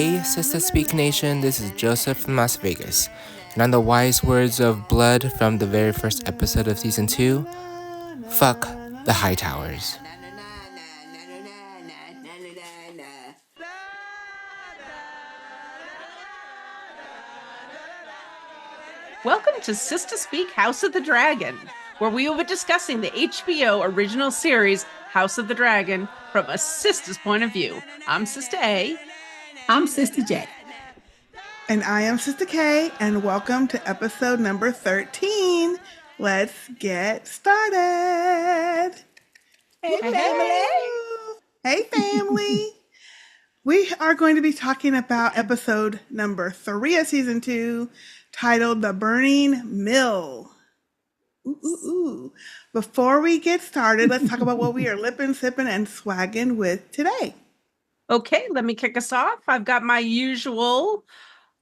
Hey, Sistah Speak Nation, this is Joseph from Las Vegas. And on the wise words of Blood from the very first episode of Season 2, fuck the High Towers. Welcome to Sistah Speak House of the Dragon, where we will be discussing the HBO original series House of the Dragon from a Sistah's point of view. I'm Sistah A. I'm Sistah J. And I am Sistah K, and welcome to episode number 13. Let's get started. Hey, family. Hey, family. We are going to be talking about episode number 3 of season 2, titled The Burning Mill. Ooh. Before we get started, let's talk about what we are lipping, sipping, and swagging with today. Okay, let me kick us off. I've got my usual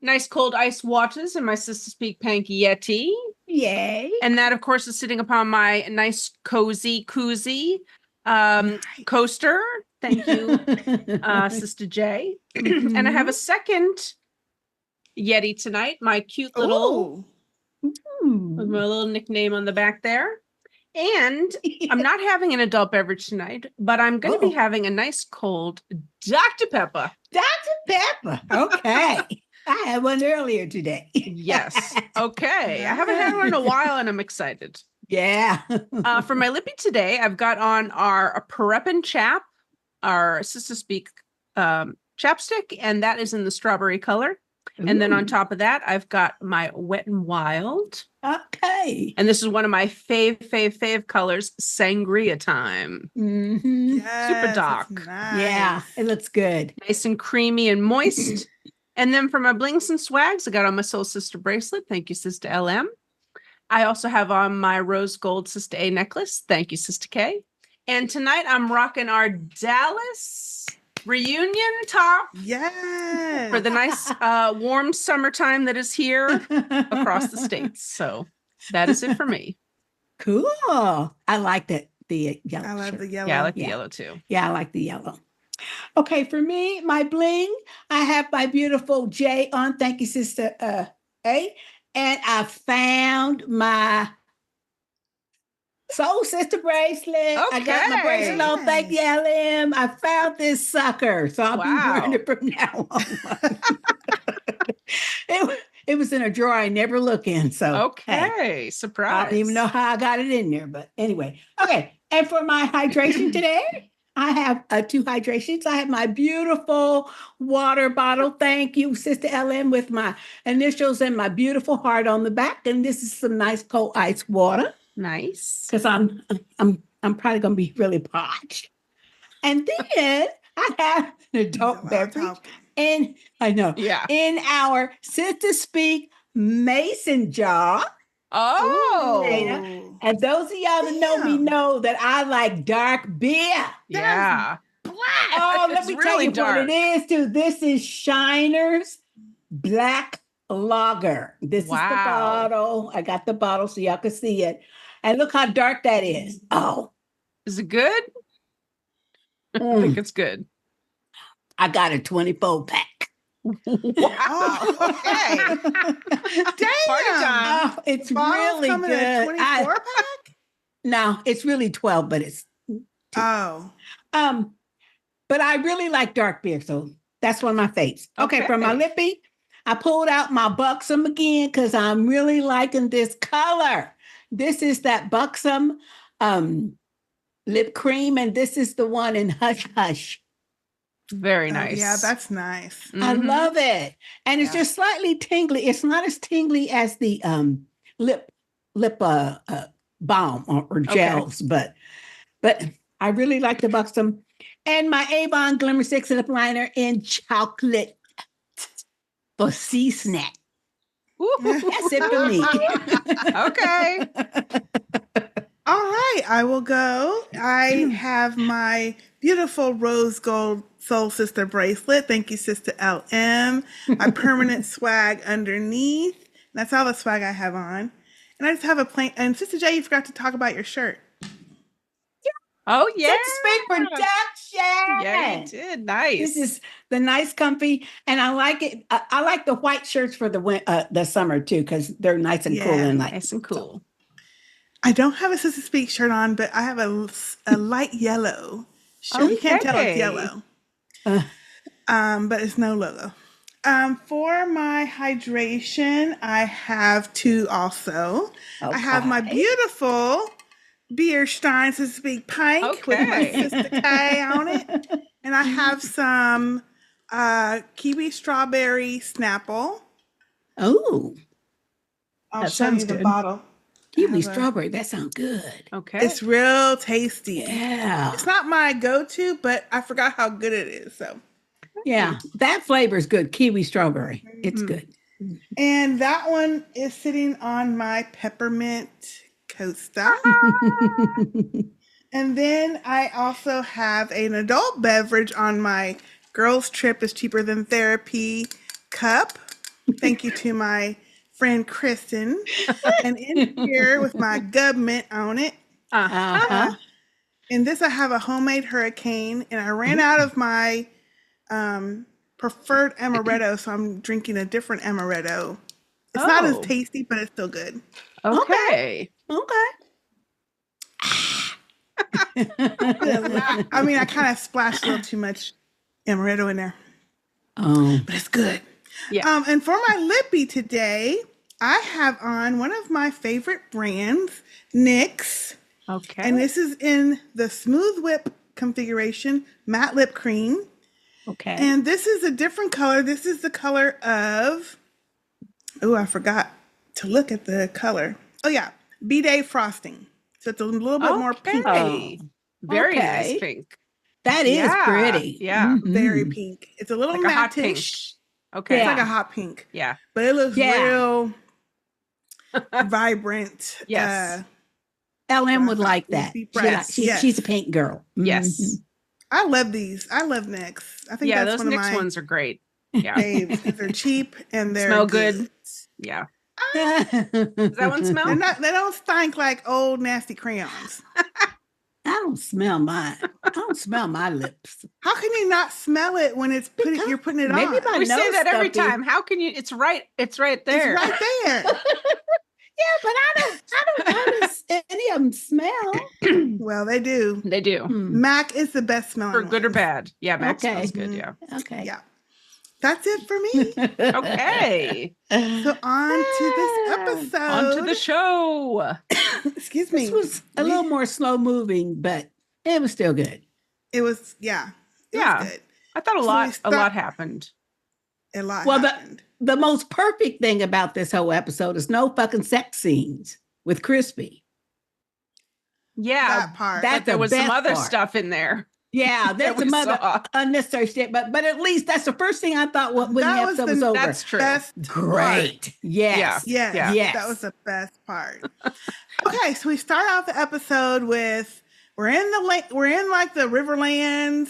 nice cold ice waters in my Sistah Speak Pank Yeti. Yay. And that, of course, is sitting upon my nice cozy koozie coaster. Thank you, Sistah J. And I have a second Yeti tonight, my cute little, with my little nickname on the back there. And I'm not having an adult beverage tonight, but I'm going to be having a nice cold Dr. Pepper. Dr. Pepper. Okay. I had one earlier today. Yes. Okay. I haven't had one in a while and I'm excited. Yeah. For my lippy today, I've got on our Preppin' Chap, our Sistah Speak chapstick, and that is in the strawberry color. And then on top of that, I've got my Wet n Wild. Okay. And this is one of my fave colors, Sangria Time. Mm-hmm. Yes, Super dark. Nice. Yeah, it looks good. Nice and creamy and moist. And then for my blings and swags, I got on my Soul Sister bracelet. Thank you, Sistah LM. I also have on my rose gold Sistah A necklace. Thank you, Sistah K. And tonight I'm rocking our Dallas reunion top. Yes. For the nice warm summertime that is here across the states. So that is it for me. Cool. I like the yellow. I love shirt. the yellow. Yeah, I like the yellow too. Yeah, I like the yellow. Okay, for me, my bling, I have my beautiful J on. Thank you, Sistah A. And I found my Soul Sister bracelet. Okay. I got my bracelet on. Thank you, LM. I found this sucker, so I'll be wearing it from now on. It was in a drawer I never look in. So okay, surprise. I don't even know how I got it in there, but anyway. Okay, and for my hydration today, I have 2 hydrations. I have my beautiful water bottle. Thank you, Sistah LM, with my initials and my beautiful heart on the back. And this is some nice cold ice water. Nice. Because I'm probably gonna be really parched. And then I have an adult beverage. And I know. Yeah. In our Sistah Speak mason jar. Oh. And those of y'all that know me know that I like dark beer. Yeah. Black. Oh, let me tell you what it is too. This is Shiner's Black Lager. This is the bottle. I got the bottle so y'all can see it. And look how dark that is. Oh. Is it good? I think it's good. I got a 24 pack. Wow. Okay. Damn. Party time. Oh, it's really good. In a 24 pack? No, it's really 12, but it's 2. Oh. But I really like dark beer, so that's one of my faves. Okay, from my lippy, I pulled out my Buxom again because I'm really liking this color. This is that Buxom lip cream, and this is the one in Hush Hush. Very nice. Yeah, that's nice. I love it. And it's just slightly tingly. It's not as tingly as the lip balm or gels, but I really like the Buxom. And my Aemond Glimmer 6 lip liner in chocolate for sea snack. That's it for me. Okay. All right, I will go. I have my beautiful rose gold Soul Sister bracelet. Thank you, Sistah LM. My permanent swag underneath. That's all the swag I have on. And I just have a plain. And Sistah J, you forgot to talk about your shirt. Oh yeah. Speak production. Yeah, you did. Nice. This is the nice, comfy, and I like it. I like the white shirts for the summer too, because they're nice and cool and light. Nice and cool. I don't have a Sister Speak shirt on, but I have a light yellow shirt. You can't tell it's yellow. But it's no logo. For my hydration, I have two also. Okay. I have my beautiful beer stein, so to speak, pint with my Sister K on it. And I have some kiwi strawberry Snapple. Oh, I'll show you the bottle. kiwi strawberry. That sounds good. Okay. It's real tasty. Yeah. It's not my go-to, but I forgot how good it is. So Yeah, that flavor is good. Kiwi strawberry. It's good. And that one is sitting on my peppermint coaster. And then I also have an adult beverage on my Girls Trip is Cheaper Than Therapy cup. Thank you to my friend Kristen. And in here with my government on it. In this I have a homemade hurricane, and I ran out of my preferred amaretto, so I'm drinking a different amaretto. It's not as tasty, but it's still good. Okay. I mean, I kind of splashed a little too much amaretto in there. Oh, But it's good. Yeah. And for my lippy today, I have on one of my favorite brands, NYX. Okay. And this is in the Smooth Whip configuration, matte lip cream. okay. And this is a different color. This is the color of, I forgot to look at the color. Oh yeah, B-Day frosting. So it's a little bit more pink. Very Okay. nice pink. That is pretty. Yeah. Very pink. It's a little Like a hot pink. matte-ish. Okay. It's like a hot pink. Yeah. But it looks Yeah. real vibrant. Yes. LM would like that. Be pressed. She's a pink girl. Yes. Mhm. I love these. I love NYX. I think Yeah, that's those one of NYX my ones are great. Yeah. faves. They're cheap and they're Smell good. Yeah. Does that one smell? They don't stink like old nasty crayons. I don't smell mine. I don't smell my lips. How can you not smell it when it's you're putting it Maybe on? my We say nose that every stuffy. time. How can you? It's right there. It's right there. Yeah, but I don't notice any of them smell. Well, they do. They do. Mac is the best smelling For good or one. bad. Yeah, Max Okay. smells good. Yeah. Okay. Yeah. That's it for me. Okay. So on to this episode. On to the show. Excuse me. This was a little more slow moving, but it was still good. It was, yeah. It Yeah. was good. I thought So a lot happened. A lot Well, happened. The most perfect thing about this whole episode is no fucking sex scenes with Crispy. Yeah. That part. That's But there the was some best other part. stuff in there. Yeah, that that's we some other saw. unnecessary shit, but at least that's the first thing I thought when the That was episode was the- over. That's true. Best Great. Yes. Yes. Yeah. Yes. That was the best part. Okay, so we start off the episode with we're in like the Riverlands.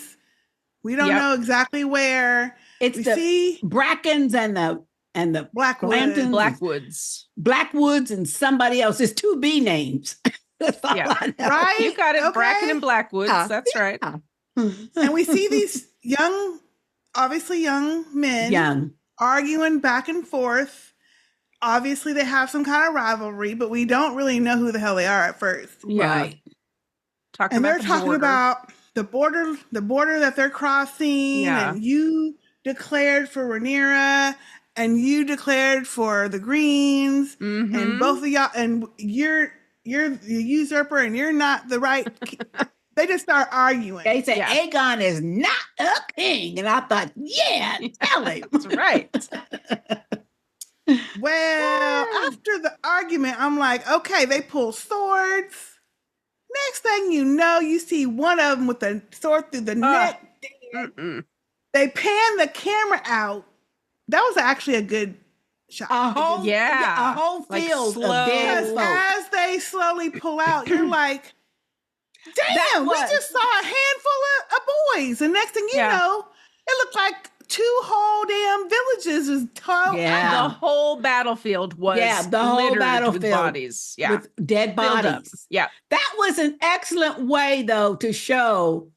We don't know exactly where. It's We the see Brackens and the Blackwood. Lanterns. Blackwoods. Blackwoods and somebody else. It's two B names. That's all Yeah. I know. Right? You got it. Okay. Bracken and Blackwoods. That's right. And we see these obviously young men Young. arguing back and forth. Obviously, they have some kind of rivalry, but we don't really know who the hell they are at first. Yeah. Right. Talking And about they're the talking border. about the border that they're crossing, Yeah. and you declared for Rhaenyra, and you declared for the Greens, and Mhm. both of y'all, and you're the usurper, and you're not the right. They just start arguing. They said Yeah. Aegon is not a king. And I thought, yeah, tell him. That's right. Well, after the argument, I'm like, okay, they pull swords. Next thing you know, you see one of them with a sword through the neck. Mm-mm. They pan the camera out. That was actually a good shot. A whole, Yeah. a whole Like field slow. of dead Because folk. as they slowly pull out, you're like, That damn, we was- just saw a handful of boys. And next thing you Yeah. know, it looked like 2 whole damn villages was Yeah. The whole battlefield was the whole littered battlefield with bodies. Yeah. with dead Filled up. bodies. Yeah. That was an excellent way, though, to show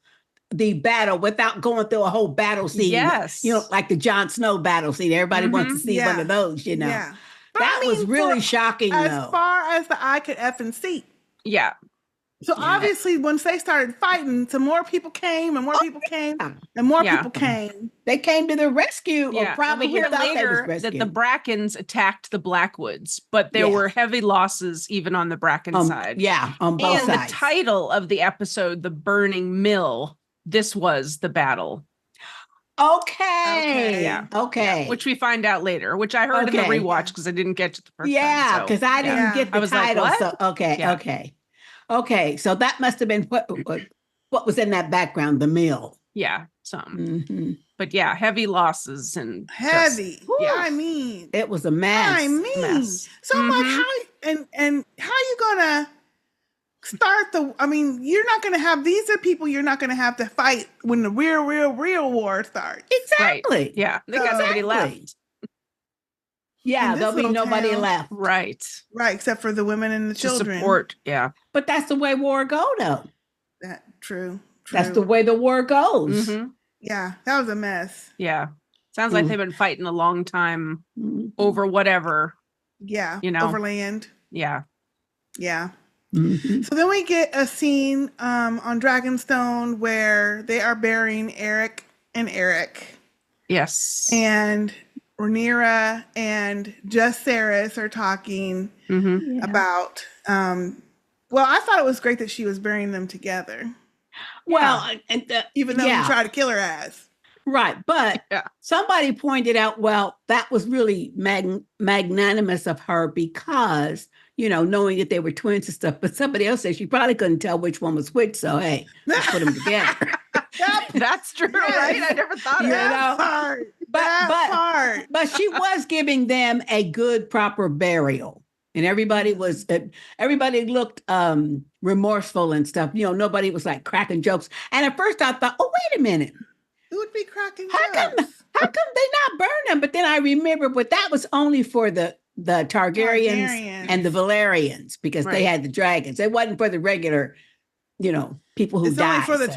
the battle without going through a whole battle scene. Yes. You know, like the Jon Snow battle scene. Everybody wants to see one of those, you know. Yeah. That was really shocking, as though. far as the eye could effing see. Yeah. So obviously, once they started fighting, some more people came, and more people came, and more people came. They came to the rescue, or probably we hear later that the Brackens attacked the Blackwoods, but there were heavy losses even on the Bracken side. Yeah, on both sides. And the title of the episode, "The Burning Mill," this was the battle. Okay. Yeah. Which we find out later, which I heard in the rewatch because I didn't get to the first time. Yeah, because I didn't get the title. Like, so okay. So that must have been what was in that background, the mill. Yeah, some. But yeah, heavy losses and heavy. I mean, it was a mess. I mean, so I'm like, how are you gonna start you're not gonna have, these are people you're not gonna have to fight when the real war starts. Exactly. Right. Yeah. They got nobody left. Yeah, there'll be nobody left. Right. Right, except for the women and the children. Support. Yeah. But that's the way war go, though. True. That's the way the war goes. Yeah, that was a mess. Yeah. Sounds like they've been fighting a long time over whatever. Yeah. You know, over land. Yeah. Yeah. So then we get a scene on Dragonstone where they are burying Eric and Eric. Yes. And Rhaenyra and Jacaerys are talking about well, I thought it was great that she was burying them together. Well, even though he tried to kill her ass. Right. But somebody pointed out, well, that was really magnanimous of her because, you know, knowing that they were twins and stuff. But somebody else said she probably couldn't tell which one was which. So, hey, let's put them together. That's true, right? I never thought of that. But she was giving them a good, proper burial. And everybody looked remorseful and stuff. You know, nobody was like cracking jokes. And at first I thought, oh, wait a minute. Who would be cracking jokes? How come they not burn them? But then I remember, but that was only for the Targaryens and the Valerians because they had the dragons. It wasn't for the regular, you know, people who died. It's only for the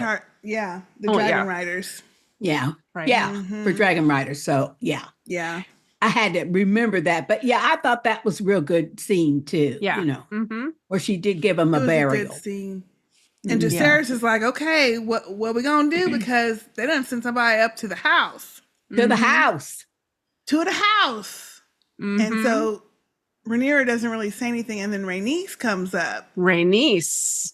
dragon riders. Yeah. Right. Yeah. For dragon riders. So yeah. Yeah. I had to remember that. But yeah, I thought that was a real good scene too. Yeah. You know, where she did give him a burial. A good scene. And Jacaerys is like, okay, what we gonna do? Because they done send somebody up to the house. To the house. To the house. And so Rhaenyra doesn't really say anything. And then Rhaenys comes up. Rhaenys.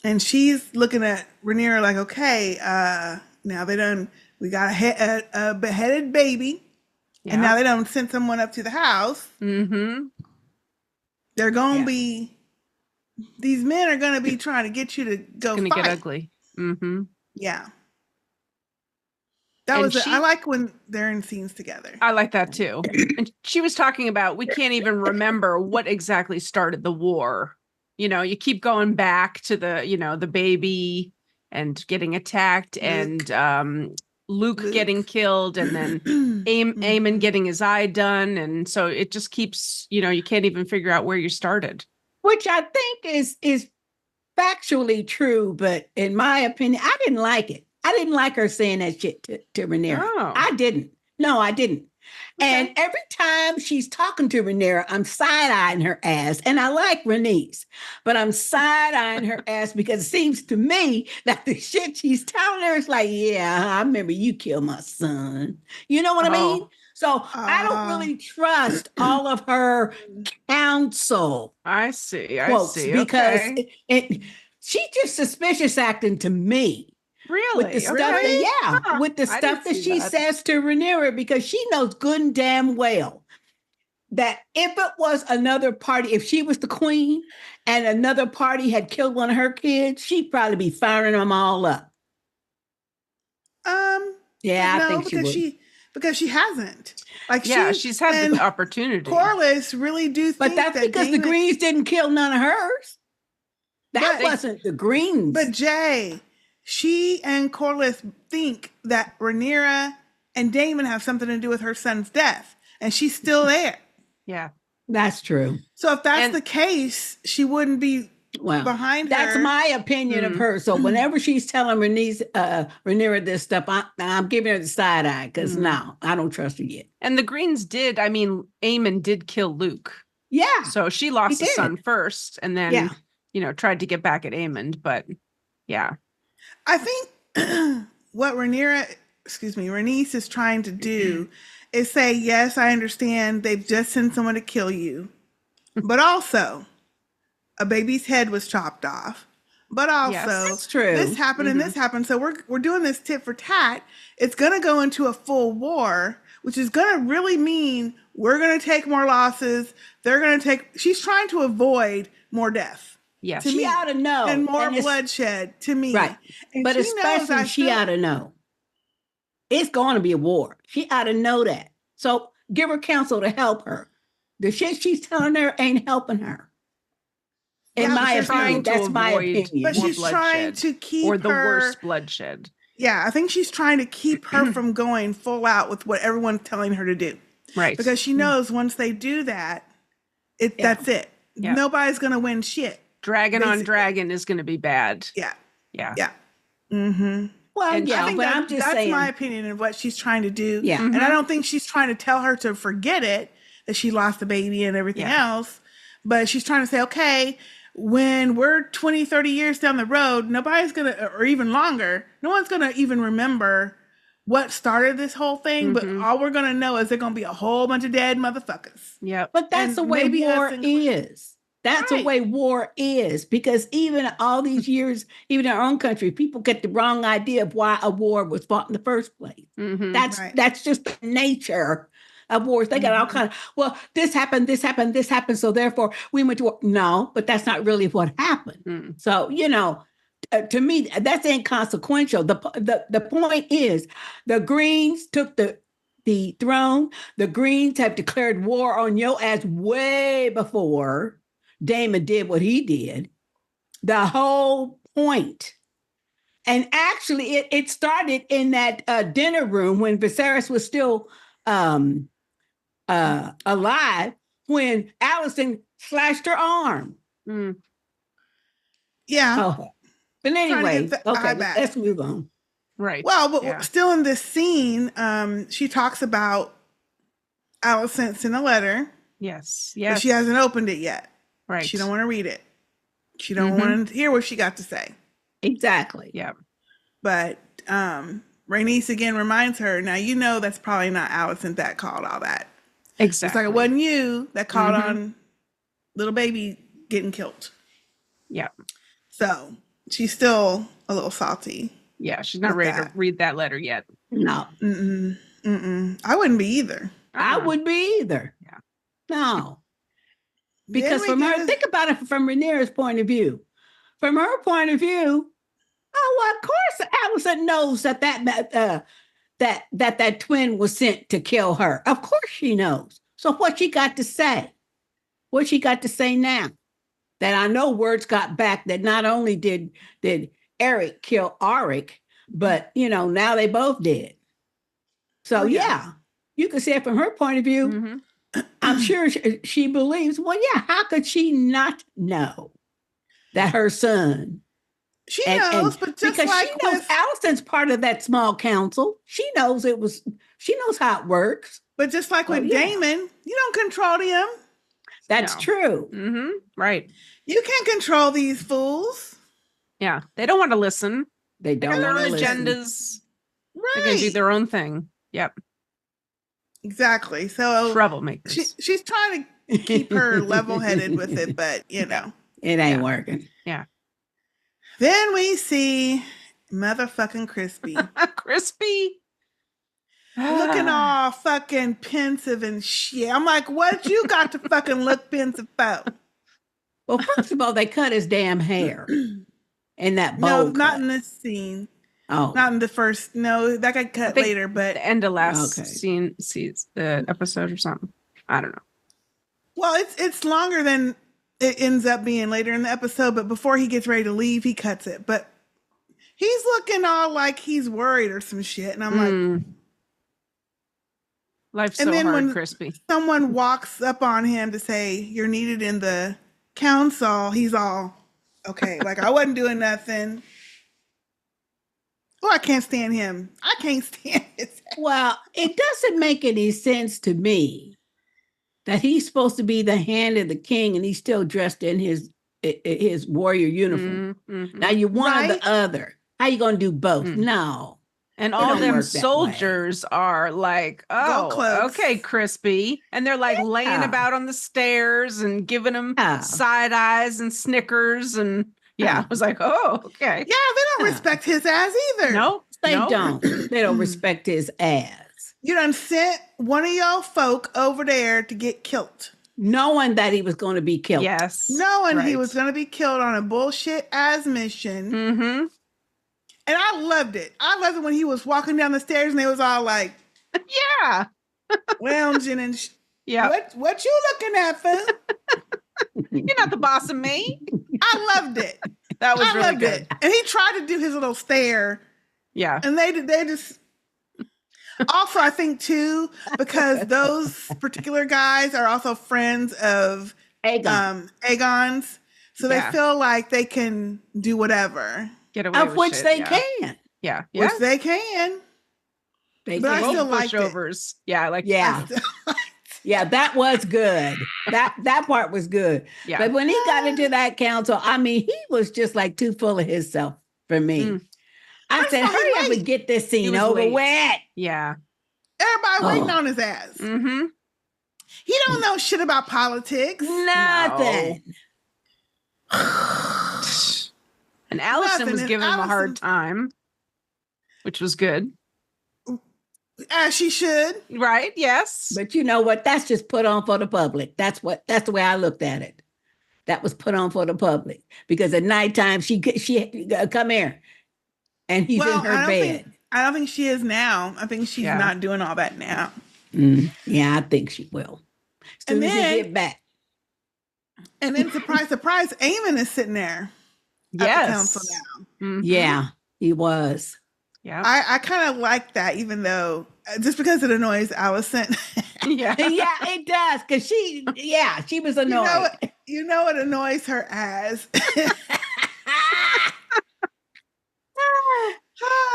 And she's looking at Rhaenyra like, okay, now we got a beheaded baby. Yeah. And now they don't send someone up to the house. They're going to be, these men are going to be trying to get you to go fight. It's going to get ugly. Yeah. I like when they're in scenes together. I like that too. And she was talking about, we can't even remember what exactly started the war. You know, you keep going back to the baby and getting attacked and Luke getting killed and then Aemond getting his eye done. And so it just keeps, you can't even figure out where you started. Which I think is factually true, but in my opinion, I didn't like it. I didn't like her saying that shit to Rhaenyra. Oh. I didn't. No, I didn't. Okay. And every time she's talking to Rhaenyra, I'm side-eyeing her ass. And I like Rhaenys, but I'm side-eyeing her ass because it seems to me that the shit she's telling her is like, yeah, I remember you killed my son. You know what I mean? So I don't really trust all of her counsel. I see. Because she's just suspicious acting to me. Really? With the stuff with the stuff that she says to Rhaenyra, because she knows good and damn well that if it was another party, if she was the queen and another party had killed one of her kids, she'd probably be firing them all up. I think she would. Because she hasn't. She's had the opportunity. Corlys really do think but that's because the Greens didn't kill none of hers. That wasn't the Greens. But Jay, she and Corlys think that Rhaenyra and Daemon have something to do with her son's death, and she's still there. Yeah. That's true. So if that's the case, she wouldn't be behind her. That's my opinion of her. So whenever she's telling Rhaenyra this stuff, I'm giving her the side eye because no, I don't trust her yet. And the Greens did. I mean, Aemond did kill Luke. Yeah. So she lost a son first, and then tried to get back at Aemond. But yeah, I think what Rhaenys is trying to do is say, yes, I understand they've just sent someone to kill you, but also a baby's head was chopped off. But also, that's true. This happened and this happened. So we're doing this tit for tat. It's going to go into a full war, which is going to really mean we're going to take more losses. They're going to take. She's trying to avoid more death. Yes, she ought to know, and more bloodshed to me. Right, and but especially she ought to know. It's going to be a war. She ought to know that. So give her counsel to help her. The shit she's telling her ain't helping her. In my opinion, that's my opinion. But she's trying to keep or the worst bloodshed. Yeah, I think she's trying to keep her from going full out with what everyone's telling her to do. Right. Because she knows once they do that, that's it. Yeah. Nobody's going to win shit. Dragon on dragon is going to be bad. Yeah. Yeah. Yeah. Mm-hmm. Well, and I think but I'm just saying. That's my opinion of what she's trying to do. Yeah. And I don't think she's trying to tell her to forget it, that she lost the baby and everything else. But she's trying to say, okay, when we're 20, 30 years down the road, nobody's going to, or even longer, no one's going to even remember what started this whole thing. But all we're going to know is there's going to be a whole bunch of dead motherfuckers. Yeah. But that's the way war is. That's the way war is, because even all these years, even in our own country, people get the wrong idea of why a war was fought in the first place. That's just the nature of wars. They got all kind of, well, this happened, so therefore we went to war. No, but that's not really what happened. So, to me, that's inconsequential. The point is, the Greens took the throne. The Greens have declared war on your ass way before Daemon did what he did. The whole point. And actually, it started in that dinner room when Viserys was still alive, when Alicent slashed her arm. Yeah. Oh. But anyway, okay, let's move on. Right. Well, but still in this scene, she talks about Alicent sent a letter. Yes. But she hasn't opened it yet. Right. She don't want to read it. She don't want to hear what she got to say. Exactly. Yeah. But Rhaenys again reminds her, now that's probably not Alicent that called all that. Exactly. It's like it wasn't you that called on little baby getting killed. Yeah. So she's still a little salty. Yeah, she's not ready to read that letter yet. No. I wouldn't be either. I would be either. Yeah. No. Because from her, think about it from Rhaenyra's point of view. From her point of view, of course, Alicent knows that twin was sent to kill her. Of course she knows. So what she got to say? What she got to say now? That I know words got back that not only did Eric kill Auric, but now they both did. So you can see it from her point of view. I'm sure she believes, how could she not know that her son? She knows, but just because like she knows Alicent's part of that small council. She knows she knows how it works. But just like with Daemon, you don't control him. That's true. Right. You can't control these fools. Yeah. They don't want to listen. They don't want want to listen. Agendas. Right. They're going to do their own thing. Yep. Exactly. So troublemakers. She's trying to keep her level-headed with it, but it ain't working. Yeah. Then we see motherfucking Crispy. Crispy. Looking all fucking pensive and shit. I'm like, what you got to fucking look pensive for? Well, first of all, they cut his damn hair in that bowl. No, not in this scene. Oh, not in the first. No, that got cut later, but the end of last scene, the episode or something. I don't know. Well, it's longer than it ends up being later in the episode, but before he gets ready to leave, he cuts it. But he's looking all like he's worried or some shit, and I'm like, Life's And so then hard, when Crispy. someone walks up on him to say you're needed in the council, he's all okay. Like I wasn't doing nothing. Oh, I can't stand him. I can't stand his. Well, it doesn't make any sense to me that he's supposed to be the hand of the king and he's still dressed in his warrior uniform. Mm-hmm. Now you're one or Right? the other. How you gonna do both? Mm. No. And It all don't them work that way. soldiers are like, oh, cloaks. okay, Crispy. And they're like laying Yeah. about on the stairs and giving him Yeah. side eyes and snickers. And yeah, I was like, oh, okay. Yeah, they don't respect his ass either. Nope. They nope. don't. They don't respect his ass. You done sent one of y'all folk over there to get killed. Knowing that he was going to be killed. Yes. Knowing he right. was going to be killed on a bullshit ass mission. Mm-hmm. And I loved it. I loved it when he was walking down the stairs and they was all like Yeah. lounging and Yeah. What you looking at, fool? You're not the boss of me. I loved it. That was I really loved good. it. And he tried to do his little stare. Yeah. And they just also I think too, because those particular guys are also friends of Aegon's. So they feel like they can do whatever. Get away Of with which shit, they yeah. can. Yeah. Which they can. They But I can. still liked it. pushovers. Yeah. Like, Yeah. Yeah, that was good. That part was good. yeah. But when he got into that council, I mean, he was just like too full of himself for me. Mm. I said, That's why he hurry up late. and get this He scene was over late. with. Yeah. Everybody waiting on his ass. Mm-hmm. He don't know shit about politics. Nothing. And Alicent Nothing. was And giving him a hard Alicent- time, which was good. As she should. Right? Yes. But you know what? That's just put on for the public. That's the way I looked at it. That was put on for the public. Because at nighttime, she come here. And he's in her bed. I don't think she is now. I think she's not doing all that now. Yeah, I think she will. As soon as he get back. And then surprise, surprise, Aemond is sitting there at the council now. Mhm. Yeah, he was. Yeah. I kind of like that, even though just because it annoys Alicent. Yeah. Yeah, it does. Because she was annoyed. You know what annoys her as.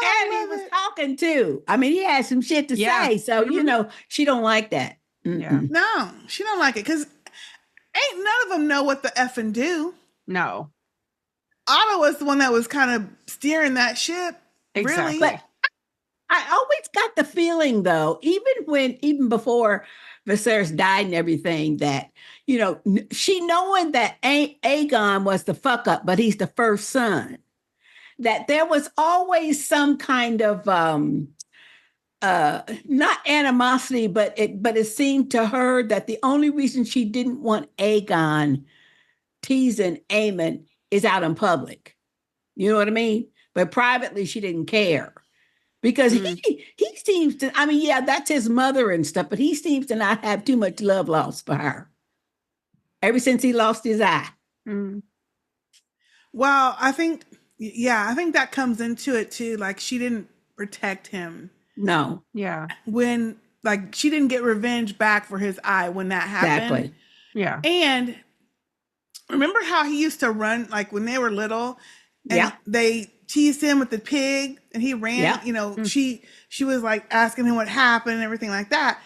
And he was talking too. I mean, he had some shit to say. So, you know, she don't like that. Yeah. No, she don't like it because ain't none of them know what the effing do. No. Otto was the one that was kind of steering that ship. Exactly. Really. But I always got the feeling, though, even before Viserys died and everything, that, you know, she knowing that Aegon was the fuck up, but he's the first son, that there was always some kind of not animosity, but it seemed to her that the only reason she didn't want Aegon teasing Aemond is out in public. You know what I mean? But privately, she didn't care. Because he seems to, I mean, yeah, that's his mother and stuff, but he seems to not have too much love lost for her. Ever since he lost his eye. Mm. Well, I think that comes into it too. Like she didn't protect him. No. Yeah. When, like, she didn't get revenge back for his eye when that happened. Exactly. Yeah. And remember how he used to run, like when they were little, and they teased him with the pig and he ran, you know, she was like asking him what happened and everything like that.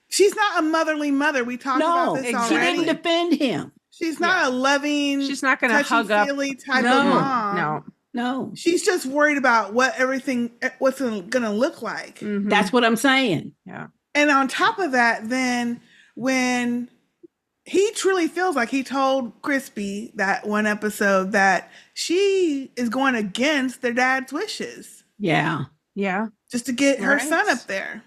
She's not a motherly mother. We talked about this she already. didn't defend him. She's not a loving, she's not going to hug up type of mom. No. She's just worried about what's going to look like. Mm-hmm. That's what I'm saying. Yeah. And on top of that, then when he truly feels like he told Crispy that one episode that she is going against their dad's wishes. Yeah. Yeah. Just to get her son up there.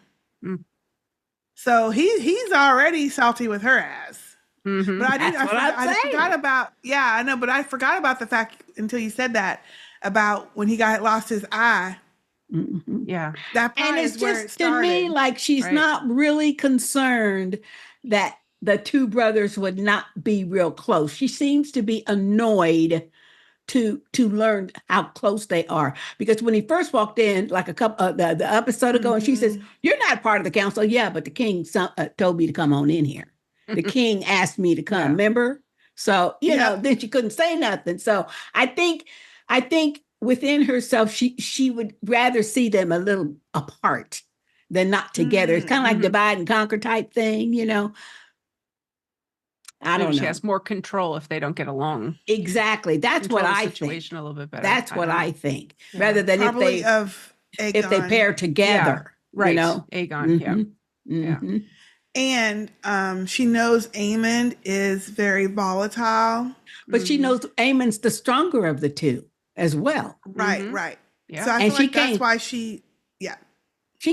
So he's already salty with her ass. Mm-hmm. But I forgot about, I know, but I forgot about the fact until you said that about when he lost his eye. Mm-hmm. Yeah. That part and it's is where just it started. to me like she's not really concerned that the two brothers would not be real close. She seems to be annoyed to learn how close they are. Because when he first walked in, like a couple the episode ago, and she says, "You're not part of the council." Yeah, but the king told me to come on in here. The king asked me to come. Remember? So then she couldn't say nothing. So I think within herself, she would rather see them a little apart than not together. It's kind of like divide and conquer type thing, I don't know. She has more control if they don't get along. Exactly. That's what I situation a little bit better. That's what I think. Rather than Probably if they pair together. Right. Aegon. Yeah. And she knows Aemond is very volatile. But she knows Aemond's the stronger of the two as well. Right. Yeah. So I feel like that's why she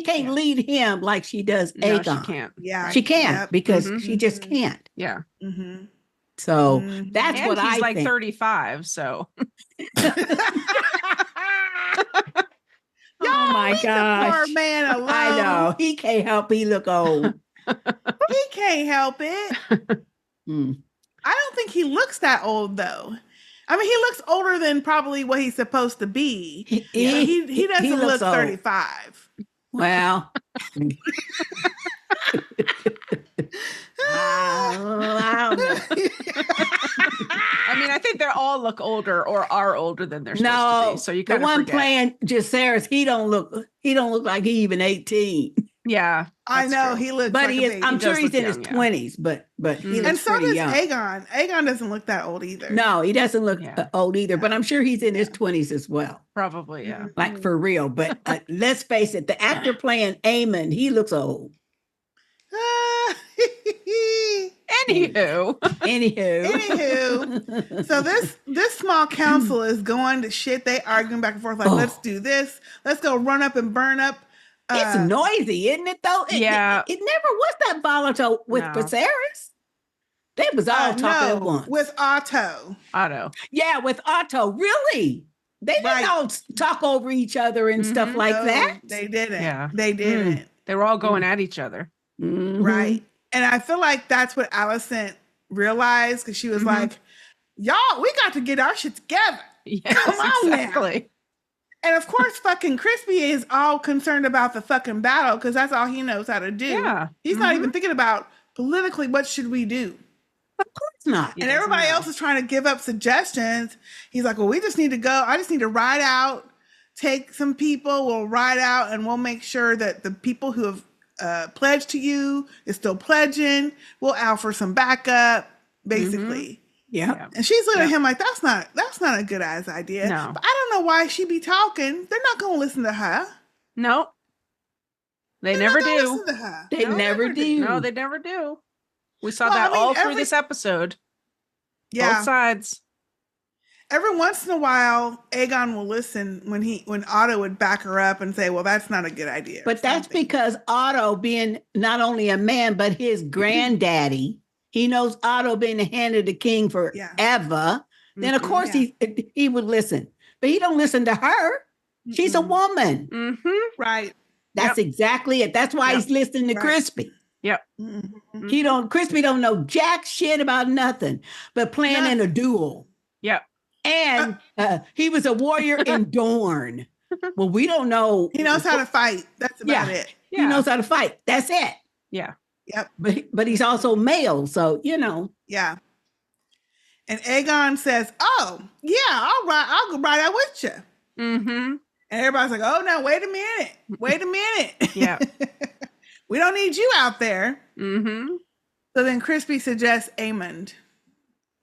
can't lead him like she does Aegon. No, she can't. Yeah. She can't because she just can't. Yeah. So that's and what he's I like think. 35, so. Oh my gosh. Poor man alone. I know. He can't help he look old. He can't help it. I don't think he looks that old though. I mean, he looks older than probably what he's supposed to be. He doesn't look 35. Well. I mean, I think they all look older or are older than they're supposed to be. So you kind of forget. The one playing Jacaerys, he don't look like he even 18. Yeah, I know true. He looks, but like he is. I'm sure he's in his 20s, but he looks and so does young. Aegon. Aegon doesn't look that old either. No, he doesn't look old either. But I'm sure he's in his 20s as well. Probably, yeah. Like for real. But let's face it, the actor playing Aemond, he looks old. Anywho. So this small council is going to shit. They arguing back and forth like, let's do this. Let's go run up and burn up. It's noisy, isn't it, though? It never was that volatile with Viserys. They was all talking at once. With Otto. Yeah, with Otto. Really? They didn't all talk over each other and stuff like that. They didn't. Yeah. They didn't. They were all going at each other. Right. And I feel like that's what Alicent realized because she was like, y'all, we got to get our shit together. Yes, come on now. And of course, fucking Crispy is all concerned about the fucking battle because that's all he knows how to do. Yeah. He's not even thinking about politically what should we do. Of course not. And everybody else is trying to give up suggestions. He's like, well, we just need to go. I just need to ride out, take some people. We'll ride out and we'll make sure that the people who have pledged to you is still pledging. We'll offer some backup, basically. Yeah. And she's looking at him like, that's not a good ass idea. No. But I don't know why she be talking. They're not going to listen to her. No. They never do. Listen to her. They never do. No, they never do. We saw that all through this episode. Yeah. Both sides. Every once in a while, Aegon will listen when Otto would back her up and say, well, that's not a good idea. But that's because Otto, being not only a man, but his granddaddy, he knows Otto being the hand of the king forever. Then, of course, he would listen. But he don't listen to her. She's a woman. Right. That's exactly it. That's why he's listening to Crispy. Yep. Crispy don't know jack shit about nothing, but playing in a duel. Yep. And he was a warrior in Dorne. Well, we don't know. He knows how to fight. That's about it. He knows how to fight. That's it. Yeah. Yep. But he's also male, so Yeah. And Aegon says, "Oh, yeah, all right, I'll go ride out with you." And everybody's like, "Oh, no, wait a minute. Yeah. We don't need you out there." So then Crispy suggests Aemond.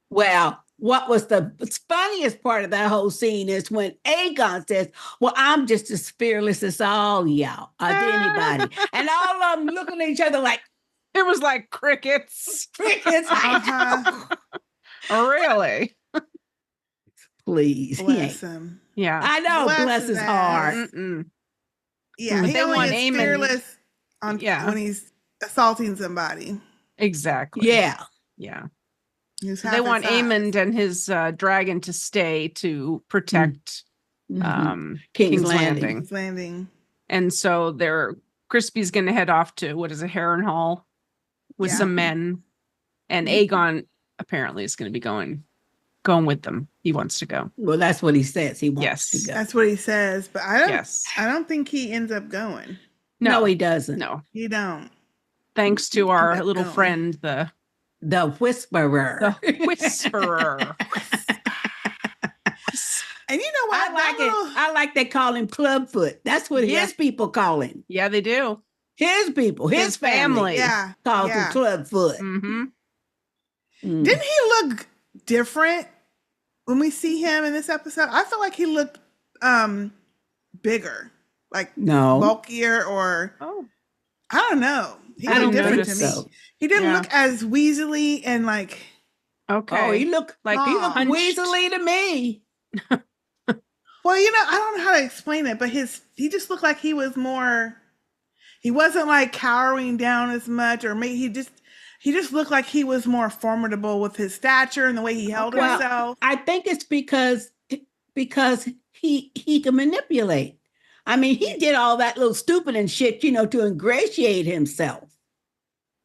Well, what was the funniest part of that whole scene is when Aegon says, well, I'm just as fearless as all y'all, as anybody. And all of them looking at each other like, it was like crickets. Really? Please. Bless him. Yeah. I know. Bless his heart. Yeah. He only is fearless when he's assaulting somebody. Exactly. Yeah. Yeah. They want Aemond and his dragon to stay to protect King's Landing. And so Crispy's going to head off to, Harrenhal with some men. And Aegon apparently is going to be going going with them. He wants to go. Well, that's what he says. He wants Yes. to go. That's what he says, but I don't. Yes. I don't think he ends up going. No, he doesn't. No. He don't. Thanks to our Keep little going. friend, the Whisperer. Whisperer. And you know what? I like it. I like they call him Clubfoot. That's what Yeah. his people call him. Yeah, they do. His people, his family. Yeah. Called him Clubfoot. Mm-hmm. Didn't he look different when we see him in this episode? I feel like he looked bigger, like bulkier, or I don't know. He I looked don't different think to me. so. He didn't look as weaselly and like. Okay. Oh, he looked like he looked hunched. weaselly to me. Well, I don't know how to explain it, but he just looked like he was more. He wasn't like cowering down as much, or maybe he just looked like he was more formidable with his stature and the way he held himself. I think it's because he can manipulate. I mean, he did all that little stupid and shit, to ingratiate himself.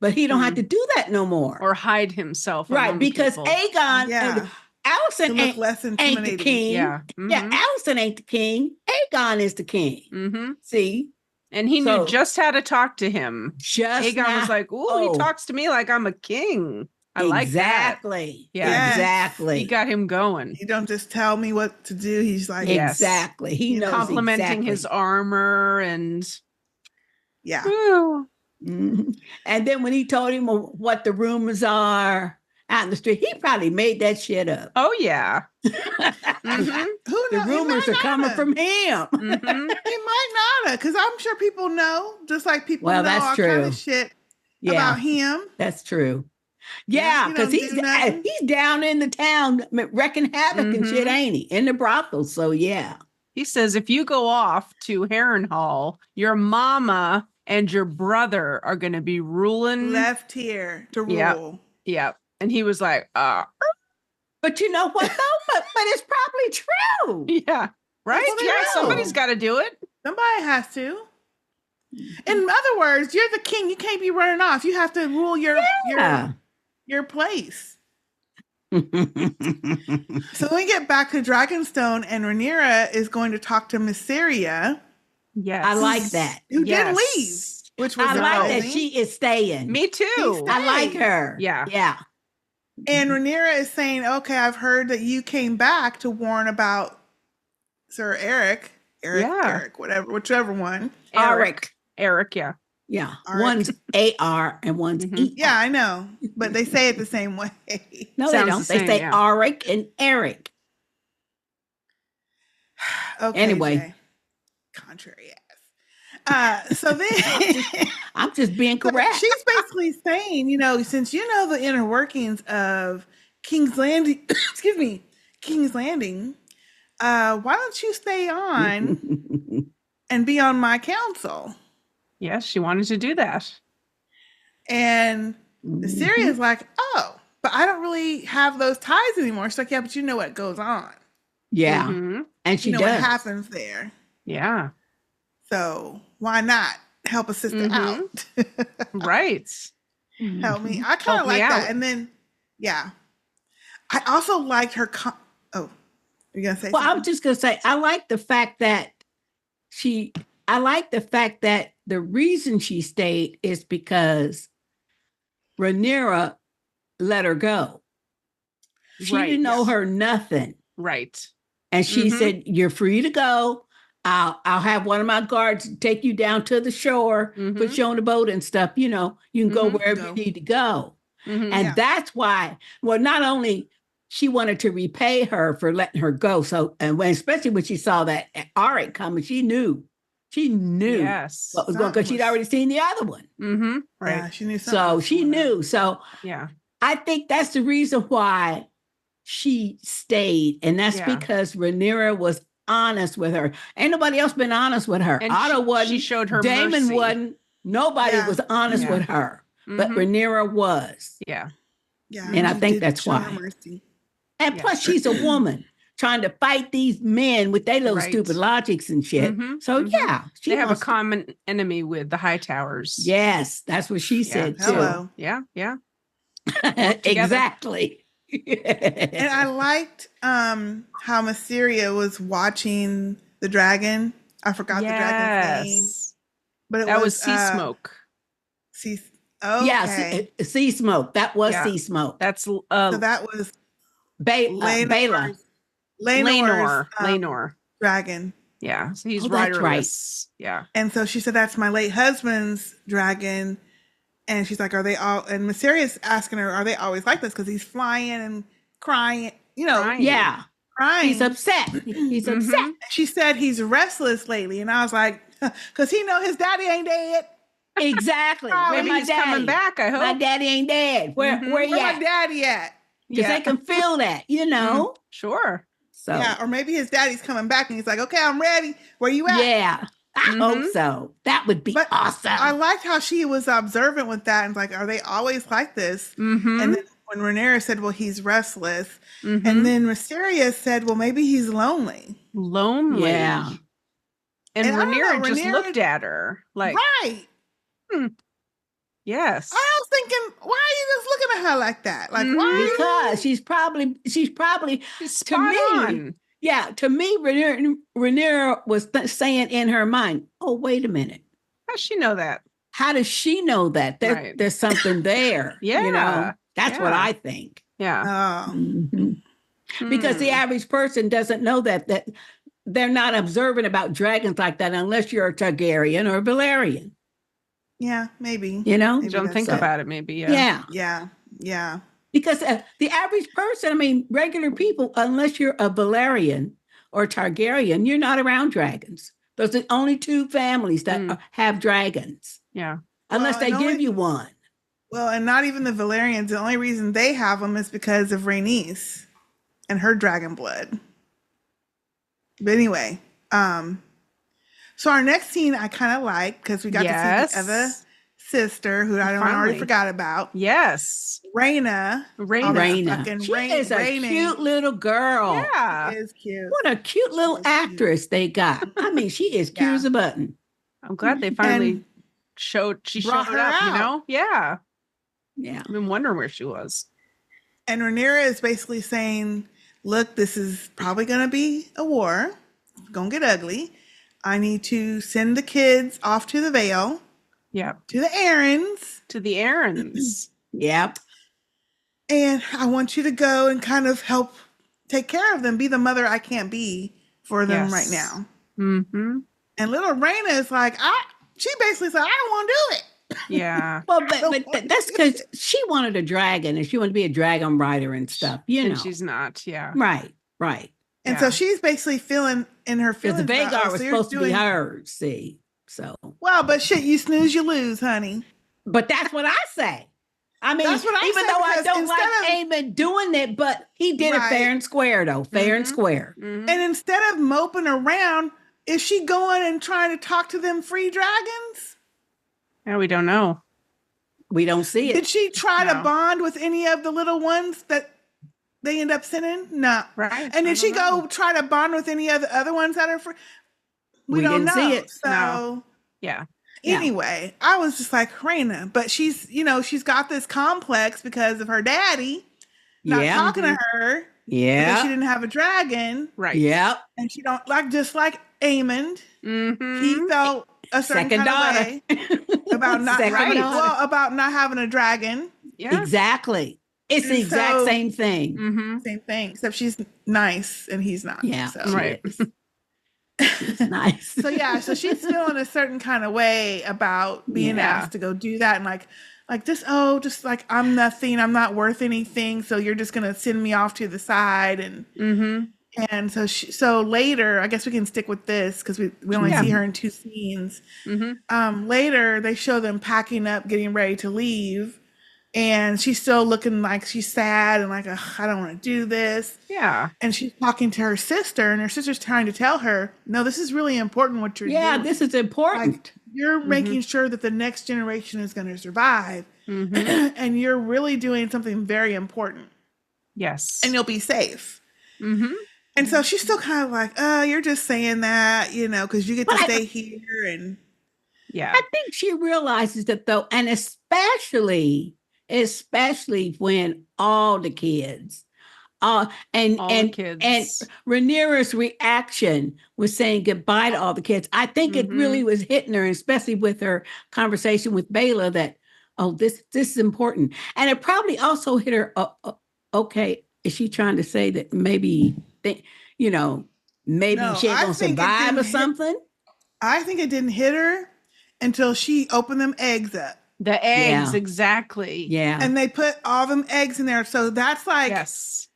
But he don't have to do that no more. Or hide himself. Right, because people. Aegon and Alicent ain't the king. Yeah. Mm-hmm. Yeah, Alicent ain't the king. Aegon is the king. Mm-hmm. See? And he knew just how to talk to him. Aegon was like, ooh, he talks to me like I'm a king. I like that. Exactly. Yeah. Yes. Exactly. He got him going. He don't just tell me what to do. He's like, exactly. He knows complimenting his armor and and then when he told him what the rumors are out in the street, he probably made that shit up. Oh yeah. The rumors are coming from him. He might not have, because I'm sure people know, just like people know that's all true. kind of shit about him. That's true. Yeah, because he's down in the town wrecking havoc and shit, ain't he? In the brothel. So yeah. He says if you go off to Harrenhal, your mama and your brother are going to be ruling. Left here to rule. Yep. And he was like, But you know what though? but it's probably true. Yeah. Right? Well, Yeah, somebody's got to do it. Somebody has to. In other words, you're the king. You can't be running off. You have to rule your place. So when we get back to Dragonstone, and Rhaenyra is going to talk to Mysaria. Yes. I like that. Who did leave. Which was I like that she is staying. Me too. I like her. Yeah. Yeah. And Rhaenyra is saying, okay, I've heard that you came back to warn about Sir Eric, whichever one. Eric, yeah. Yeah. Eric. One's AR and one's ER. Yeah, I know. But they say it the same way. No, they don't. They say Eric and Eric. Okay. Anyway. Jay. Contrary ass. So then I'm just being correct. She's basically saying, since you know the inner workings of King's Landing, King's Landing, why don't you stay on and be on my council? Yes, she wanted to do that. And Mysaria is like, oh, but I don't really have those ties anymore. She's like, yeah, but you know what goes on. Yeah. And she you know does. what happens there. Yeah. So why not help a sister out? Right. Help me. I kind of like that. And then, I also liked her. You're going to say something? I'm just going to say, I like the fact that the reason she stayed is because Rhaenyra let her go. She didn't owe her nothing. Right. And she said, you're free to go. I'll have one of my guards take you down to the shore, put you on the boat and stuff. You can go wherever you need to go. And that's why, not only she wanted to repay her for letting her go. So, especially when she saw that Eric coming, she knew what was going, because she'd already seen the other one. Right. Yeah, she knew something. So she knew. So I think that's the reason why she stayed. And that's because Rhaenyra was honest with her. Ain't nobody else been honest with her. And Otto wasn't. She showed her Daemon mercy. wasn't. Nobody was honest with her. But Rhaenyra was. Yeah. And I think that's why. And plus, she's a woman trying to fight these men with their little stupid logics and shit. So she they have a common enemy with the Hightowers. Yes, that's what she said too. Hello. Yeah. Exactly. And I liked how Mysaria was watching the dragon. I forgot the dragon's name, but it that was was sea smoke. Sea. Okay. Yeah, sea smoke. That was Yeah. sea smoke. That's So that was Baela. Rhaenor. Dragon. Yeah, so he's that's right. riderless. Yeah. And so she said, that's my late husband's dragon. And she's like, are they all, and Mysaria's asking her, are they always like this? Because he's flying and crying, Crying. Yeah. crying. He's upset. He's upset. She said he's restless lately. And I was like, because he know his daddy ain't dead. Exactly. Maybe he's coming back, I hope. My daddy ain't dead. Where Where you my at? daddy at? Because they can feel that, Sure. So Yeah, or maybe his daddy's coming back and he's like, okay, I'm ready. Where you at? yeah. I hope so. That would be awesome. I liked how she was observant with that and like, are they always like this? And then when Rhaenyra said, well, he's restless. And then Mysaria said, well, maybe he's lonely. Lonely. Yeah. And And I don't know, Rhaenyra just Rhaenyra- looked at her like, Right. yes. I was thinking, why are you just looking at her like that? Like, why? Because she's probably She's to spot me. on. Yeah, to me, Rhaenyra was saying in her mind, "Oh, wait a minute. How's she know that? How does she know that there's something there?" Yeah. That's what I think. Yeah. Oh, Mhm. Because the average person doesn't know that they're not observant about dragons like that unless you're a Targaryen or a Valerian. yeah, maybe. Maybe Don't think so. about it, maybe. Yeah. Because the average person, regular people, unless you're a Valerian or Targaryen, you're not around dragons. Those are the only two families that have dragons. Yeah. Unless they give you one. Well, and not even the Valerians. The only reason they have them is because of Rhaenys and her dragon blood. But anyway, so our next scene I kind of like because we got to see the other sister who I already forgot about. Yes. Rhaena. She is a cute little girl. Yeah. She is cute. What a cute little actress they got. She is cute as a button. I'm glad they finally showed Brought her up, out. Yeah. Yeah. I've been wondering where she was. And Rhaenyra is basically saying, look, this is probably going to be a war. It's going to get ugly. I need to send the kids off to the Vale. Yeah. To the errands. Yep. And I want you to go and kind of help take care of them. Be the mother I can't be for them right now. Mm-hmm. And little Rhaena is like, she basically said, I don't want to do it. Yeah. Well, but that's because she wanted a dragon and she wanted to be a dragon rider and stuff, And she's not. Yeah. Right. And so she's basically feeling in her feelings. Because the Vagar was supposed to be hers, see. So. Well, but shit, you snooze, you lose, honey. But that's what I say. That's what I even say, though I don't like of, Aemond doing it, but he did it fair and square, though. Fair and square. And instead of moping around, is she going and trying to talk to them free dragons? Yeah, we don't know. We don't see it. Did she try to bond with any of the little ones that they end up sending? No. Right. And did she go try to bond with any of the other ones that are free? We don't didn't know. see it. So No. Yeah. Anyway, I was just like, Rhaena, but she's got this complex because of her daddy not talking to her. Yeah. Because she didn't have a dragon. Right. Yep. And she don't just like Aemond. He felt a certain Second kind of way about not about not having a dragon. Yeah. Exactly. It's the exact same thing. Same thing, except she's nice and he's not. Yeah. So. Right. It's nice. So she's feeling a certain kind of way about being asked to go do that and like this, just like I'm nothing, I'm not worth anything, so you're just gonna send me off to the side and so later, I guess we can stick with this because we only see her in 2 scenes. Later they show them packing up, getting ready to leave, and she's still looking like she's sad and like, I don't want to do this. Yeah. And she's talking to her sister, and her sister's trying to tell her, no, this is really important what you're doing. Yeah, this is important. Like, you're making sure that the next generation is going to survive. And you're really doing something very important. Yes. And you'll be safe. And so she's still kind of like, you're just saying that, because you get to stay here. And yeah. I think she realizes that though, and especially especially when all the kids, and All the kids. and Rhaenyra's reaction was saying goodbye to all the kids. I think it really was hitting her, especially with her conversation with Baela, that this is important, and it probably also hit her. Okay, is she trying to say that maybe maybe No, she ain't I gonna think it survive or didn't something? I think it didn't hit her until she opened them eggs up. The eggs, Yeah. exactly. Yeah, And they put all them eggs in there. So that's like Yes.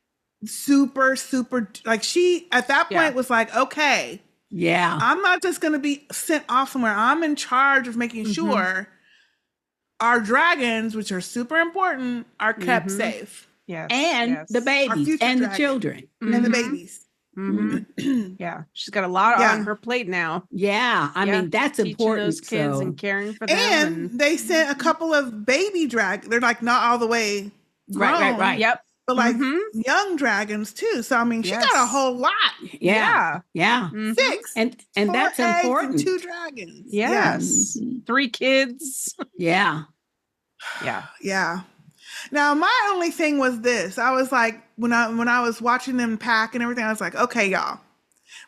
super, super, like she at that point Yeah. was like, okay, yeah, I'm not just going to be sent off somewhere. I'm in charge of making sure our dragons, which are super important, are kept safe. Yes. and the Our babies future and the dragons. children. And the babies. Yeah. She's got a lot Yeah. on her plate now. Yeah, I mean that's Teaching important. those kids so. and caring for them. And they sent a couple of baby dragons. They're like not all the way grown, Right. Yep. but like young dragons too. So I mean, she got a Yes. whole lot. Yeah. Mhm. 6 And 4 that's eggs important. and 2 dragons. Yes. 3 kids. Yeah. Yeah. Yeah. Now my only thing was this. I was like, when I was watching them pack and everything, I was like, okay, y'all,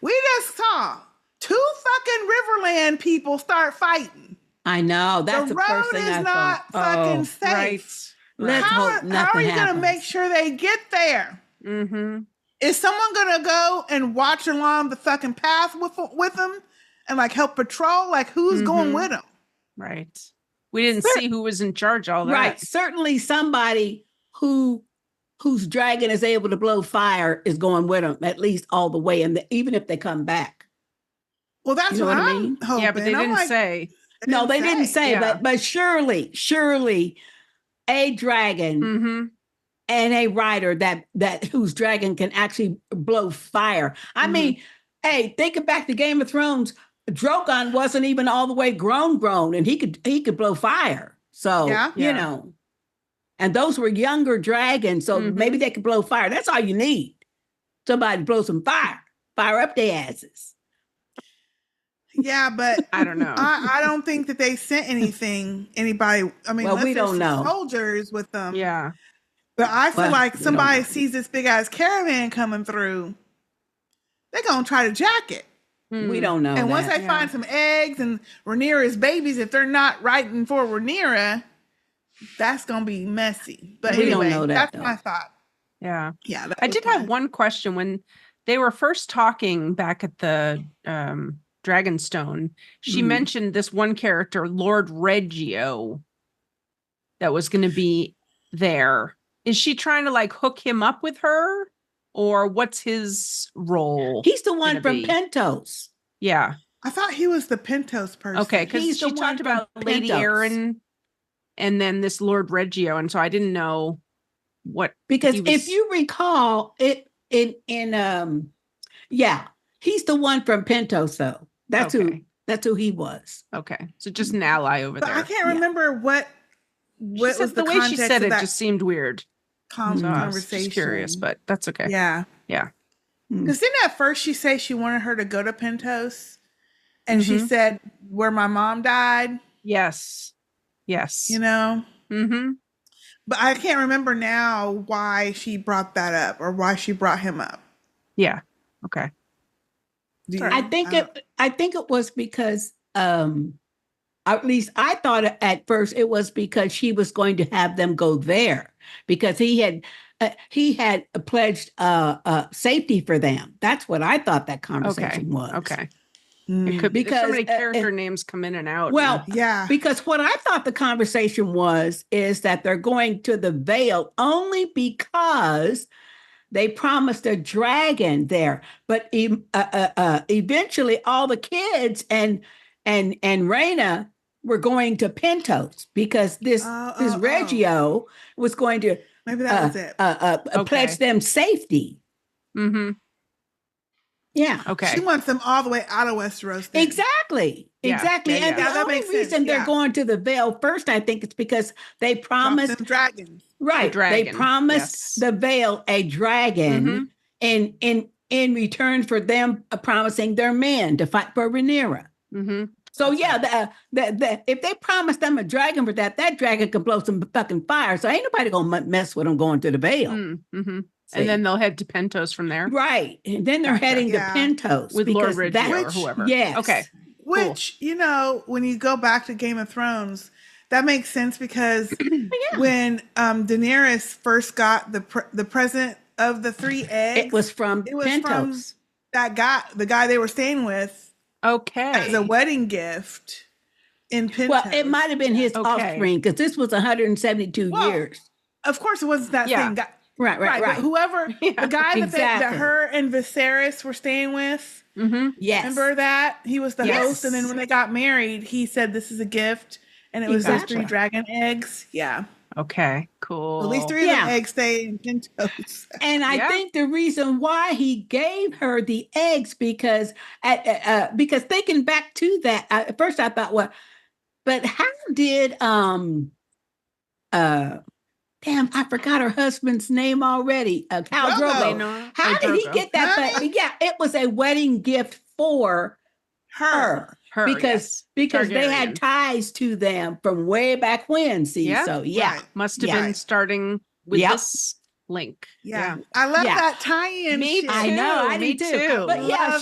we just saw 2 fucking Riverland people start fighting. I know. That's the the first road thing is I not thought. fucking safe. Right. Let's How hope are nothing you going to happens. make sure they get there? Mm-hmm. Is someone going to go and watch along the fucking path with them and like help patrol? Like who's going with them? Right. We didn't see who was in charge of all that. Right. Certainly somebody whose dragon is able to blow fire is going with them at least all the way, and even if they come back. Well, that's You know what what I I'm mean? hoping. Yeah, but they I'm didn't like, say. No, they didn't say, Yeah. but surely a dragon Mm-hmm. and a rider that whose dragon can actually blow fire. I mean, hey, thinking back to Game of Thrones, Drogon wasn't even all the way grown, and he could blow fire. So Yeah. and those were younger dragons, so maybe they could blow fire. That's all you need. Somebody to blow some fire up their asses. Yeah, but I don't know. I don't think that they sent anybody. I mean, Well, unless we there's don't some know. soldiers with them. Yeah. But I feel Well, like we don't somebody know. sees this big ass caravan coming through, they're gonna try to jack it. We don't know. And once that. they find some eggs and Rhaenyra's babies, if they're not writing for Rhaenyra, that's gonna be messy. But We don't anyway, know that, that's though. my thought. Yeah. Yeah, that I was did mine. have one question when they were first talking back at the Dragonstone. She mentioned this one character, Lord Reggio, that was going to be there. Is she trying to like hook him up with her, or what's his role? He's the one gonna from be? Pentos. Yeah. I thought he was the Pentos person. Okay, because He's the she one talked from about Lady Pentos. Erin and then this Lord Reggio, and so I didn't know what Because he was- if you recall it he's the one from Pentos, though. That's Okay. who he was. Okay, so just an ally over but there. I can't remember what She was said the the way she context said of it that just seemed weird. So I was conversation. just curious, but that's okay. Yeah. Yeah. Because didn't at first she say she wanted her to go to Pentos? And she said, where my mom died, Yes. Yes. you know? Mm-hmm. But I can't remember now why she brought that up or why she brought him up. Yeah. Okay. Do you- I think it was because at least I thought at first it was because she was going to have them go there because he had pledged safety for them. That's what I thought that conversation was. Okay. It could be Because, so many character names come in and out. Well, Yeah. because what I thought the conversation is that they're going to the Vale only because they promised a dragon there, but eventually all the kids and Rhaena were going to Pentos because this Reggio was going to Maybe that was it. pledge them safety. Mm-hmm. Yeah. Okay. She wants them all the way out of Westeros. then. Exactly. Yeah, Exactly. yeah, And yeah. the That only makes sense, reason they're yeah. going to the Vale first, I think, is because they Drop promised them dragons. right. They dragon, promised yes. the Vale a dragon in return for them promising their men to fight for Rhaenyra. Mm-hmm. So That's yeah, the if they promised them a dragon for that dragon could blow some fucking fire. So ain't nobody gonna mess with them going to the Vale. Mm-hmm. See? And then they'll head to Pentos from there. Right. And then they're Gotcha. heading Yeah. to Pentos With Lord because Ridgey or whoever. Yes. Okay. Which, you know, when you go back to Game of Thrones, that makes sense because when Daenerys first got the present of the 3 eggs, it was from Pentos. That guy, the guy they were staying with, Okay. as a wedding gift in Pentos. Well, it might have been his offspring because this was 172 years. Of course, it wasn't that same guy. Right. But whoever, the guy that her and Viserys were staying with, yes. remember that? He was the host, and then when they got married, he said, "This is a gift," and it was those 3 dragon eggs. Yeah. Okay, cool. At least 3 of the eggs stayed in Pentos. And I think the reason why he gave her the eggs because thinking back to that, at first I thought, well, but how did damn, I forgot her husband's name already. Khal Drogo. How did he get that? But yeah, it was a wedding gift for her. Because they had ties to them from way back when. See, so must have been starting with this link. Yeah. I love that tie-in. Me too. I know, I do too. But yeah,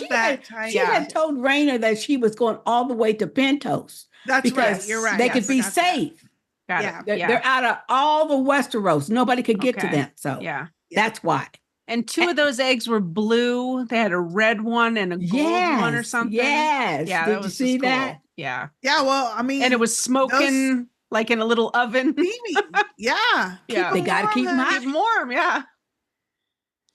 she had told Rhaena that she was going all the way to Pentos. That's right. You're right. They could be safe. They're out of all the Westeros. Nobody could get to them. So that's why. And 2 of those eggs were blue. They had a red one and a gold one or something. Yes. Yeah. Did you see that? Yeah. Yeah. Well, I mean, and it was smoking like in a little oven. Yeah. They got to keep them hot. Keep them warm. Yeah.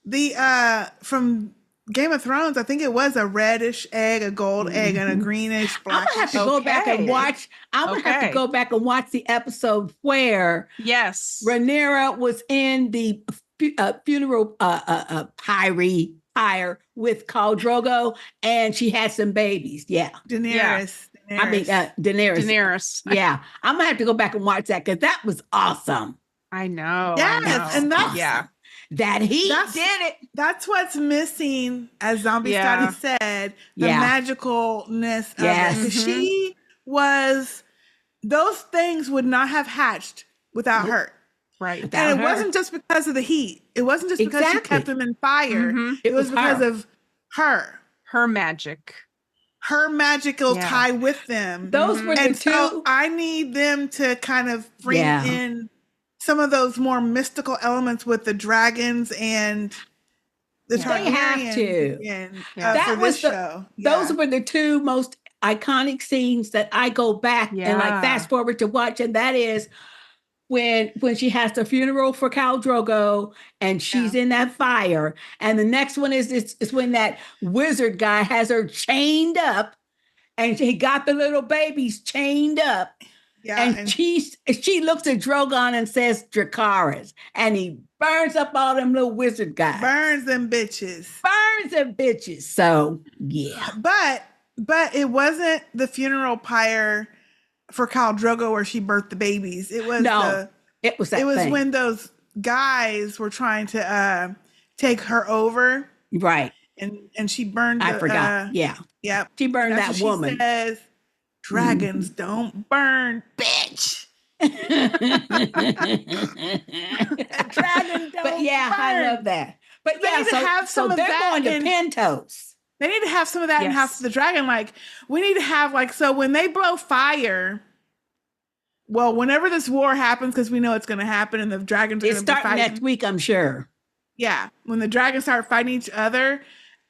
The from Game of Thrones, I think it was a reddish egg, a gold egg, and a greenish black. I'm gonna have to go back and watch. I'm gonna have to go back and watch the episode where Rhaenyra was in the funeral pyre with Khal Drogo, and she had some babies. Yeah, Daenerys. I mean Daenerys. Yeah, I'm gonna have to go back and watch that because that was awesome. I know. Yes, and that's that he did it. That's what's missing, as Zombie Scotty said, the magicalness of it. Because she was, those things would not have hatched without her. Right. And it wasn't just because of the heat. It wasn't just because she kept them in fire. It was because of her. Her magic. Her magical tie with them. Those were the 2. So I need them to kind of bring in some of those more mystical elements with the dragons and the Targaryens. They have to. That was the show. Those were the 2 most iconic scenes that I go back and like fast forward to watch, and that is when she has the funeral for Khal Drogo and she's in that fire, and the next one is when that wizard guy has her chained up, and he got the little babies chained up. Yeah, and she looks at Drogon and says Dracarys, and he burns up all them little wizard guys. Burns them bitches. So yeah. But it wasn't the funeral pyre for Khal Drogo where she birthed the babies. It was it was when those guys were trying to take her over. Right. And she burned I forgot. Yeah. She burned that woman. She says, dragons don't burn, bitch. Dragon don't burn. I love that. But so they're going to Pentos. They need to have some of that in House of the Dragon. Like, we need to have, so when they blow fire, well, whenever this war happens, because we know it's going to happen and the dragons are going to be fighting. Next week, I'm sure. Yeah. When the dragons start fighting each other,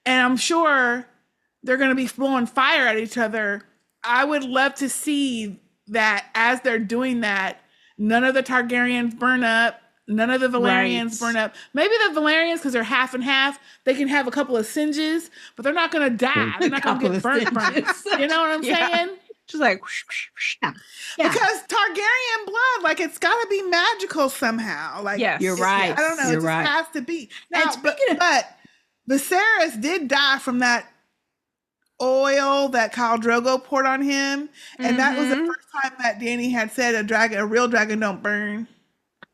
and I'm sure they're going to be blowing fire at each other, I would love to see that as they're doing that, none of the Targaryens burn up, none of the Valerians burn up. Maybe the Valerians, because they're half and half, they can have a couple of singes, but they're not going to die. They're not going to get burnt. You know what I'm saying? Just like, whoosh, whoosh, whoosh. Because Targaryen blood, it's got to be magical somehow. You're right. I don't know. You're it just right. has to be. Now, but Viserys did die from that oil that Khal Drogo poured on him, and that was the first time that Dany had said a real dragon don't burn.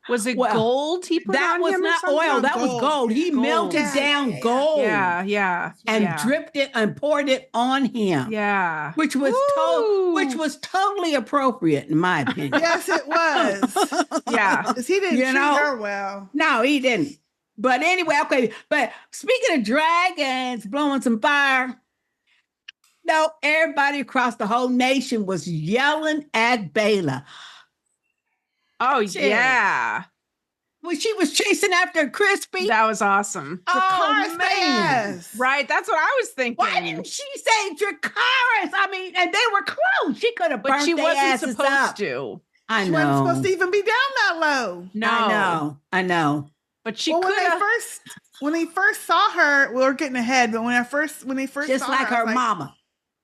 Was it Well, gold he put that on was him or not something? oil. That was Gold. gold. He Gold. melted Yeah, down yeah. gold Yeah. and dripped it and poured it on him. Yeah. Which was totally appropriate in my opinion. Yes, it was. Yeah. Because he didn't treat her well. No, he didn't. But anyway, okay. But speaking of dragons blowing some fire, no, everybody across the whole nation was yelling at Baela. Oh, Shit. yeah. When she was chasing after Crispy. That was awesome. Dracarys, yes. Right. That's what I was thinking. Why didn't she say Dracarys? I mean, and they were close. She could have But burnt she their wasn't asses supposed up. to. I She know. wasn't supposed to even be down that low. No. I know. But she Well, could have. when he first saw her, we're getting ahead, but when he first Just saw like her, I her was like, mama.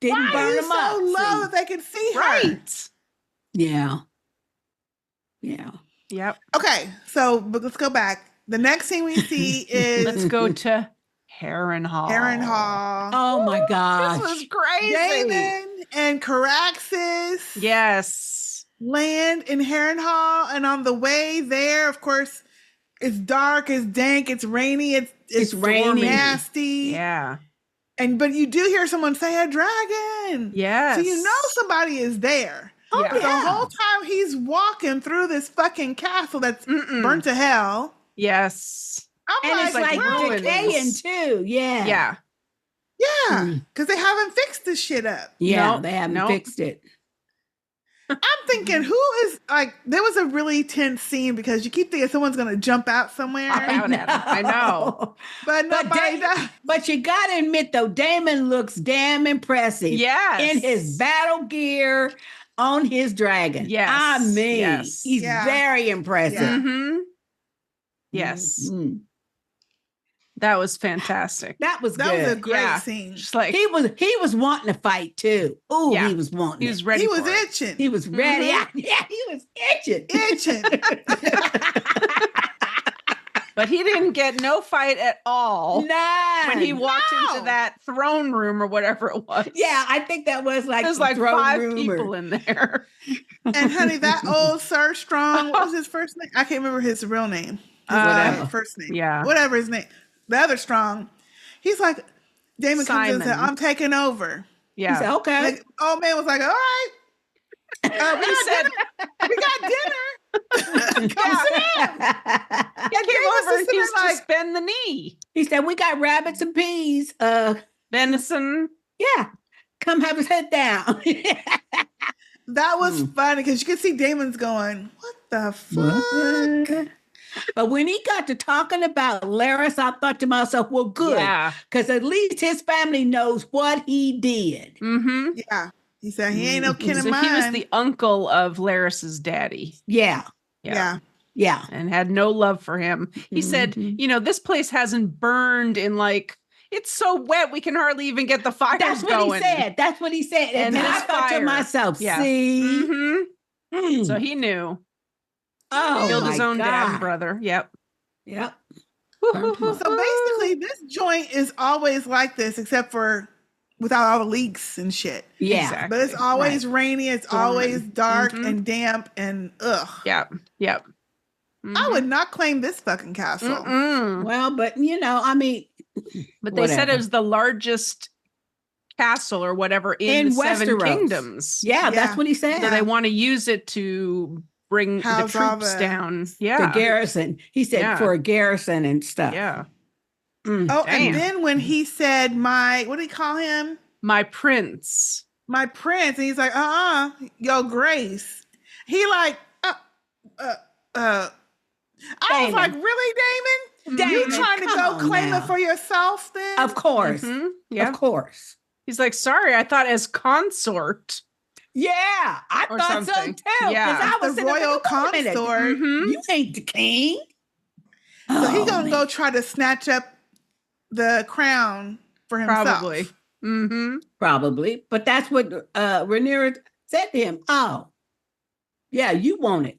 Didn't why burn are you them so up. low See? that they could see her? Right. Yeah. Yeah. Yep. Okay, so but let's go back. The next thing we see is Let's go to Harrenhal. Harrenhal, Oh my gosh. This was crazy. Daemon and Caraxes Yes. land in Harrenhal, and on the way there, of course, it's dark, it's dank, it's rainy, it's rainy. nasty. Yeah. But you do hear someone say a dragon. Yes. So you know somebody is there. Oh, Yeah. But the whole time he's walking through this fucking castle that's Mm-mm. burnt to hell. Yes. I'm And it's like ruins. decaying too. Yeah. Yeah. yeah, because they haven't fixed this shit up. Yeah, Nope, they haven't nope. fixed it. I'm thinking, who is like? There was a really tense scene because you keep thinking someone's gonna jump out somewhere, Out at him. I know. but nobody Da- does. But you gotta admit though, Daemon looks damn impressive. Yes. In his battle gear on his dragon. Yes, I mean, yes. he's Yeah. very impressive. Yeah. Mm-hmm. Yes. Mhm. That was fantastic. That was That good. was a great Yeah. scene. Just like He was wanting to fight too. Oh, Yeah. he was wanting. he was ready. He was for it. itching, He was ready. Mhm. Yeah, he was itching. itching. But he didn't get no fight at all None. when he walked No. into that throne room or whatever it was. Yeah, I think that was like There's the like throne 5 rumor. people in there. And honey, that old Sir Strong, what was his first name? I can't remember his real name. His Whatever. first name. Yeah. Whatever his name. The other Strong. He's like, Damon comes in and said, Simon. I'm taking over. Yeah. He said, okay. Like, old man was like, all right. he said We got dinner. Come Yeah. sit down. he came Damon's over and just sitting he's there just bend the knee. He said, we got rabbits and peas. Venison. Yeah. Come have his head down. That was funny because you could see Damon's going, what the fuck? But when he got to talking about Laris, I thought to myself, well, good. Yeah. Because at least his family knows what he did. Mm-hmm. Yeah. He said, he ain't no kin of So mine. he was the uncle of Laris's daddy. Yeah. yeah. Yeah. And had no love for him. He said, Mhm. this place hasn't burned in it's so wet we can hardly even get the fires That's what going. he said. That's what he said. And And I his thought to fire. myself, Yeah. see? Mhm. Mm. So he knew. Oh, Killed his my own dad and God. brother. Yep. Yep. So basically, this joint is always like this, except for without all the leaks and shit. Yeah. Exactly. But it's always rainy. It's Stormy. always dark Mhm. and damp and ugh. Yep. Yep. I would not claim this fucking castle. Mm-mm. Well, but I mean, But they said whatever. it was the largest castle or whatever in the Seven Westeros. Kingdoms. Yeah, Yeah. that's what he said. So they want to use it to bring House the all troops the- down. The Yeah. garrison. He said Yeah. for a garrison and stuff. Yeah. Mm. Oh, Damn. and then when he said what did he call him? My prince. My prince. And he's like, your grace. He like, I was Damon. like, really, Damon? Damon, You trying to come go on claim now. it for yourself then? Of course. Mhm. Yeah. Of course. He's like, sorry, I thought as consort. Yeah, I Or thought so something. too. 'cause Yeah. I was The sitting there royal thinking, wait a minute, consort. Mhm. You ain't the king. So he Oh, gonna man. go try to snatch up the crown for himself. Probably. Mm-hmm. Probably, but that's what Rhaenyra said to him. Oh, yeah, you want it.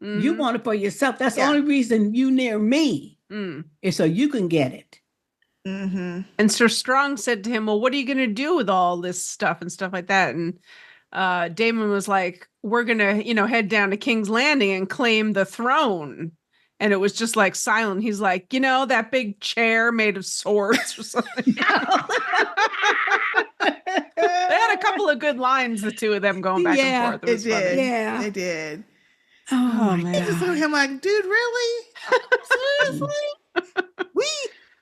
You want it for yourself. That's Yeah. the only reason you near me Mm. is so you can get it. Mm-hmm. And Sir Strong said to him, well, what are you going to do with all this stuff and stuff like that? And Daemon was like, we're gonna, head down to King's Landing and claim the throne. And it was just like silent. He's like, that big chair made of swords or something. They had a couple of good lines, the two of them going back and forth. It was funny. Yeah, they did. Oh I man. just look at him like, dude, really? Seriously?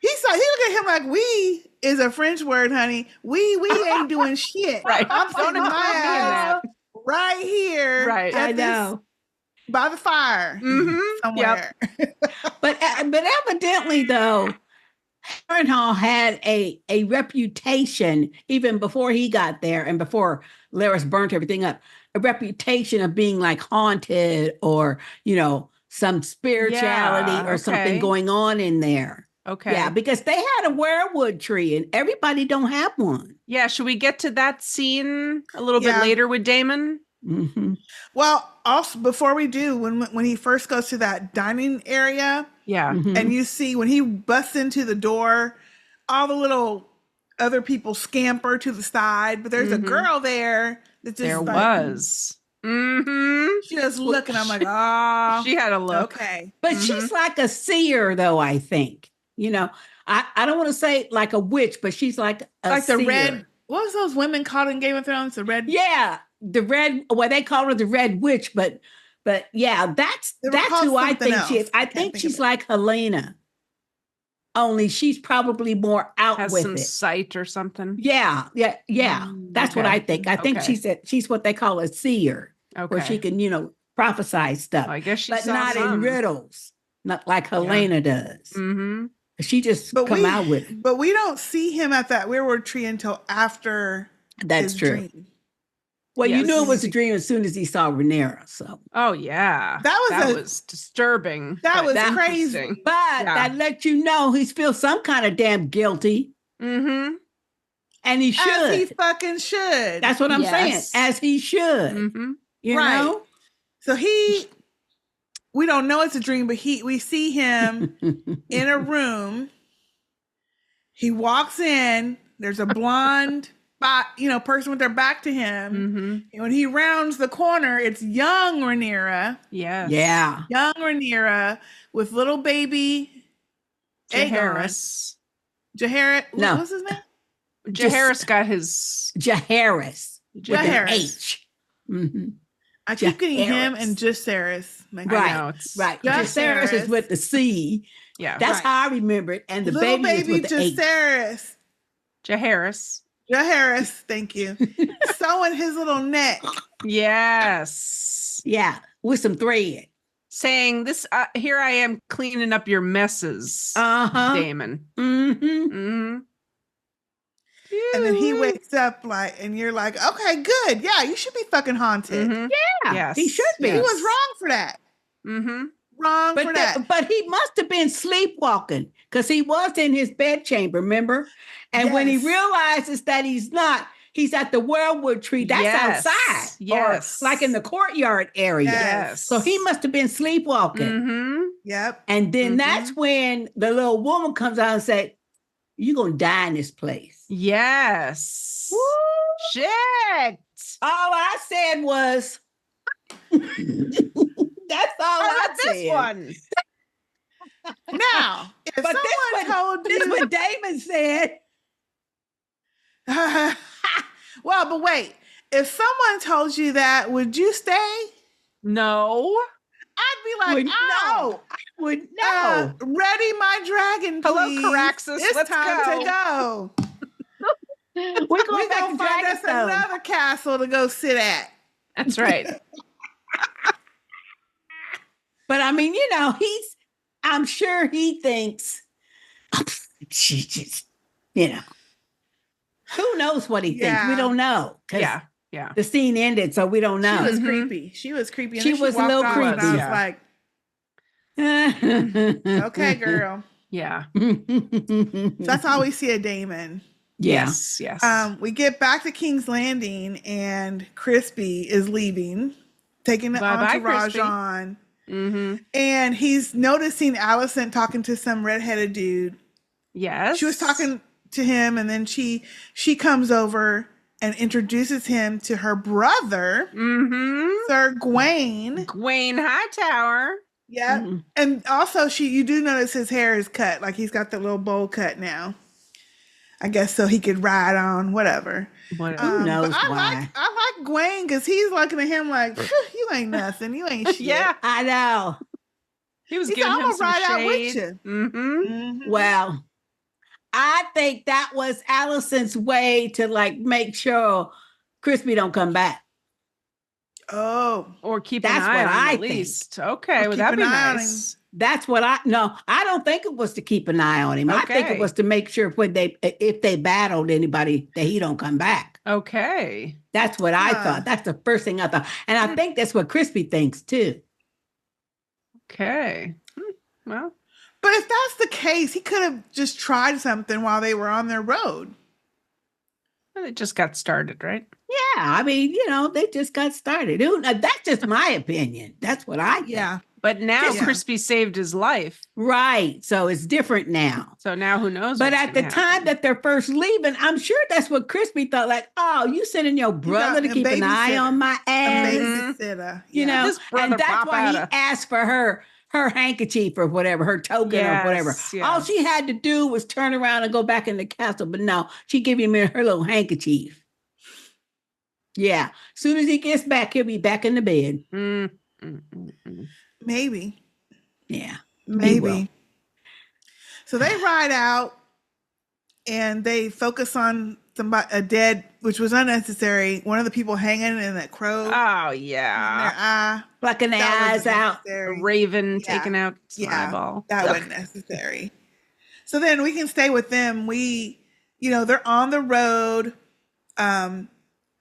He looked at him like, we is a French word, honey. We ain't doing shit. Right. I'm Don't sitting my ass right here. Right. I know. By the fire. Somewhere. Yep. But evidently, though, Harrenhal had a reputation even before he got there and before Larys burnt everything up, a reputation of being like haunted or, some spirituality or something going on in there. Okay. Yeah, because they had a werewood tree and everybody don't have one. Yeah. Should we get to that scene a little bit later with Daemon? Mm-hmm. Well, also before we do, when he first goes to that dining area, and you see when he busts into the door, all the little other people scamper to the side, but there's a girl there that just was. She just looking. I'm like, oh, she had a look. Okay, but she's like a seer, though. I think I don't want to say like a witch, but she's like a seer. The red. What was those women called in Game of Thrones? The red. Yeah. The red, well, they call her the Red Witch, but yeah, that's who I think she is. I think she's like Helaena, only she's probably more out has with some it. Sight or something. Yeah. That's what I think. I think she's what they call a seer, where she can prophesy stuff. I guess but not in riddles, not like Helaena does. Mm-hmm. She just out with it. But we don't see him at that weirwood tree until after. That's true. Dream. Well, you knew it was a dream as soon as he saw Rhaenyra. So, that was disturbing. That was crazy. But that let you know he feels some kind of damn guilty. Mm-hmm. And he should. As he fucking should. That's what I'm saying. As he should. Mm-hmm. You know? So we don't know it's a dream, but we see him in a room. He walks in. There's a blonde person with their back to him. Mm-hmm. And when he rounds the corner, it's young Rhaenyra. Yes. Yeah. Young Rhaenyra with little baby Jaehaerys. Jaehaerys. No. What's his name? Jaehaerys got his Jaehaerys. With an H. Mm-hmm. I keep getting him and Jaehaerys. Right. Jaehaerys is with the C. Yeah. That's how I remember it. And the little baby is with the Jaehaerys. Jaehaerys. Thank you. Sewing his little neck. Yes. Yeah, with some thread. Saying this, here I am cleaning up your messes, Daemon. Mm-hmm. Mm-hmm. And then he wakes up and you're like, okay, good. Yeah, you should be fucking haunted. Mm-hmm. Yeah, yes. he should be. He was wrong for that. Mm-hmm. Wrong for that. But he must have been sleepwalking because he was in his bedchamber, remember? And when he realizes that he's not, he's at the werewood tree. That's outside. Yes. Or like in the courtyard area. Yes. So he must have been sleepwalking. Mm-hmm. Yep. And then that's when the little woman comes out and said, you're going to die in this place. Yes. Woo! Shit. All I said was, that's all I said. This one. Now, if someone told you. This is what Daemon said. Well, but wait. If someone told you that, would you stay? No. I'd be like, no. I would no. Ready my dragon, please. Hello, Caraxes. It's time to go. We're going to find us another castle to go sit at. That's right. But I mean, I'm sure he thinks, she just, who knows what he thinks? We don't know. Yeah. The scene ended, so we don't know. She was creepy. She was creepy. And she was a little creepy. And I was like, okay, girl. Yeah. That's all we see of Daemon. Yeah. Yes. We get back to King's Landing and Crispy is leaving, taking the entourage on. Mm-hmm. And he's noticing Alicent talking to some redheaded dude. Yes. She was talking to him, and then she comes over and introduces him to her brother, Sir Gawain. Gawain Hightower. Yeah. Mhm. And also you do notice his hair is cut. Like he's got the little bowl cut now. I guess so he could ride on whatever. Who knows but why? I like Gawain because he's looking at him like, you ain't nothing. You ain't shit. Yeah. I know. He was He's giving like, him I'm some gonna ride out with shade. you. Mm-hmm. Well, I think that was Alicent's way to like make sure Crispy don't come back. Oh. Or keep That's an eye what on him I at think. least. Okay, Or well keep that'd be an eye on nice. That's what I don't think it was to keep an eye on him. I think it Okay. was to make sure if they battled anybody that he don't come back. Okay. That's what I Huh. thought. That's the first thing I thought. And I think that's what Crispy thinks too. Okay. Well, But if that's the case, he could have just tried something while they were on their road. it just got started, right? Yeah, I mean, they just got started. That's just my opinion. That's what I think. Yeah. But now Yeah. Crispy saved his life. Right. So it's different now. So now who knows? But what's at the gonna time happen. that they're first leaving, I'm sure that's what Crispy thought. Like, oh, you sending your brother to a keep an eye babysitter. on my A ass, babysitter. you know? This brother And that's pop why he outta- asked for her handkerchief or whatever, her token or whatever. Yes, All yes. she had to do was turn around and go back in the castle. But no, she gave him her little handkerchief. Yeah. As soon as he gets back, he'll be back in the bed. Maybe. Yeah. Maybe. So they ride out and they focus on a dead, which was unnecessary. One of the people hanging in that crow. Oh in yeah. their eye. Plucking the That eyes wasn't out. A necessary. raven Yeah. taking out some Yeah, eyeball. that Ugh. wasn't necessary. So then we can stay with them. They're on the road.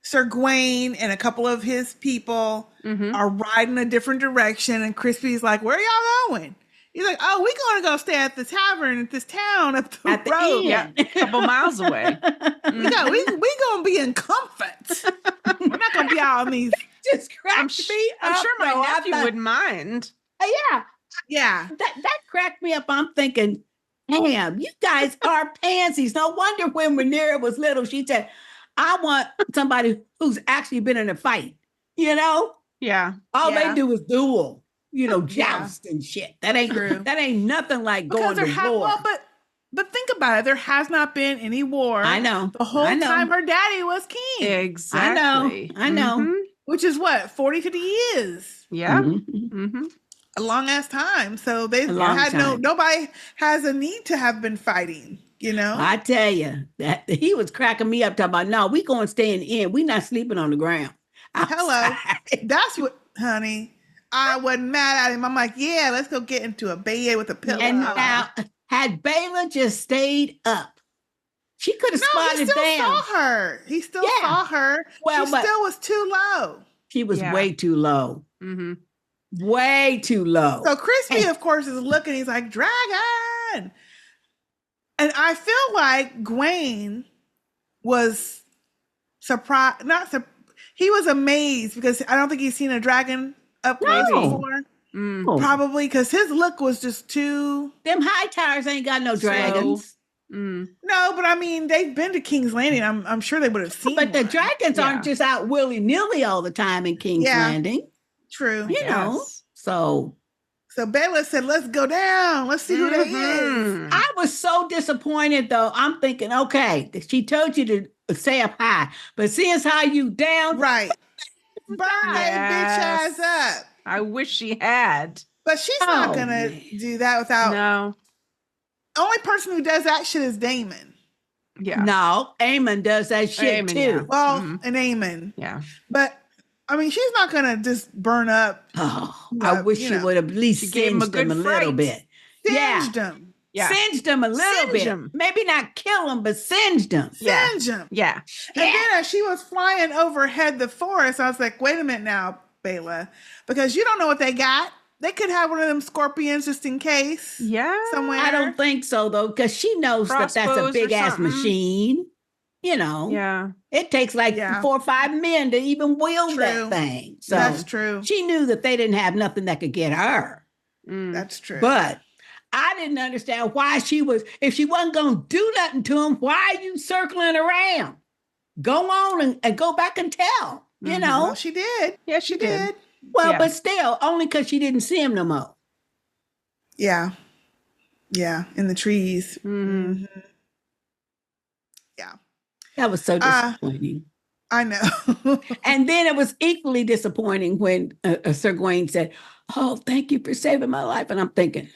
Sir Gawain and a couple of his people are riding a different direction. And Crispy's like, where are y'all going? He's like, oh, we're going to go stay at the tavern at this town up the At the road. end. A couple miles away. We going to be in comfort. We're not going to be out on these. Just cracked me up. I'm sure my though. I nephew thought- wouldn't mind. Yeah. Yeah. That cracked me up. I'm thinking, damn, you guys are pansies. No wonder when Rhaenyra was little, she said, I want somebody who's actually been in a fight. Yeah. All Yeah. they do is duel, joust and shit. That ain't nothing like going to war. But think about it. There has not been any war. I know. The whole I know. time her daddy was king. Exactly. I know. Mhm. Which is what, 40, 50 years. Yeah. Mhm. Mm-hmm. A long ass time. So they A long had time. nobody has a need to have been fighting, I tell you, that he was cracking me up talking about, no, we going to stay in the inn. We not sleeping on the ground. Hello. Outside. That's what, honey. I wasn't mad at him. I'm like, yeah, let's go get into a bed with a pillow. And now, had Baela just stayed up, she could have no, he spotted still down. saw her. He still Yeah. saw her. Well, she but- still was too low. She was Yeah. way too low. Mm-hmm. Way too low. So Crispy, of course, is looking. He's like, dragon. And I feel like Gawain was surprised. He was amazed because I don't think he's seen a dragon up close No. before. Mm. Oh, Probably because his look was just too. them high towers ain't got no Slow. dragons. Mm. No, but I mean, they've been to King's Landing. I'm sure they would have seen. But the one. dragons Yeah. aren't just out willy-nilly all the time in King's Yeah. Landing. True. You know. Yes. So So Baela said, "Let's go down. Let's see who that is." Mhm. I was so disappointed though. I'm thinking, okay, she told you to say up high, but seeing as how you down, Right. Burn that bitch ass up. I wish she had. But she's not Oh, gonna man. do that without. No. Only person who does that shit is Daemon. Yeah. no, Aemond does that shit Aemond, too. yeah. Well, Mhm. and Aemon. Yeah. But I mean, she's not gonna just burn up, Oh, I Well, wish you she know, would have at least she gave him a singed them a good little fright. bit. Yeah. singed them, Yeah. Singed them a little Singe bit. 'em. Maybe not kill them, but singed them. Yeah. singe them. Yeah. And then as she was flying overhead the forest, I was like, "Wait a minute now, Baela, because you don't know what they got. They could have one of them scorpions just in case Yeah. somewhere." I don't think so though, because she knows that that's a Crossbows or big ass something. machine. You know, Yeah. it takes like Yeah. 4 or 5 men to even wield True. that thing. So That's true. she knew that they didn't have nothing that could get her. Mm. That's true. But I didn't understand why if she wasn't going to do nothing to him, why are you circling around? go on and go back and tell, you know. Well, she did. Yeah, she did. Well, Yeah. but still, only because she didn't see him no more. Yeah. Yeah, in the trees. Mhm. Yeah. That was so disappointing. I know. And then it was equally disappointing when Sir Gawain said, "Oh, thank you for saving my life." And I'm thinking,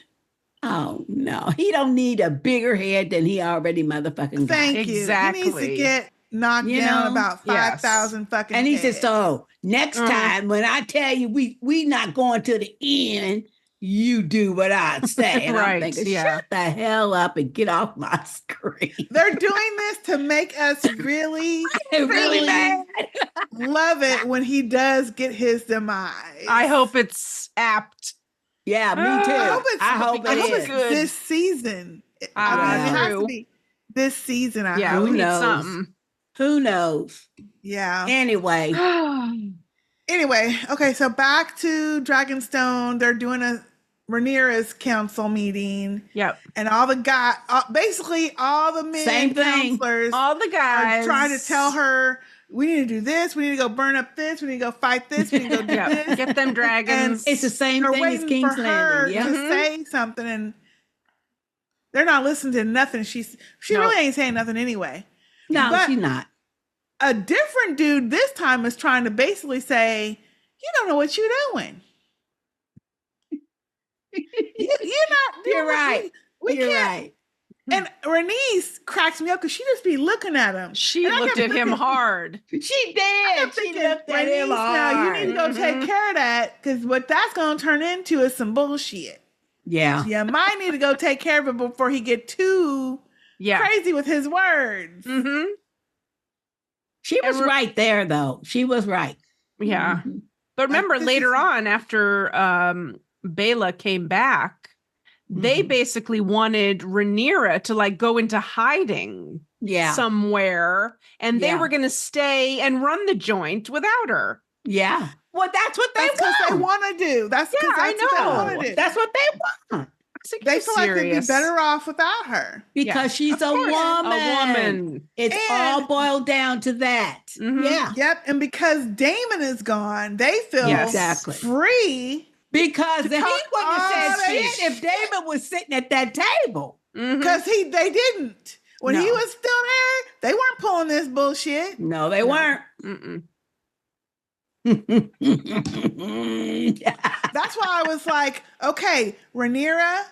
oh no, he don't need a bigger head than he already motherfucking got. Thank you. Exactly. He needs to get knocked You down know? about 5,000 fucking And he heads. said, so next time when I tell you we not going to the end, you do what I say. And I'm Right, thinking, yeah. shut the hell up and get off my screen. They're doing this to make us really, Really mad. love it when he does get his demise. I hope it's apt. Yeah, me too. I hope I hope it's it's good. this season. I mean, it has to True. be this season. I Yeah, hope. we Who need knows? something. Who knows? Yeah. Anyway, Anyway, okay, so back to Dragonstone. They're doing a Rhaenyra's council meeting, Yep. and all the basically all the men Same thing. counselors All the guys are trying to tell her, we need to do this, we need to go burn up this, we need to go fight this, we need to go do Yeah, this. get them dragons. it's the same They're thing as waiting King's for her Landing. Yeah. to say something, and they're not listening to nothing. She No. really ain't saying nothing anyway. No, But- she's not. A different dude this time is trying to basically say, you don't know what you're doing. You're not doing You're what right. We You're can't. right. And Rhaenys cracks me up because she just be looking at him. She And I looked kept at him thinking- hard. She I did. kept She thinking, looked at him Rhaenys, now you hard. need to go take care of that because what that's going to turn into is some bullshit. Yeah. You might need to go take care of it before he get too Yeah. crazy with his words. Mm-hmm. She was right there, though. She was right. Yeah. Mhm. But remember, this later is- on, after Baela came back, they Mhm. basically wanted Rhaenyra to like go into hiding Yeah. somewhere, and they Yeah. were going to stay and run the joint without her. Yeah. Well, that's what they That's because they want. want to do. That's because Yeah, I that's what they know. want to do. That's what they want. It's like, They you're feel like they'd be serious. better off without her. Because she's a course. woman. A woman. It's And- all boiled down to that. Mhm. Yeah. Yep. And because Daemon is gone, they feel Yes. Exactly. free Because he talk wouldn't have all said that shit shit. if David was sitting at that table. Mhm. because they didn't. When he No. was still there, they weren't pulling this bullshit. No, they weren't. Mm-mm. That's why I was like, okay, Rhaenyra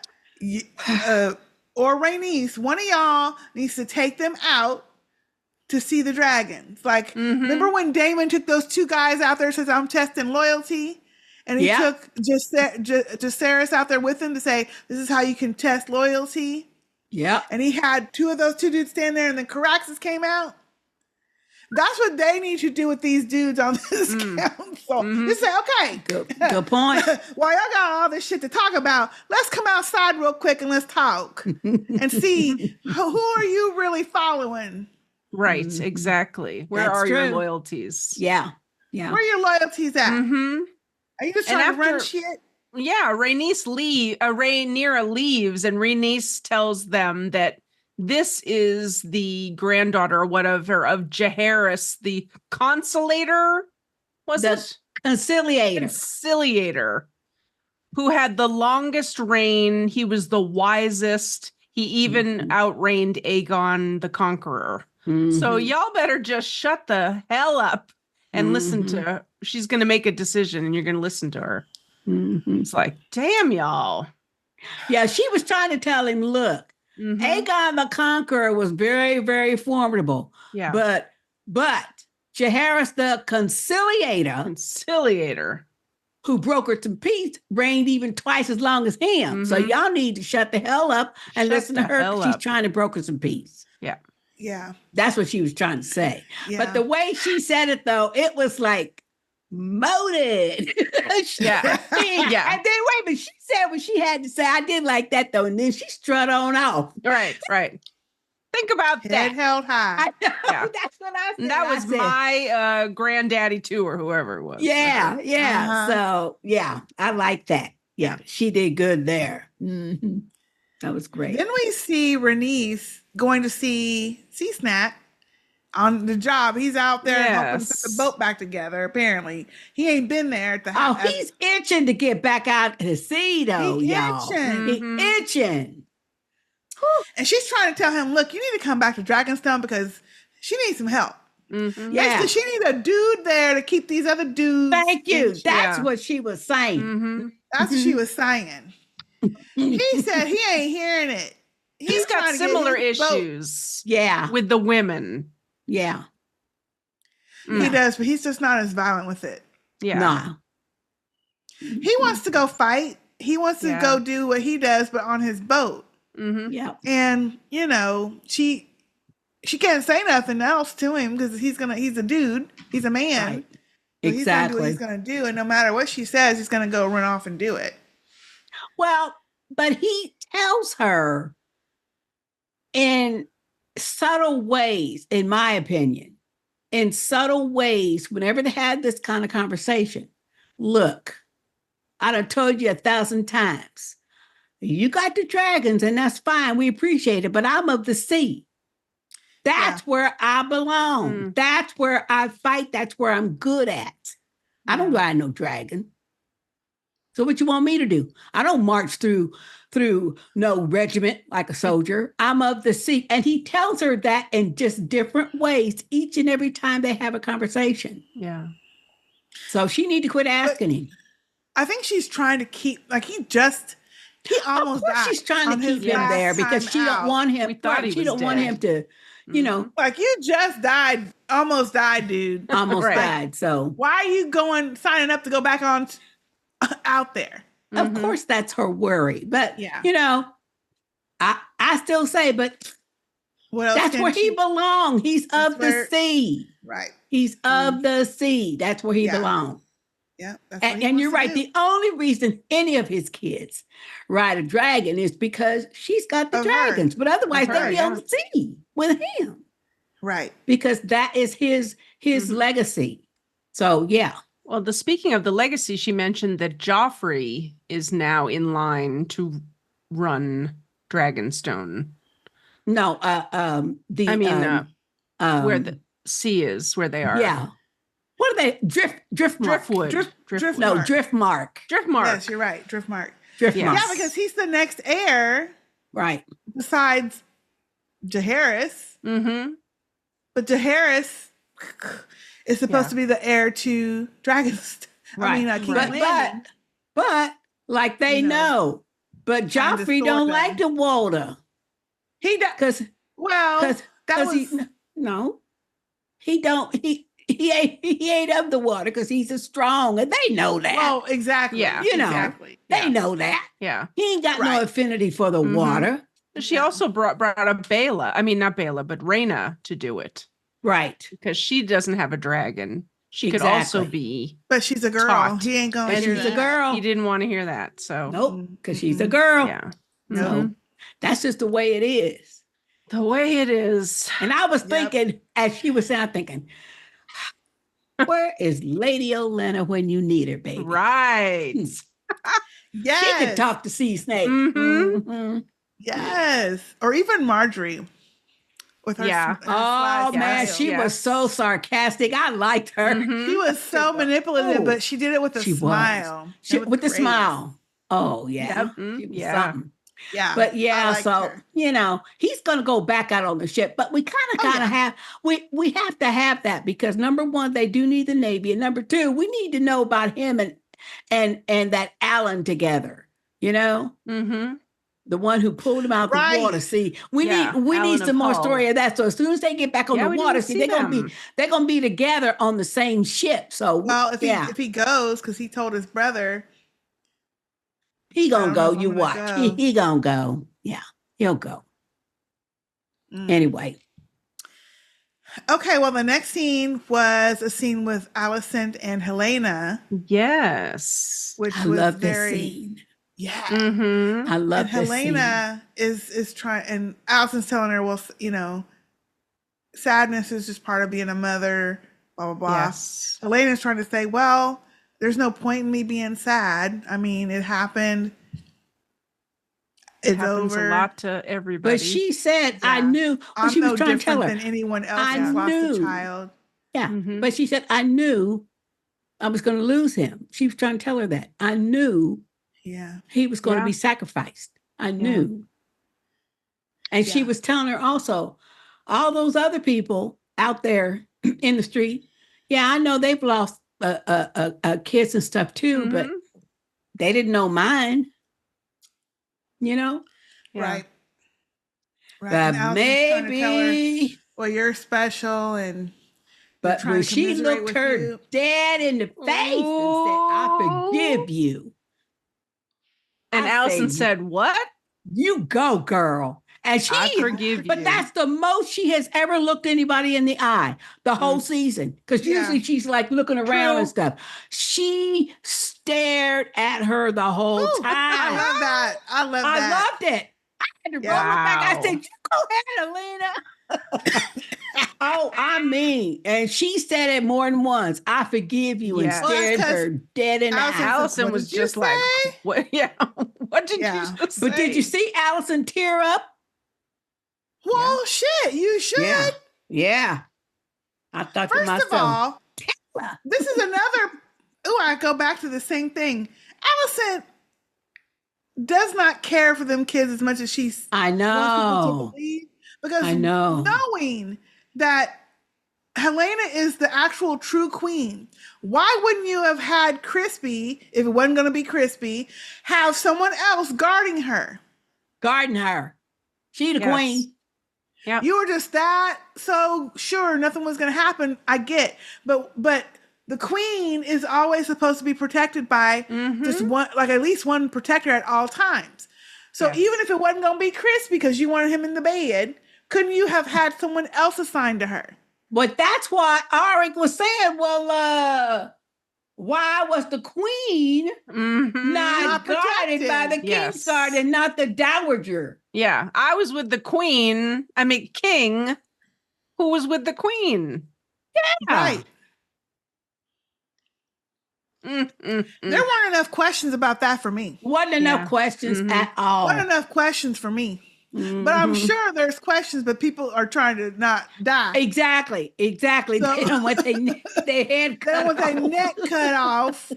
or Rhaenys, one of y'all needs to take them out to see the dragons. Like, Mhm. remember when Daemon took those two guys out there and says, I'm testing loyalty? And he Yeah. took Jacaerys out there with him to say, this is how you can test loyalty. Yep. And he had two of those two dudes stand there, and then Caraxes came out. That's what they need to do with these dudes on this council. Mhm. Just say, okay, Good point. while y'all got all this shit to talk about, let's come outside real quick and let's talk and see who are you really following? Right, Mhm. exactly. Where That's are your true. loyalties? Yeah. Yeah. Where your loyalties at? Mm-hmm. Are you just And trying to run after- shit? Yeah, Rhaenyra leaves, and Rhaenys tells them that this is the granddaughter or whatever of Jaehaerys, the consolator, was The it? Conciliator. Conciliator, who had the longest reign. He was the wisest. He even Mhm. outreigned Aegon the Conqueror. So Mhm. y'all better just shut the hell up and listen to Mhm. her. She's going to make a decision, and you're going to listen to her. Mhm. It's like, damn, y'all. Yeah, she was trying to tell him, look, Mhm. Aegon the Conqueror was very, very formidable. Yeah. But Jaehaerys the Conciliator, Conciliator. who brokered some peace, reigned even twice as long as him. So Mhm. y'all need to shut the hell up and Shut listen to the her. hell 'Cause she's up. trying to broker some peace. Yeah. That's what she was trying to say. Yeah. But the way she said it, though, it was like molded. Yeah. Yeah. And then wait a minute, she said what she had to say. I did like that though, and then she strut on off. Right. Think about Head that. held high. I know. Yeah. That's what I said. And that I was said, my granddaddy too, or whoever it was. Yeah. Uh-huh. So yeah, I like that. Yeah, she did good there. Mhm. That was great. Then we see Rhaenys going to see Snack on the job. He's out there helping put the Yes. boat back together. Apparently, he ain't been there at the Oh, house. he's itching to get back out to sea, though, He y'all. itching. He Mhm. itching. And she's trying to tell him, look, you need to come back to Dragonstone because she needs some help. Mhm. Yeah. Basically, she needs a dude there to keep these other dudes. Thank you. in check. That's Yeah. what she was saying. Mhm. That's what she was saying. He said he ain't hearing it. He's got trying to get similar his boat. issues Yeah. with the women. Yeah. He does, but he's just not as violent with it. Yeah. No. He wants to go fight. He wants to Yeah. go do what he does, but on his boat. Mhm. Yeah. And she can't say nothing else to him because he's a dude. He's a man. Right. So he's gonna do what Exactly. he's gonna do, and no matter what she says, he's gonna go run off and do it. Well, but he tells her in subtle ways, in my opinion, in subtle ways, whenever they had this kind of conversation, look, I done told you 1,000 times, you got the dragons and that's fine. We appreciate it, but I'm of the sea. That's where I belong. Mm. That's where I fight. That's where I'm good at. I don't ride no dragon. So what you want me to do? I don't march through no regiment like a soldier. I'm of the sea. And he tells her that in just different ways each and every time they have a conversation. Yeah. So she need to quit asking him. I think she's trying to keep he almost Of course died she's trying on to his keep him last there because time she don't out. want him. We thought he she was don't want dead. him to, you know, Like you just died, almost died, dude. almost Right. died. So Why are you signing up to go back on out there? of Mhm. course that's her worry. But Yeah. you know, I still say, but What else? that's can where she- he belongs. He's That's of the where- sea. Right. He's of the sea. That's where he Yeah. belongs. Yeah. That's what he And you're wants right. to do. The only reason any of his kids ride a dragon is because she's got the Of her. dragons. But otherwise, Of they'll her, be on the sea with him Right. because that is his Mhm. legacy. So yeah. Well, speaking of the legacy, she mentioned that Joffrey is now in line to run Dragonstone. No, Where the sea is, where they are. yeah. What are they? Driftmark. Driftwood. No, Driftmark. Driftmark. Driftmark. Yes, you're right. Driftmark. Driftmark. Yes. Yeah, because he's the next heir Right. besides Jaehaerys. Mm-hmm. But Jaehaerys is supposed to be the heir to Dragonstone. Right. I mean, King's Landing. But like they You know, know, but trying to Joffrey sort don't them. like the water He does. because he don't he ain't of the water because he's a strong and they know that. Well, exactly. Yeah. You know. exactly. They know that. Yeah. He ain't got no Right. affinity for the Mhm. water. She also brought up Baela. I mean, not Baela, but Rhaena to do it Right. because she doesn't have a dragon. She could also Exactly. be. But she's a girl. Taught. He ain't gonna And hear she's a that. girl. He didn't want to hear that. So, Nope. Because she's a Mm-mm. girl. yeah. So Mhm. that's just the way it is. The way it is. And I was Yep. thinking, as she was saying, I'm thinking, where is Lady Olenna when you need her, baby? Right. Yes. She could talk to Sea Snake. Mhm. Mhm. Yes. Or even Marjorie. With her Yeah. her Oh sly man, style. she was so sarcastic. I liked her. Mhm. She was so manipulative, Oh, but she did it with a she was. smile. She, and with the grace. smile. Oh yeah. Yep. She was Yeah. something. Yeah. But I yeah, liked so her. he's gonna go back out on the ship. But we kind of yeah. have we have to have that because number one, they do need the Navy, and number two, we need to know about him and that Alan together. You know, Mm-hmm. the one who pulled him out the water. Right. See, we Yeah, need Alan some of more Hull. story of that. So as soon as they get back on Yeah, the we water, didn't see, see they're gonna be together on the same ship. So Well, if yeah, he goes, because he told his brother, he I gonna don't know go. if I'm You gonna watch. go. He gonna go. Yeah, he'll go. Anyway. Okay, well, the next scene was a scene with Alicent and Helaena, Yes. which I was love very this scene. yeah. Mm-hmm. I love And this scene. Helaena is trying, and Alicent's telling her, well, sadness is just part of being a mother. Blah blah blah. Yes. Helena's trying to say, well, there's no point in me being sad. I mean, it happened. It It's happens over. a lot to everybody. But she said, I Yeah. knew. Well, I'm she was no trying to tell different her. than anyone else I who's lost a knew. child. Yeah. Mhm. But she said, I knew I was going to lose him. She was trying to tell her that. I knew Yeah. he was going to Yeah. be sacrificed. I knew. And she Yeah. was telling her also, all those other people out there in the street, yeah, I know they've lost kids and stuff too, but Mhm. they didn't know mine. You know? Yeah. Right. Right. But And Alison's trying to tell her, maybe, well, you're special, and but trying when to she commiserate looked with her you. dad in the face and said, I forgive you. And I Alicent say, said, "What? You go, girl. And she, I forgive but you." that's the most she has ever looked anybody in the eye the whole season. Because Yeah. usually she's like looking around True. and stuff. She stared at her the whole Ooh, time. I love that. I love I that. loved it. I had to Yeah. roll it back. I Wow. said, you go ahead, Alina. Oh, I mean, and she said it more than once. I forgive you, Yes. and Well, that's stared 'cause her dead in the Alicent eye. said, Alicent "What was did you just like, say?" "What? Yeah, what did Yeah. you just But did you say?" see Alicent tear up? Well, shit, you should. Yeah. Yeah. I thought to First myself, of all, this is another. Oh, I go back to the same thing. Alicent does not care for them kids as much as she's I wants people to know. believe, because I know. knowing that Helena is the actual true queen, why wouldn't you have had Crispy, if it wasn't going to be Crispy, have someone else guarding her? Guarding her. She the Yes. queen. Yep. You were just that so sure nothing was going to happen. I get, but the queen is always supposed to be protected by just one, like at least one protector at all times. So Yes. even if it wasn't going to be Chris because you wanted him in the bed, couldn't you have had someone else assigned to her? But that's why Arik was saying, well, why was the queen Mhm. not guarded by the protected. king's guard and not the dowager? Yeah, I was with the queen. I mean, king, who was with the queen. Right. Mm. There weren't enough questions about that for me. Wasn't enough questions at all. Wasn't enough questions for me. But I'm sure there's questions, but people are trying to not die. Exactly. So- They don't want their head They cut don't want their off. neck cut off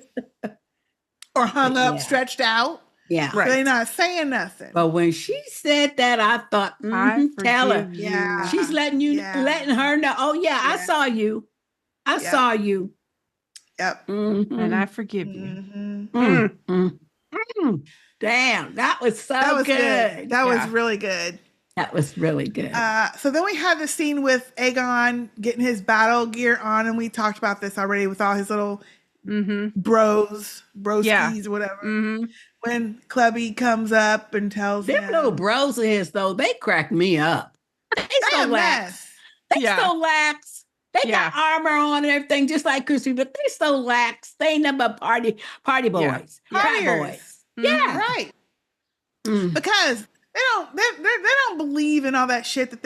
or hung up, Yeah. stretched out. Yeah. Right. They're not saying nothing. But when she said that, I thought, I tell her. forgive you. Yeah. She's letting her know. Oh yeah, I Yeah. saw you. I Yeah. saw you. Yep. And I forgive you. Damn, that was so That was good. good. That was Yeah. really good. That was really good. So then we had the scene with Aegon getting his battle gear on, and we talked about this already with all his little broskies or whatever. When Clubby comes up and tells Them him, little bros of his though, they crack me up. They "They so a lax. mess." They so lax. They got armor on and everything, just like Chrissy, but they so lax. They ain't nothing but party boys, frat Partiers. boys. Yeah, Right. Because they don't believe in all that shit that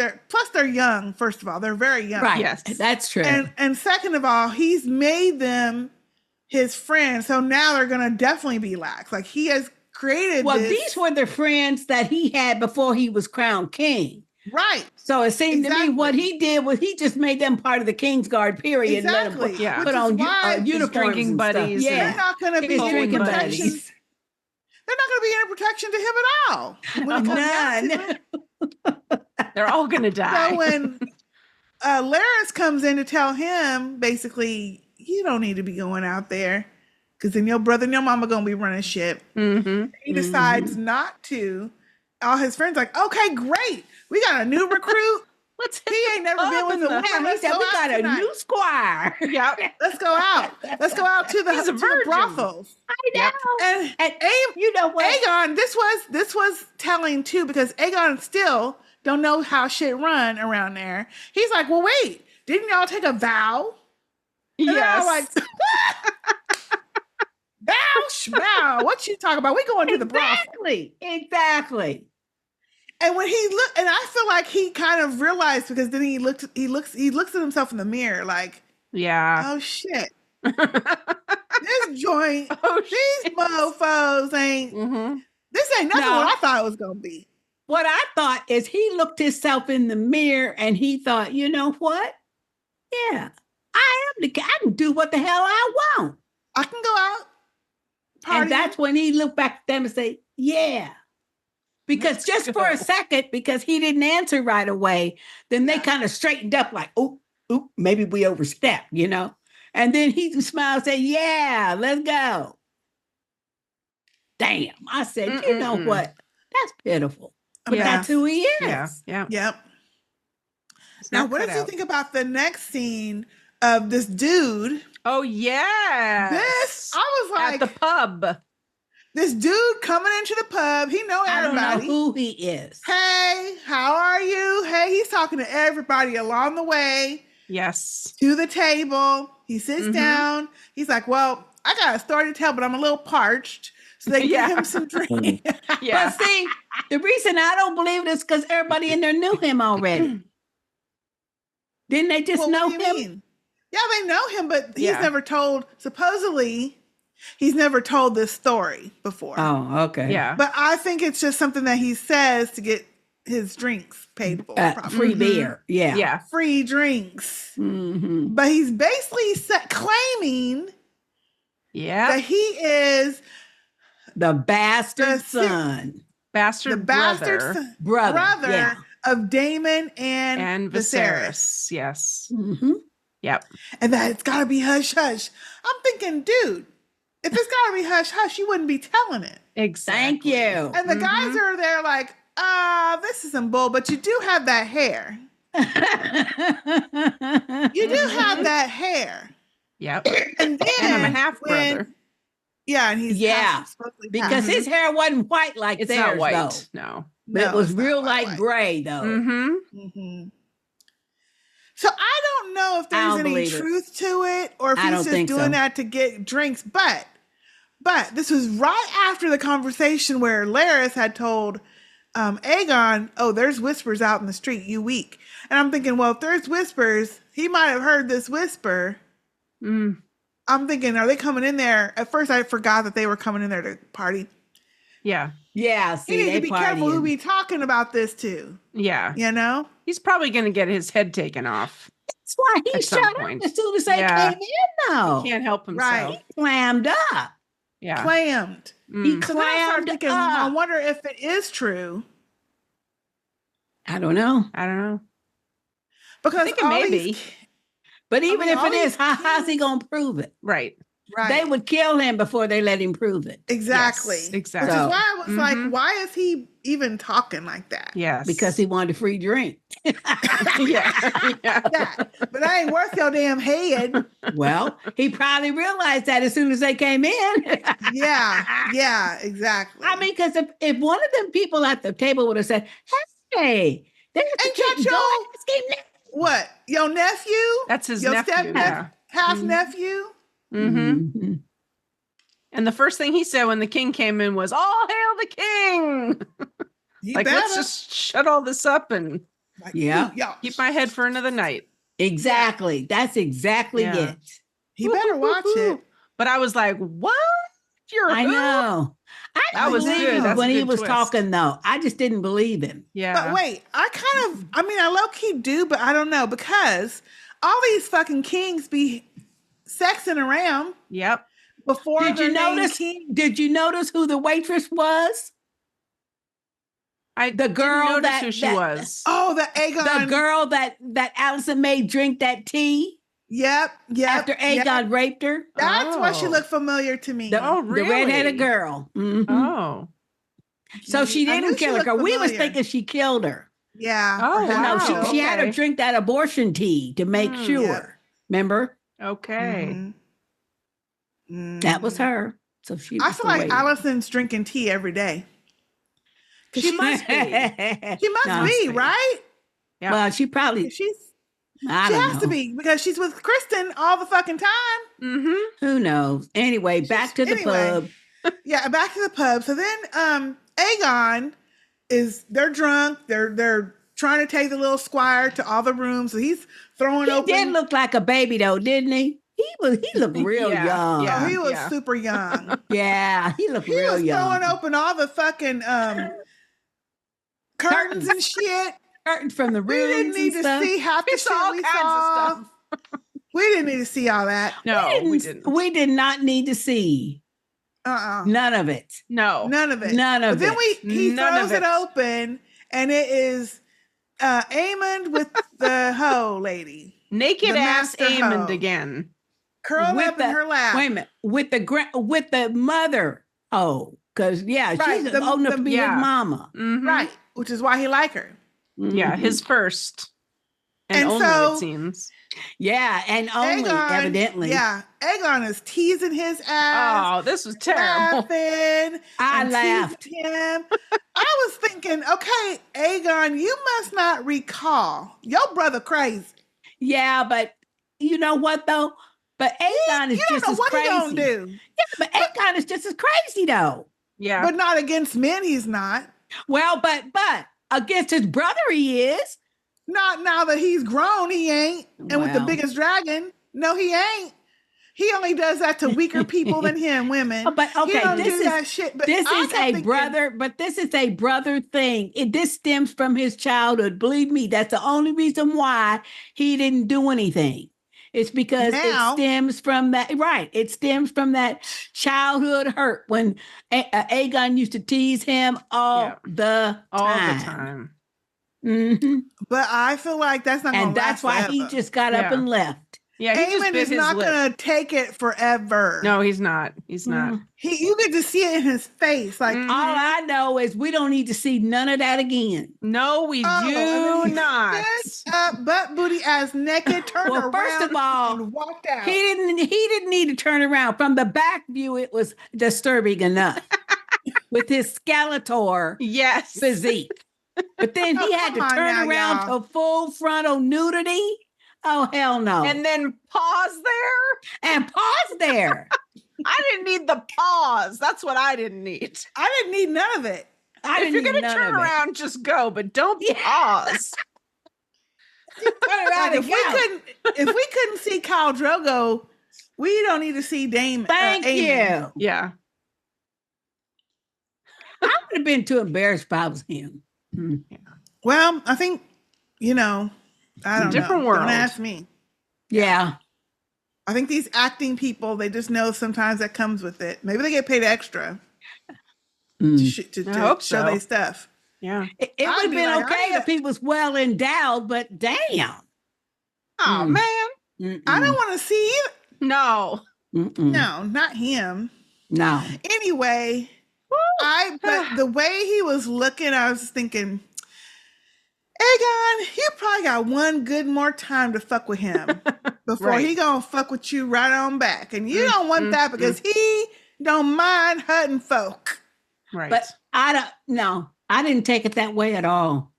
they're young. First of all, they're very young. right. Yes. That's true. And second of all, he's made them his friends, so now they're gonna definitely be lax. Like he has created. Well, this. these were the friends that he had before he was crowned king. Right. So it seemed to me what he did was he just made them part of the King's Guard, period. Exactly. And let them Which put is on why his uniforms drinking and buddies stuff. and- Yeah. They're not going to be His any drinking protection. buddies. They're not going to be any protection to him at all. When it comes down to it. They're all gonna die. So when Laris comes in to tell him, basically, you don't need to be going out there because then your brother and your mama going to be running shit. He decides not to. All his friends like, okay, great. We got a new recruit. He ain't never been with a woman. He Let's said, go we out got a tonight. new squire. Yep. Let's go out. Let's go out to the, He's a to the virgin. brothels. I know. And You know what? Aegon, this was telling too, because Aegon still don't know how shit run around there. He's like, well, wait, didn't y'all take a vow? And they're all like, vow, what you talking about? We going to the brothel. Exactly. And when he looked, and I feel like he kind of realized, because then he looks at himself in the mirror like, Yeah. oh shit. This joint, Oh, these mofos ain't, This ain't nothing No. what I thought it was gonna be. What I thought is he looked himself in the mirror and he thought, you know what? Yeah, I can do what the hell I want. I can go out. And that's when he looked back at them and say, yeah. Because just for a second, because he didn't answer right away, then they kind of straightened up like, oh, maybe we overstepped, you know? And then he smiled and said, yeah, let's go. Damn. I said, you know what? That's pitiful. But that's who he is. Yeah. Yep. Now, what did you think about the next scene of this dude? Oh, yeah. This, I was like, at the pub. This dude coming into the pub, he know everybody. I don't know who he is. Hey, how are you? Hey, he's talking to everybody along the way. Yes. To the table. He sits down. He's like, well, I got a story to tell, but I'm a little parched. So they give him some drink. But see, the reason I don't believe this is because everybody in there knew him already. Didn't they just know him? Mean? Yeah, they know him, but he's never told, supposedly, he's never told this story before. Oh, okay. Yeah. But I think it's just something that he says to get his drinks paid for. Free beer. Yeah. Yeah. Free drinks. Mm-hmm. But he's basically claiming that he is the bastard son. Bastard brother of Daemon and Viserys. Yes. Mm-hmm. Yep. And that it's got to be hush hush. I'm thinking, dude, if it's got to be hush hush, you wouldn't be telling it. Exactly. Thank you. And the guys are there like, this is some bull, but you do have that hair. You do have that hair. Yep. And then I'm a half brother. Yeah, and he's because his hair wasn't white like it's theirs, not white. though. No. But it was real light gray, though. Mm-hmm. So I don't know if there's any truth to it or if he's just doing that to get drinks. But this was right after the conversation where Larys had told Aegon, oh, there's whispers out in the street, you weak. And I'm thinking, well, if there's whispers, he might have heard this whisper. I'm thinking, are they coming in there? At first, I forgot that they were coming in there to party. Yeah. Yeah. See, you need to be careful who be talking about this to. Yeah. You know? He's probably going to get his head taken off. That's why he shut up as soon as they came in, though. He can't help himself. Right. He clammed up. Yeah. Clammed. He clammed up. I wonder if it is true. I don't know. Because I think it may be. But even if it is, how's he going to prove it? Right. They would kill him before they let him prove it. Exactly. Yes, exactly. Which is why I was like, why is he even talking like that? Yes. Because he wanted a free drink. Yeah. But I ain't worth your damn head. Well, he probably realized that as soon as they came in. Yeah, exactly. I mean, because if one of them people at the table would have said, hey, there's what? Your nephew? That's his nephew. Half nephew? Mm-hmm. And the first thing he said when the king came in was, all hail the king. Let's just shut all this up and keep my head for another night. Exactly. That's exactly it. He better watch it. But I was like, what? I know. That was good. That's when a he good was twist. talking, though. I just didn't believe him. Yeah. But wait, I low-key do, but I don't know, because all these fucking kings be sexing around. Yep. Before Did you notice who the waitress was? The girl that who she was. Oh, the Aegon. The girl that Alicent made drink that tea. Yep. After Aegon raped her. That's why she looked familiar to me. Really? The redheaded girl. Mm-hmm. Oh. So she didn't kill her. We was thinking she killed her. Yeah. Oh, wow. No, she had her drink that abortion tea to make sure. Yep. Remember? Okay. That was her. So she. I feel like Alicent's drinking tea every day. She must be. She must be, right? Yeah. Well, she probably. She has to be because she's with Kristen all the fucking time. Mm-hmm. Who knows? Anyway, back to the pub. Yeah, back to the pub. So then Aegon they're drunk. They're trying to take the little squire to all the rooms. So he's throwing open. He did look like a baby though, didn't he? He looked real Yeah, young. yeah. Oh, he was super young. Yeah, he looked He real was young. throwing open all the fucking curtains and shit. Curtains from the We rooms didn't need and to stuff. see half the We shit saw all we kinds saw. of stuff. We didn't need to see all that. No, we didn't. We did not need to see none of it. No. None of it. None of But then it. he None throws of it it. open, and it is Aemond with the hoe lady, Naked The ass master Aemond hoe. again. curled With up in her lap. Wait a minute. With the mother. Oh, because Right, she's old enough to be yeah. his mama. Mhm. Right, which is why he like her. Yeah, Mhm. his first. And And only, so- it seems. Yeah, and only evidently. Yeah, Aegon is teasing his ass. Oh, this was terrible. Laughing. I and laughed. teasing him. I was thinking, okay, Aegon, you must not recall. Your brother crazy. Yeah, but you know what though? But Aegon is You don't just know as what crazy. he gonna do. Yeah, but Aegon is just as crazy though. Yeah. But not against men, he's not. Well, but against his brother he is. Not now that he's grown, he ain't. And with the Well. biggest dragon, no, he ain't. He only does that to weaker people than him, women. Oh, but he okay, don't this do is that shit. But this I is kept a thinking, brother, but this is a brother thing. This stems from his childhood. Believe me, that's the only reason why he didn't do anything. It's because Now- it stems from that. Right, it stems from that childhood hurt when Aegon used to tease him all the time. Mhm. But I feel like that's not going And to that's last why forever. he just got up Yeah. and left. Yeah, he just Aemond bit is his not lip. going to take it forever. No, he's not. He's not. Mm. You get to see it in his face. Like, Mhm. All I know is we don't need to see none of that again. No, we oh, and then do he not. stood up, butt booty ass naked, turned Well, around first of all, and walked out. He didn't need to turn around. From the back view, it was disturbing enough with his Skeletor Yes. physique. But then he Oh, had to come on turn now, around y'all. to full frontal nudity. Oh, hell no. And then pause there. And pause there. I didn't need the pause. That's what I didn't need. I didn't need none of it. I If didn't you're need going to none turn of it. around, just go, but don't Yeah. pause. Turn around Like, and go. if we couldn't see Khal Drogo, we don't need to see Daemon. Thank Aemond. you. Yeah. I would have been too embarrassed if I was him. Hmm. Well, I think, I don't Different know. world. Don't ask me. Yeah. I think these acting people, they just know sometimes that comes with it. Maybe they get paid extra Mm. to I hope show so. their stuff. Yeah. It I'd would have be been like, okay if he was well endowed, but damn. Oh, Mm. man. Mm-mm. I don't want to see either. No. Mm-mm. No, not him. No. Anyway, but the way he was looking, I was thinking, Aegon, you probably got one good more time to fuck with him before Right. he gonna fuck with you right on back. And you don't want that because he don't mind hurting folk. Right. But I didn't take it that way at all.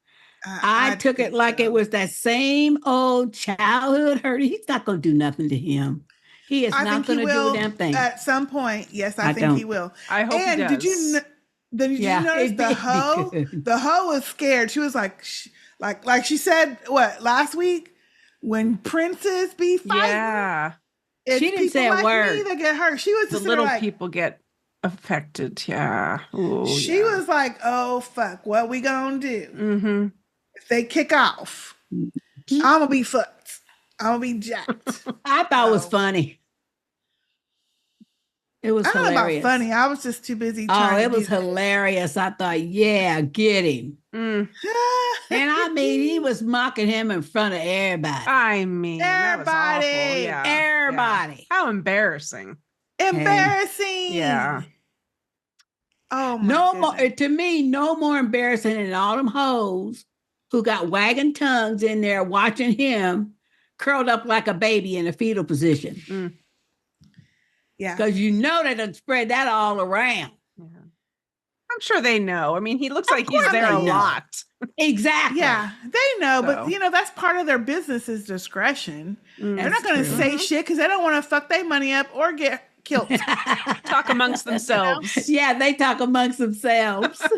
I took it think like so. it was that same old childhood hurt. He's not going to do nothing to him. He is I not think going he to do will a damn thing. at some point. Yes, I I think don't. he will. I hope And he did does. you Yeah, notice it'd the be hoe? good. The hoe was scared. She was like she said what last week when princes be fighting. Yeah. It's She didn't say a people like word. me that get hurt. She was The just little like, people get affected. Yeah. Ooh, she was like, "Oh fuck, what we gonna do Mm-hmm. if they kick off? I'm gonna be fucked. I'm gonna be jacked." I thought it was Oh. funny. It was I don't know about hilarious. funny. I was just too busy Oh, trying it to was hilarious. I thought, yeah, get him. Mm. And I mean, he was mocking him in front of everybody. I mean, that was awful. Everybody. Yeah. Everybody. Yeah. How embarrassing. embarrassing. Yeah. Oh my No more, goodness. to me, no more embarrassing than all them hoes who got wagging tongues in there watching him curled up like a baby in a fetal position. Yeah. Because you know they done spread that all around. Yeah. I'm sure they know. I mean, he looks like he's course there they a know. lot. Exactly. Yeah, they know, So. but that's part of their business's discretion. They're That's not going to true. say shit because they don't want to fuck their money up or get killed. Talk amongst themselves. Yeah, they talk amongst themselves. I'm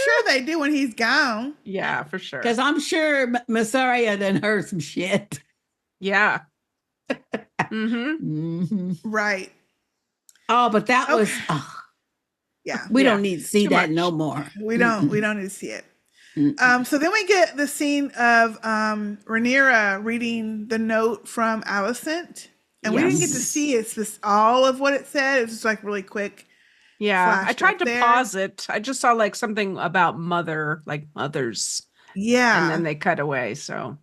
sure they do when he's gone. Yeah, for sure. Because I'm sure Mysaria done heard some shit. Yeah. Right. Oh, but that was. Yeah. We don't need to see Too that much. no more. We don't need to see it. So then we get the scene of Rhaenyra reading the note from Alicent. And we didn't get to see it's just all of what it said. It's just like really quick. Yeah, I tried to there. pause it. I just saw like something about mother, like mothers. Yeah. And then they cut away. So,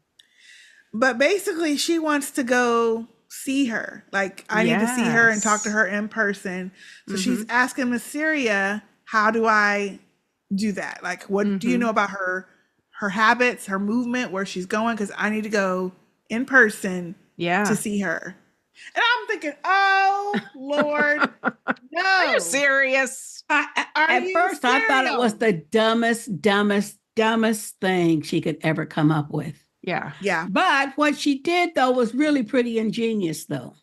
but basically, she wants to go see her. Like, I need to see her and talk to her in person. So she's asking Mysaria, how do I do that? Like, what do you know about her habits, her movement, where she's going? Because I need to go in person to see her. And I'm thinking, oh, Lord, no. Are you serious? At first, I thought it was the dumbest thing she could ever come up with. Yeah. Yeah. But what she did, though, was really pretty ingenious, though.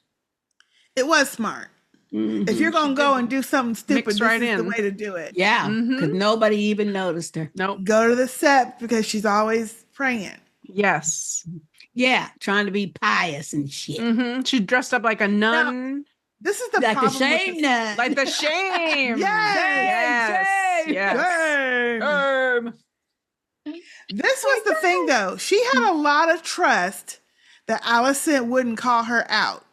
It was smart. If you're going to go and do something stupid, this is the way to do it. Yeah, because nobody even noticed her. Nope. Go to the sept because she's always praying. Yes. Yeah, trying to be pious and shit. She dressed up like a nun. Now, this is the like problem the shame nun. Like the shame. Yes. Yes. This was the thing, though. She had a lot of trust that Alicent wouldn't call her out.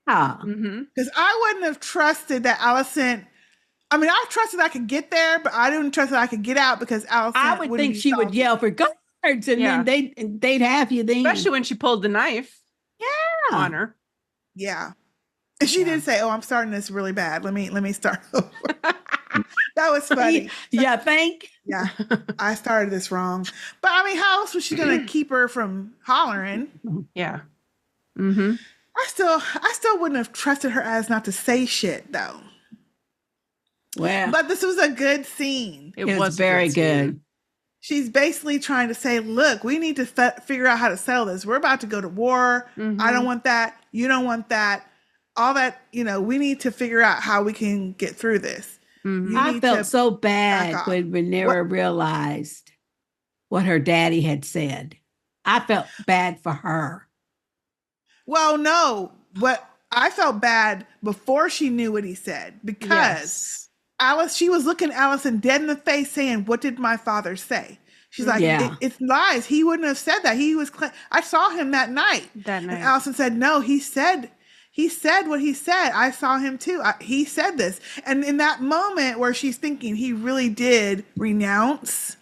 Because I wouldn't have trusted that Alicent. I mean, I trusted I could get there, but I didn't trust that I could get out because Alicent. I would think she would yell for guards, and then they'd have you then. Especially when she pulled the knife. Yeah. On her. Yeah. And she did say, "Oh, I'm starting this really bad. Let me start over." That was funny. Yeah, think. Yeah, I started this wrong. But I mean, how else was she gonna keep her from hollering? Yeah. I still wouldn't have trusted her as not to say shit though. Well, but this was a good scene. It was very good. She's basically trying to say, look, we need to figure out how to settle this. We're about to go to war. I don't want that. You don't want that. All that, we need to figure out how we can get through this. I felt so bad when Rhaenyra realized what her daddy had said. I felt bad for her. Well, no, but I felt bad before she knew what he said because she was looking Alicent dead in the face saying, what did my father say? She's like, it's lies. He wouldn't have said that. I saw him that night. And Alicent said, no, he said what he said. I saw him too. He said this. And in that moment where she's thinking he really did renounce,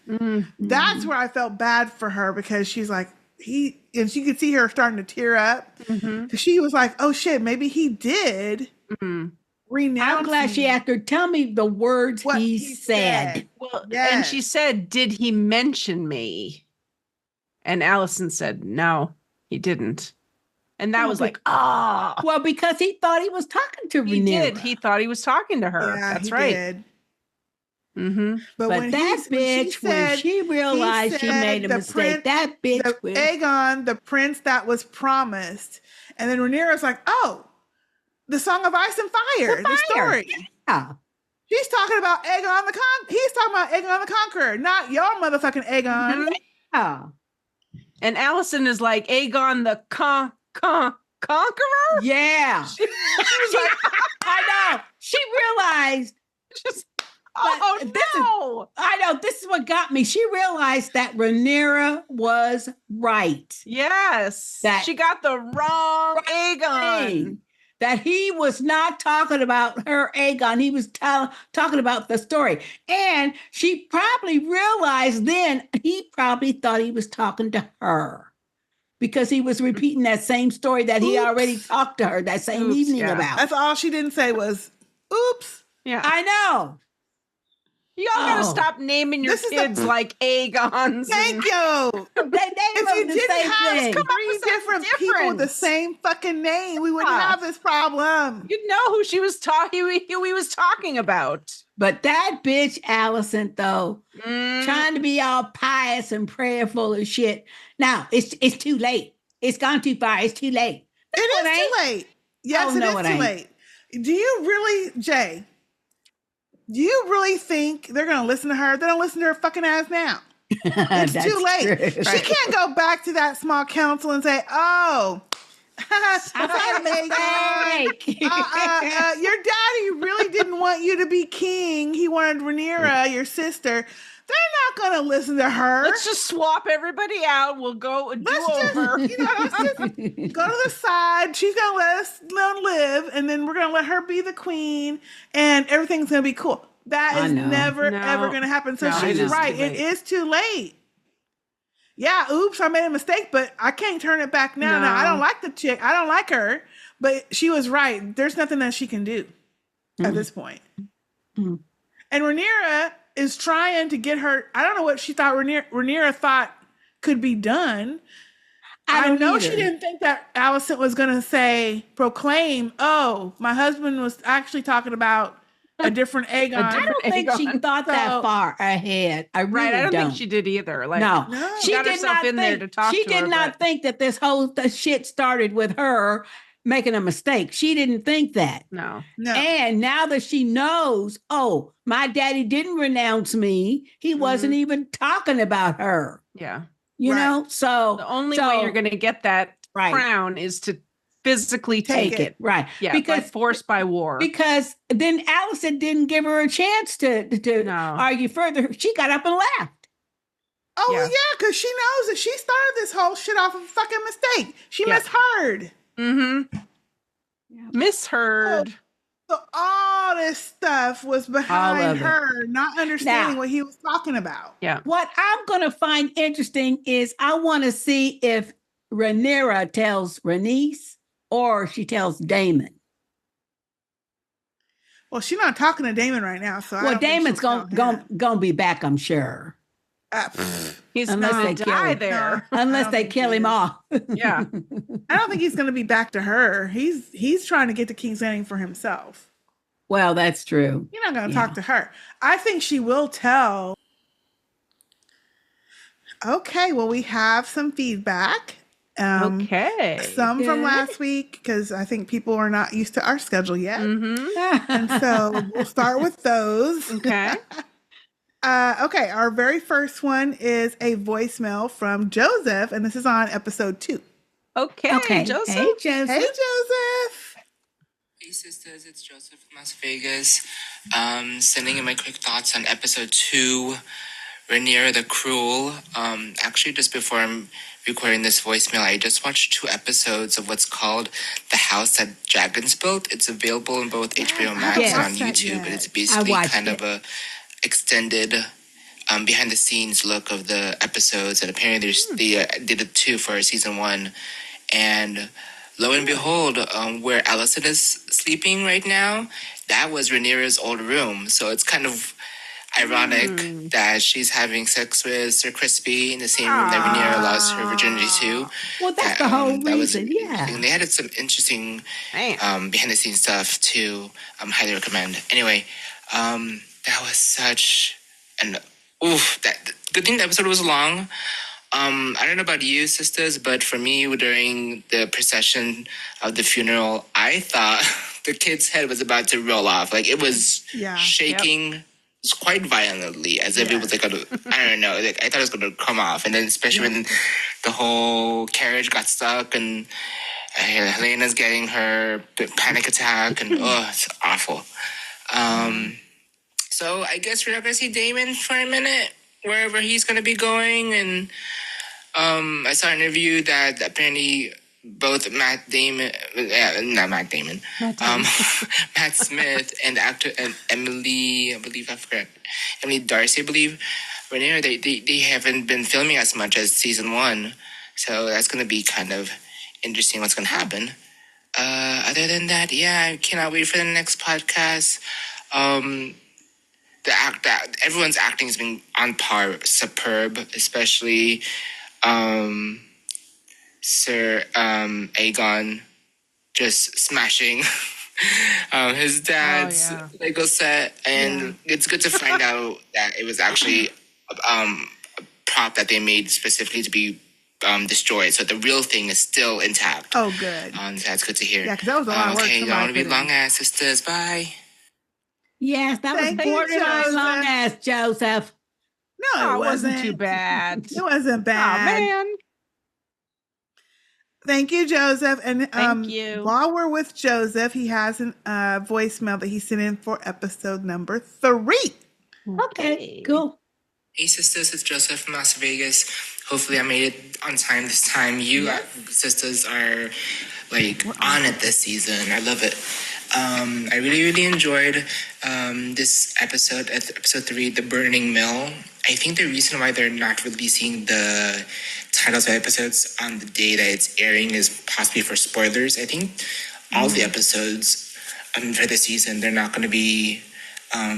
that's where I felt bad for her because she's like, and she could see her starting to tear up. Because she was like, oh shit, maybe he did renounce. I'm glad she asked her, tell me the words he said. Well, and she said, did he mention me? And Alicent said, no, he didn't. And that was like, well, because he thought he was talking to Rhaenyra. He did. He thought he was talking to her. Yeah, that's right. Did. But when that bitch, when she realized she made a mistake, that bitch, Aegon, the prince that was promised, and then Rhaenyra's like, "Oh, the Song of Ice and Fire, the story." Yeah, she's talking about Aegon the He's talking about Aegon the Conqueror, not your motherfucking Aegon. Yeah. And Alicent is like Aegon the Conqueror. Yeah, she was like, I know. She realized. I know. This is what got me. She realized that Rhaenyra was right. Yes. That she got the wrong Aegon. That he was not talking about her Aegon. He was talking about the story. And she probably realized then he probably thought he was talking to her. Because he was repeating that same story that he already talked to her that same evening about. That's all she didn't say was, oops. Yeah. I know. Y'all gotta stop naming your kids like Aegons. If you didn't have 3 different people with the same fucking name, we wouldn't have this problem. You'd know who he was talking about. But that bitch Alicent, though, trying to be all pious and prayerful and shit. Now, it's too late. It's gone too far. It's too late. It is too late. Yes, it is too late. Do you really, Jay? Do you really think they're going to listen to her? They don't listen to her fucking ass now. It's too late. True. She can't go back to that small council and say, oh, I made a mistake. Your daddy really didn't want you to be king. He wanted Rhaenyra, your sister. They're not going to listen to her. Let's just swap everybody out. We'll go do over. Let's just go to the side. She's going to let us live, and then we're going to let her be the queen, and everything's going to be cool. That is never, ever going to happen. So she's right. It is too late. Yeah, oops, I made a mistake, but I can't turn it back now. Now, I don't like the chick. I don't like her, but she was right. There's nothing that she can do at this point. And Rhaenyra is trying to get her. I don't know what she thought Rhaenyra thought could be done. I know she didn't think that Alicent was going to proclaim, oh, my husband was actually talking about a different Aegon. I don't think she thought that far ahead. I don't think she did either. Like, no. She got herself in there to talk to her. She did not think that this whole shit started with her making a mistake. She didn't think that. No. And now that she knows, oh, my daddy didn't renounce me. He wasn't even talking about her. Yeah. You know? So the only way you're going to get that crown is to physically take it. Right. Yeah. Because forced by war. Because then Alicent didn't give her a chance to argue further. She got up and left. Oh, yeah, because she knows that she started this whole shit off of a fucking mistake. She misheard. Mm-hmm. Yeah. Misheard. So all this stuff was behind her not understanding what he was talking about. Yeah. What I'm going to find interesting is I want to see if Rhaenyra tells Rhaenys or she tells Daemon. Well, she's not talking to Daemon right now, so Daemon's gonna be back, I'm sure. He's going to die there. Unless they kill him off. Yeah. I don't think he's going to be back to her. He's trying to get to King's Landing for himself. Well, that's true. You're not going to talk to her. I think she will tell. Okay, well, we have some feedback. Okay. Some from last week, because I think people are not used to our schedule yet. And so we'll start with those. Okay. Okay, our very first one is a voicemail from Joseph, and this is on episode 2. Okay. Joseph. Hey, Joseph. Hey, Joseph. Hey, sisters, it's Joseph from Las Vegas. Sending in my quick thoughts on episode 2, Rhaenyra the Cruel. Actually, just before I'm recording this voicemail, I just watched 2 episodes of what's called The House That Dragons Built. It's available in both HBO Max and on YouTube, but it's basically kind of a extended behind the scenes look of the episodes, and apparently they did it 2 for season 1, and lo and behold, where Alicent is sleeping right now, that was Rhaenyra's old room. So it's kind of ironic that she's having sex with Sir Crispy in the same room that Rhaenyra lost her virginity to. Well, that's the whole reason, And they had some interesting behind the scenes stuff too. Highly recommend. Anyway, that was such an good thing the episode was long. I don't know about you, sisters, but for me, during the procession of the funeral, I thought the kid's head was about to roll off. Like, it was shaking quite violently, as if it was like I don't know, like, I thought it was going to come off. And then especially when the whole carriage got stuck and Helena's getting her panic attack, and it's awful. So I guess we're not going to see Daemon for a minute, wherever he's going to be going. And I saw an interview that apparently both Matt Smith and actor and Emily Darcy, I believe, Rhaenyra, they haven't been filming as much as season 1. So that's going to be kind of interesting what's going to happen. Other than that, I cannot wait for the next podcast. Everyone's acting has been on par, superb, especially Sir Aegon just smashing his dad's Lego set, and it's good to find out that it was actually a prop that they made specifically to be destroyed, so the real thing is still intact. Oh, good. That's good to hear. Yeah, because that was a lot of work. Okay, don't want to be long ass, sisters. Bye. Yes, that was borderline long ass, Joseph. No, it wasn't too bad. It wasn't bad. Oh, man. Thank you, Joseph. And Thank you. while we're with Joseph, he has a voicemail that he sent in for episode number 3. Okay, cool. Hey sisters, it's Joseph from Las Vegas. Hopefully I made it on time this time. You sisters are like on it this season. I love it. I really enjoyed this episode, episode 3, The Burning Mill. I think the reason why they're not releasing the titles of episodes on the day that it's airing is possibly for spoilers. I think all the episodes for the season, they're not going to be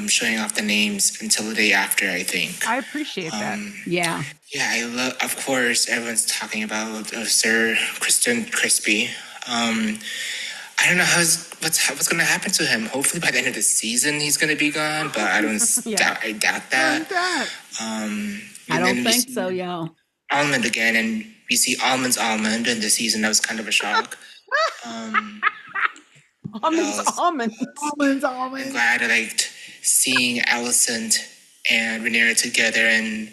showing off the names until the day after, I think. I appreciate that. Yeah. Yeah, I love, of course, everyone's talking about Sir Kristen Crispy. I don't know what's going to happen to him. Hopefully by the end of the season he's going to be gone, but I don't I doubt that. I don't think so, y'all. Almond again, and we see Almond's Almond in the season. That was kind of a shock. Almonds. I'm glad I liked seeing Alicent and Rhaenyra together, and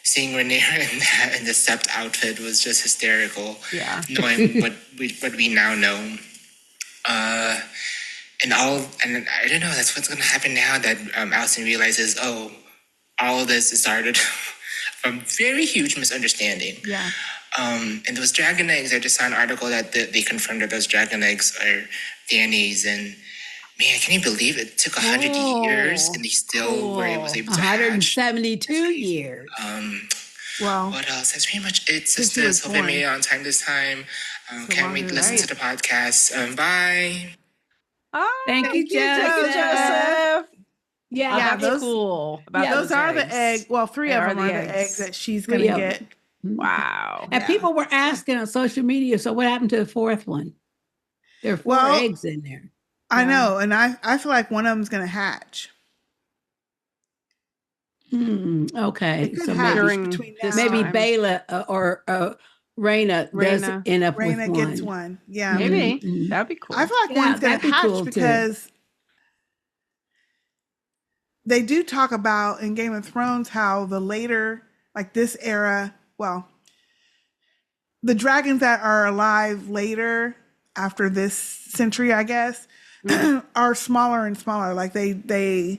seeing Rhaenyra in the Sept outfit was just hysterical. Yeah. Knowing what we now know. And I don't know, that's what's going to happen now that Alicent realizes, all of this started from very huge misunderstanding. Yeah. And those dragon eggs, I just saw an article that they confirmed that those dragon eggs are Dany's, and man, can you believe it took 100 years and they still were able to hatch? 172 years. Well, what else? That's pretty much it, sisters. Hope I made it on time this time. Can't wait to listen to the podcast. Bye. Thank you, Joseph. Yeah, that's those- cool. Those are the eggs. Well, 3 of them are the eggs that she's going to get. Wow. And people were asking on social media, so what happened to the 4th one? There are 4 eggs in there. I know, and I feel like one of them's going to hatch. Okay, so maybe Baela or Rhaena does end up with Rhaena one. gets one. Yeah, Maybe that'd be cool. I feel like one's going to hatch cool because they do talk about in Game of Thrones how the later, like this era, well, the dragons that are alive later after this century, I guess, are smaller and smaller. Like they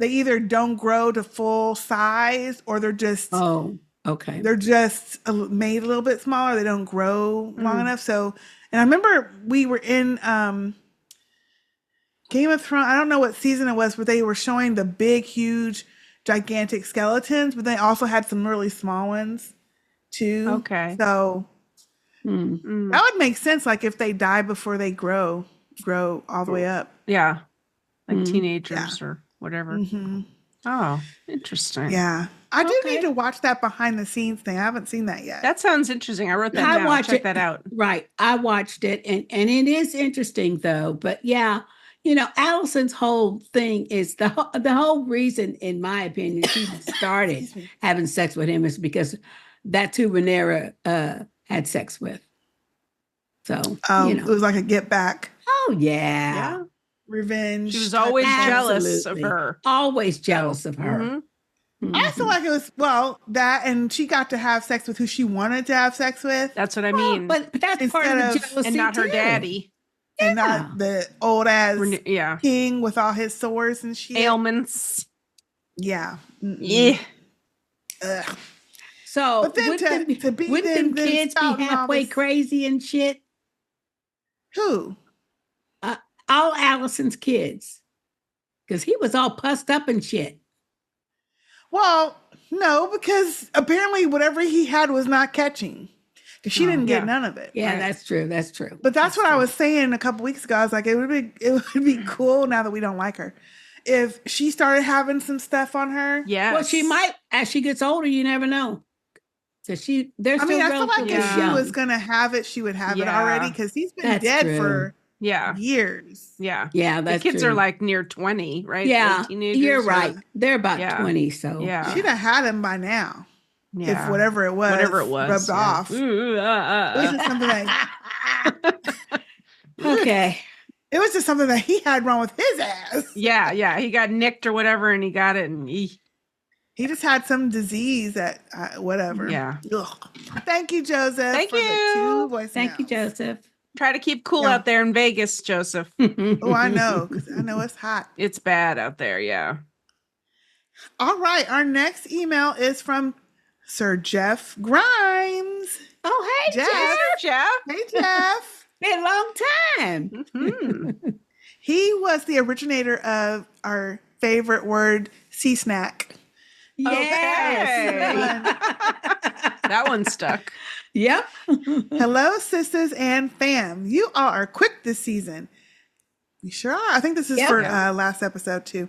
either don't grow to full size, or they're just they're just made a little bit smaller. They don't grow long enough. So, and I remember we were in Game of Thrones. I don't know what season it was, but they were showing the big, huge, gigantic skeletons, but they also had some really small ones too. Okay. So that would make sense. Like if they die before they grow all the way up. Yeah. Like teenagers or whatever. Oh, interesting. Yeah. I do need to watch that behind the scenes thing. I haven't seen that yet. That sounds interesting. I wrote that down. I'll check that out. Right. I watched it and it is interesting though. But yeah, Alicent's whole thing is the whole reason, in my opinion, she started having sex with him is because that's who Rhaenyra had sex with. So, it was like a get back. Oh, yeah. Revenge. She was always jealous of her. Always jealous of her. I feel like it was, that, and she got to have sex with who she wanted to have sex with. That's what I mean. But that's part of the jealousy, and not her daddy. And not the old ass king with all his sores and shit. Ailments. Yeah. Yeah. Ugh. So but then wouldn't them kids be halfway crazy and shit? Who? All Alicent's kids. Because he was all pussed up and shit. Well, no, because apparently whatever he had was not catching. Because she didn't get none of it. Yeah, right? That's true. That's true. But that's what I was saying a couple weeks ago. I was like, it would be cool now that we don't like her, if she started having some stuff on her. Yeah. Well, she might as she gets older. You never know. So I feel like if she was gonna have it, she would have it already. Because he's been dead for years. Yeah. Yeah. The kids are like near 20, right? Yeah. You're right. They're about 20. So she'd have had him by now. Yeah. If whatever it was rubbed off. Ooh, It was just something that okay. It was just something that he had wrong with his ass. Yeah, he got nicked or whatever, and he got it, and He just had some disease that whatever. Yeah. Ugh. Thank you, Joseph. Thank for you. The 2 voicemails. Thank you, Joseph. Try to keep cool Yeah. out there in Vegas, Joseph. Oh, I know, because I know it's hot. It's bad out there, yeah. All right, our next email is from Sir Jeff Grimes. Oh, hey, Jeff. Jeff. Hey, Jeff. Been a long time. Mhm. He was the originator of our favorite word, sea snack. Yes. That one stuck. Yep. Hello, sisters and fam. You all are quick this season. You sure are. I think this is Yep. for last episode too.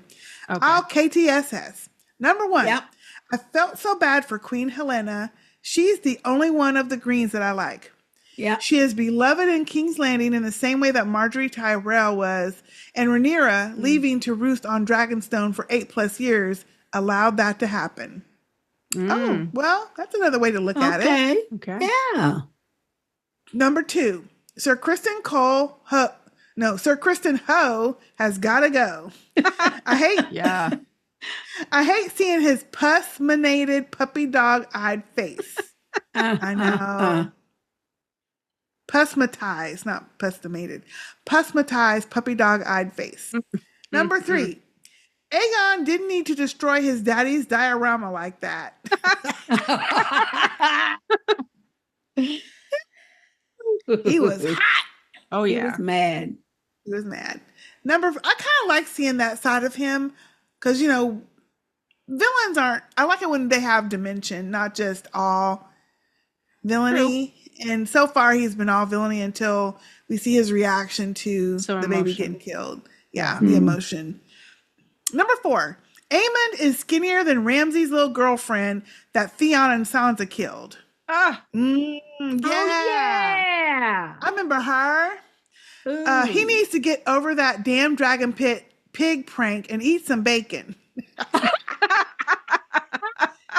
Okay. All KTS has. Number one, Yep. I felt so bad for Queen Helaena. She's the only one of the Greens that I like. Yep. She is beloved in King's Landing in the same way that Marjorie Tyrell was, and Rhaenyra, leaving to roost on Dragonstone for 8+ years, allowed that to happen. Oh, well, that's another way to look at it. Okay. Okay. Yeah. Number two, Sir Kristen Ho has got to go. Yeah. I hate seeing his pus-manated puppy dog-eyed face. I know. Pusmatized, not pus-manated. Pusmatized puppy dog-eyed face. Number three, Aegon didn't need to destroy his daddy's diorama like that. He was hot. Oh, He yeah. was mad. He was mad. I kind of like seeing that side of him because, villains aren't, I like it when they have dimension, not just all villainy. And so far he's been all villainy until we see his reaction to the baby getting killed. Yeah, the emotion. Number four, Aemond is skinnier than Ramsay's little girlfriend that Theon and Sansa killed. Ah. Yeah. Oh, yeah. I remember her. Ooh. He needs to get over that damn dragon pit pig prank and eat some bacon.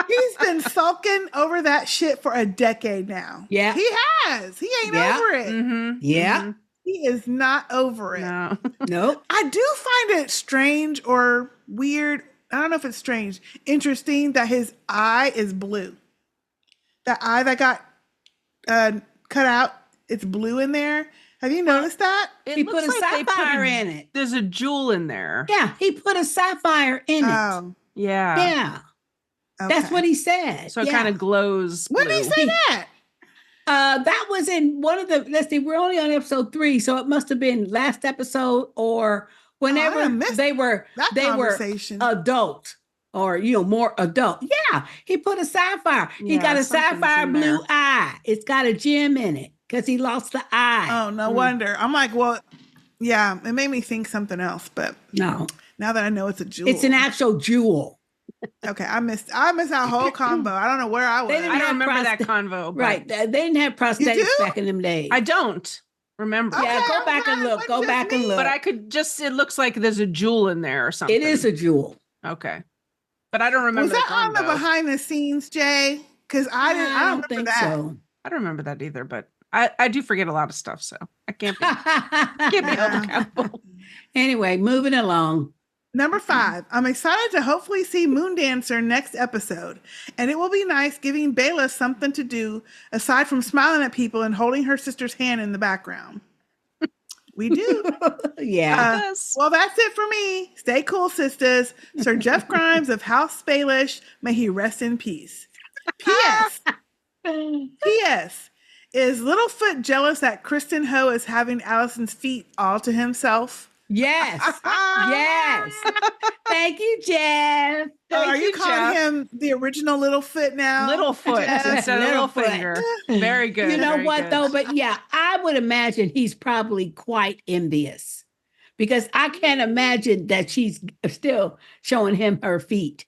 He's been sulking over that shit for a decade now. Yeah. He has. He ain't Yeah. over it. Mm-hmm. Yeah. Mm-hmm. He is not over it. No. Nope. I do find it strange or weird. I don't know if it's strange. Interesting that his eye is blue. That eye that got cut out, it's blue in there. Have you noticed that? He put a sapphire in it. There's a jewel in there. Yeah, he put a sapphire in it. Oh, Yeah. Yeah. That's okay. what he said. So it Yeah. kind of glows blue. When did he say that? That was in one of the, let's see, we're only on episode 3, so it must have been last episode or whenever missed they were conversation. adult or more adult. Yeah, he put a sapphire. He Yeah, got a something's sapphire in blue there. eye. It's got a gem in it because he lost the eye. Oh, no wonder. I'm like, well, yeah, it made me think something else, but No, now that I know it's a jewel. it's an actual jewel. Okay, I missed that whole combo. I don't know where I was. They didn't I have don't remember that prostate- convo. But Right. They didn't have prosthetics do? back in them days. I don't remember. Okay, Yeah, go I'm back and glad it look. Go wasn't back just and me. look. But I could just, it looks like there's a jewel in there or something. It is a jewel. Okay. But I don't remember Was that on the convo. behind the scenes, Jay? Because I don't think remember that. so. I don't remember that either, but I do forget a lot of stuff, so I can't be held accountable. Anyway, moving along. Number 5, I'm excited to hopefully see Moondancer next episode. And it will be nice giving Baela something to do aside from smiling at people and holding her sister's hand in the background. We do. Yeah. Yes. Well, that's it for me. Stay cool, sisters. Sir Jeff Grimes of House Baelish, may he rest in peace. P.S. P.S. Is Littlefoot jealous that Kristen Ho is having Alicent's feet all to himself? Yes. Yes. Thank you, Jeff. Are you calling Jeff. him the original Littlefoot now? Littlefoot Jeff? instead of Littlefoot. Littlefinger. Very good. You know very what, good. though? But yeah, I would imagine he's probably quite envious because I can't imagine that she's still showing him her feet.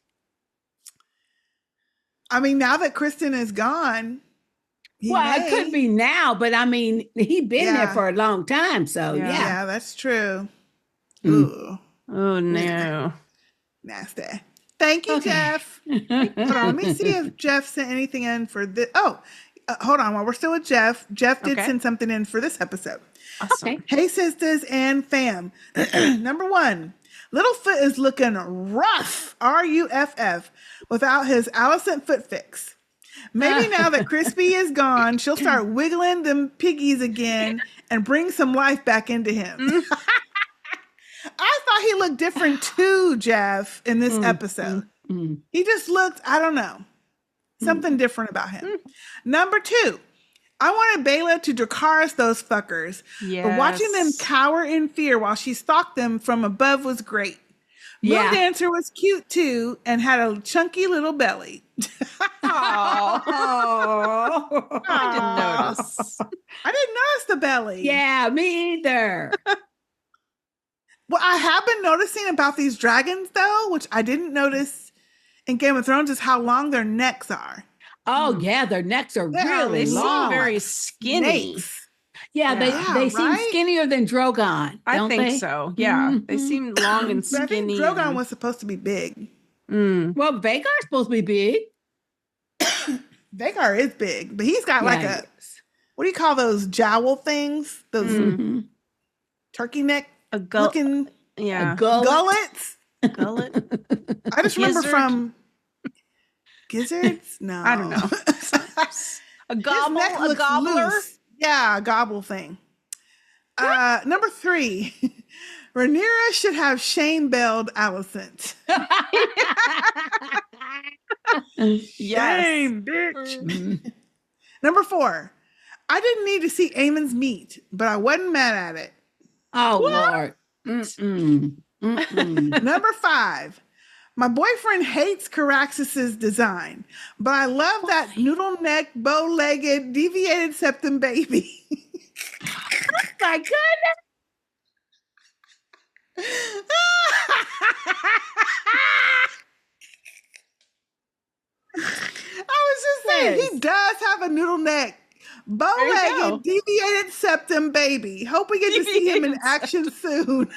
I mean, now that Kristen is gone, It could be now, but I mean, he'd been there Yeah. for a long time. So, Yeah. yeah. Yeah, that's true. Mm. Ooh, Oh, no. nasty. Thank you, Okay. Jeff. Hold on, let me see if Jeff sent anything in for this. Oh, hold on. While we're still with Jeff, Jeff did Okay. send something in for this episode. Awesome. Okay. Hey, sisters and fam. Number 1, Littlefoot is looking rough, R-U-F-F, without his Alicent foot fix. Maybe now that Crispy is gone, she'll start wiggling them piggies again and bring some life back into him. I thought he looked different too, Jeff, in this episode. He just looked, I don't know, something different about him. Number 2, I wanted Baela to Dracarys those fuckers. Yes. But watching them cower in fear while she stalked them from above was great. Moon Dancer was cute too and had a chunky little belly. I didn't notice. I didn't notice the belly. Yeah, me either. What I have been noticing about these dragons, though, which I didn't notice in Game of Thrones, is how long their necks are. Oh, yeah, their necks are really They long. seem very skinny. Snakes. Yeah, they seem right? skinnier than Drogon. I think they? so. Yeah, they seem long and But I skinny. think Drogon was supposed to be big. Well, Vhagar's supposed to be big. Vhagar is big, but he's got like a, what do you call those jowl things? Those turkey neck looking Yeah. gullets. Gullet. I just remember Gizzard? from gizzards. No, I don't know. A His gobble, neck a looks gobbler. loose. Yeah, a gobble thing. Number 3, Rhaenyra should have shame belled Alicent. Yes. Shame, bitch. Number 4, I didn't need to see Aemond's meat, but I wasn't mad at it. Oh, Lord. Number 5, my boyfriend hates Caraxus's design, but I love that noodle neck, bow-legged, deviated septum baby. My goodness. I was just saying, he does have a noodle neck, bow-legged, deviated septum baby. Hope we get to see him in action soon.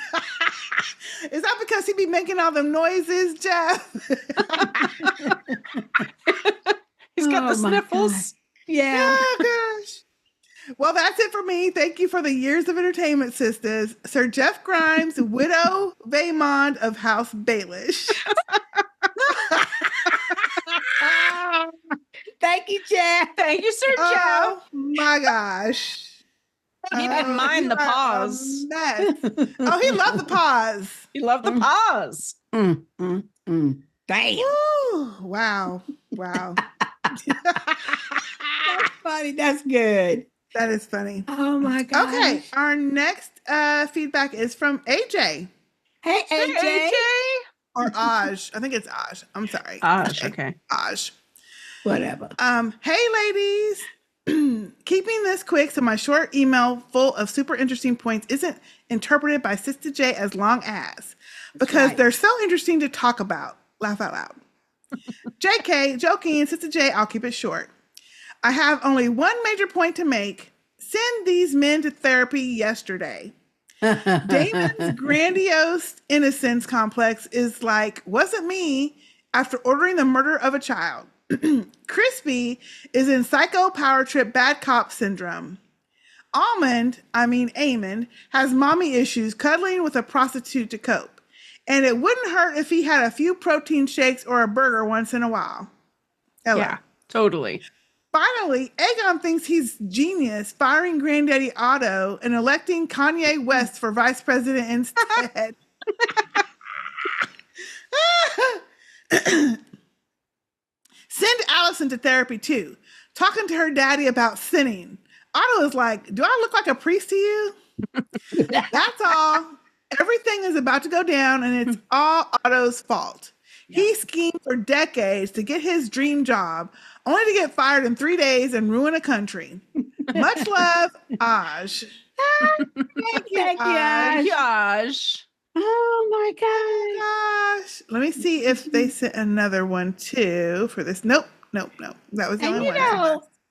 Is that because he be making all them noises, Jeff? He's got the my sniffles. God. Yeah. Oh, gosh. Well, that's it for me. Thank you for the years of entertainment, sisters. Sir Jeff Grimes, widow Vaemond of House Baelish. Thank you, Jeff. Thank you, Sir Jeff. Oh my gosh. He didn't mind the you are a pause. mess. Oh, he loved the pause. He loved the pause. Damn. Woo. Wow. Wow. That's funny. That's good. That is funny. Oh my God. Okay. Our next feedback is from AJ. Hey, AJ. AJ. Or Aj. I think it's Aj. I'm sorry. Okay. Aj. Whatever. Hey ladies. Keeping this quick so my short email full of super interesting points isn't interpreted by Sistah J as long as, because they're so interesting to talk about. Laugh out loud. JK, joking, Sistah J, I'll keep it short. I have only one major point to make. Send these men to therapy yesterday. Daemon's grandiose innocence complex is like, wasn't me, after ordering the murder of a child. Crispy is in psycho power trip bad cop syndrome. Aemond, has mommy issues cuddling with a prostitute to cope. And it wouldn't hurt if he had a few protein shakes or a burger once in a while. Ella. Yeah, totally. Finally, Aegon thinks he's genius, firing Granddaddy Otto and electing Kanye West for vice president instead. Send Alicent to therapy too. Talking to her daddy about sinning. Otto is like, do I look like a priest to you? That's all. Everything is about to go down and it's all Otto's fault. Yeah. He schemed for decades to get his dream job, only to get fired in 3 days and ruin a country. Much love, Aj. Thank you, Aj. Gosh. Oh my gosh. Let me see if they sent another one too for this. Nope. That was the only one.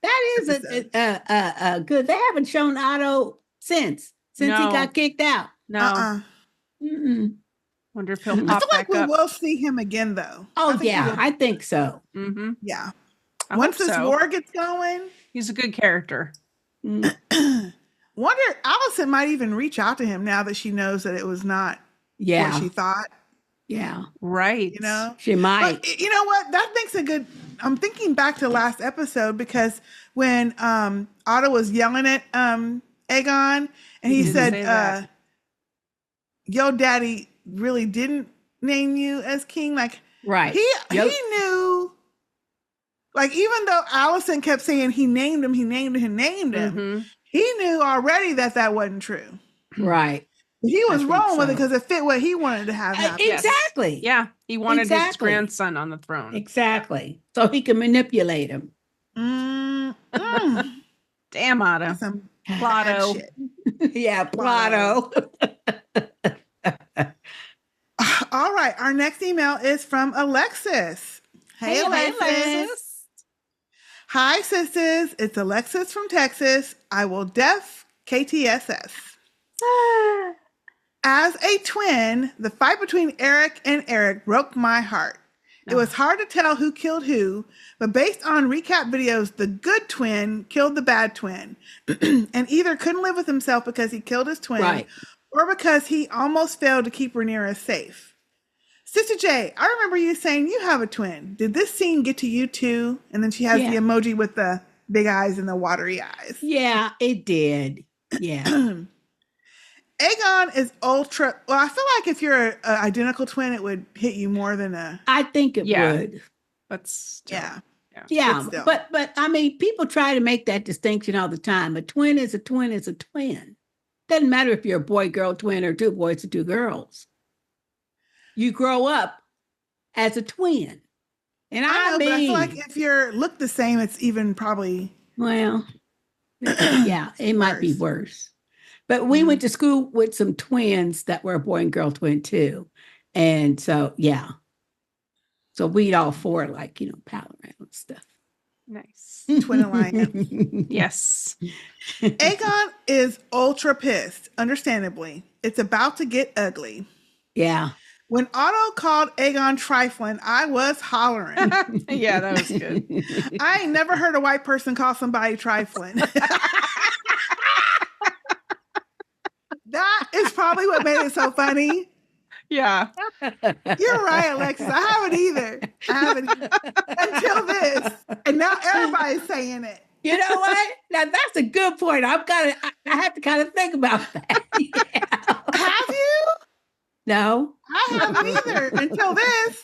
That is a good. They haven't shown Otto since he got kicked out. No. Wonder if he'll pop I feel like back up. we will see him again though. Oh I think so. Mm-hmm. Yeah. Once this war gets going, he's a good character. Wonder Alicent might even reach out to him now that she knows that it was not what she thought. Yeah. Right. You know? She might. But you know what? That makes a good. I'm thinking back to last episode because when Otto was yelling at Aegon and he didn't say said, that. "Yo, daddy really didn't name you as king." Like, Right. he Yep. knew. Like, even though Alicent kept saying he named him, Mhm. he knew already that wasn't true. Right. But he was think wrong with it so. because it fit what he wanted to have happen. Yes. Exactly. Yeah. He wanted his Exactly. grandson on the throne. Exactly. So he can manipulate him. Damn, Otto. Some Plotto. bad shit. Yeah, Plotto. All right. Our next email is from Alexis. Hey, Alexis. Hi, sisters. It's Alexis from Texas. I will def KTSS. As a twin, the fight between Eric and Eric broke my heart. It was hard to tell who killed who, but based on recap videos, the good twin killed the bad twin and either couldn't live with himself because he killed his twin Right. or because he almost failed to keep Rhaenyra safe. Sister J, I remember you saying you have a twin. Did this scene get to you too? And then she has the emoji with the big eyes and the watery eyes. Yeah, it did. Yeah. Aegon is ultra. Well, I feel like if you're an identical twin, it would hit you more than a. I think it would. But still, Yeah. Yeah. But still. But I mean, people try to make that distinction all the time. A twin is a twin is a twin. Doesn't matter if you're a boy-girl twin or two boys or two girls. You grow up as a twin. And I mean, but I feel like if you're look the same, it's even probably. Well, yeah, it might be worse. But we went to school with some twins that were a boy and girl twin too. And so, yeah. So we'd all four like, pal around and stuff. Nice. Twin alliance. Yes. Aegon is ultra pissed, understandably. It's about to get ugly. Yeah. When Otto called Aegon trifling, I was hollering. Yeah, that was good. I ain't never heard a white person call somebody trifling. That is probably what made it so funny. Yeah. You're right, Alexis. I haven't either. Until this. And now everybody's saying it. You know what? Now that's a good point. I have to kind of think about that. Yeah. Have you? No. I haven't either until this.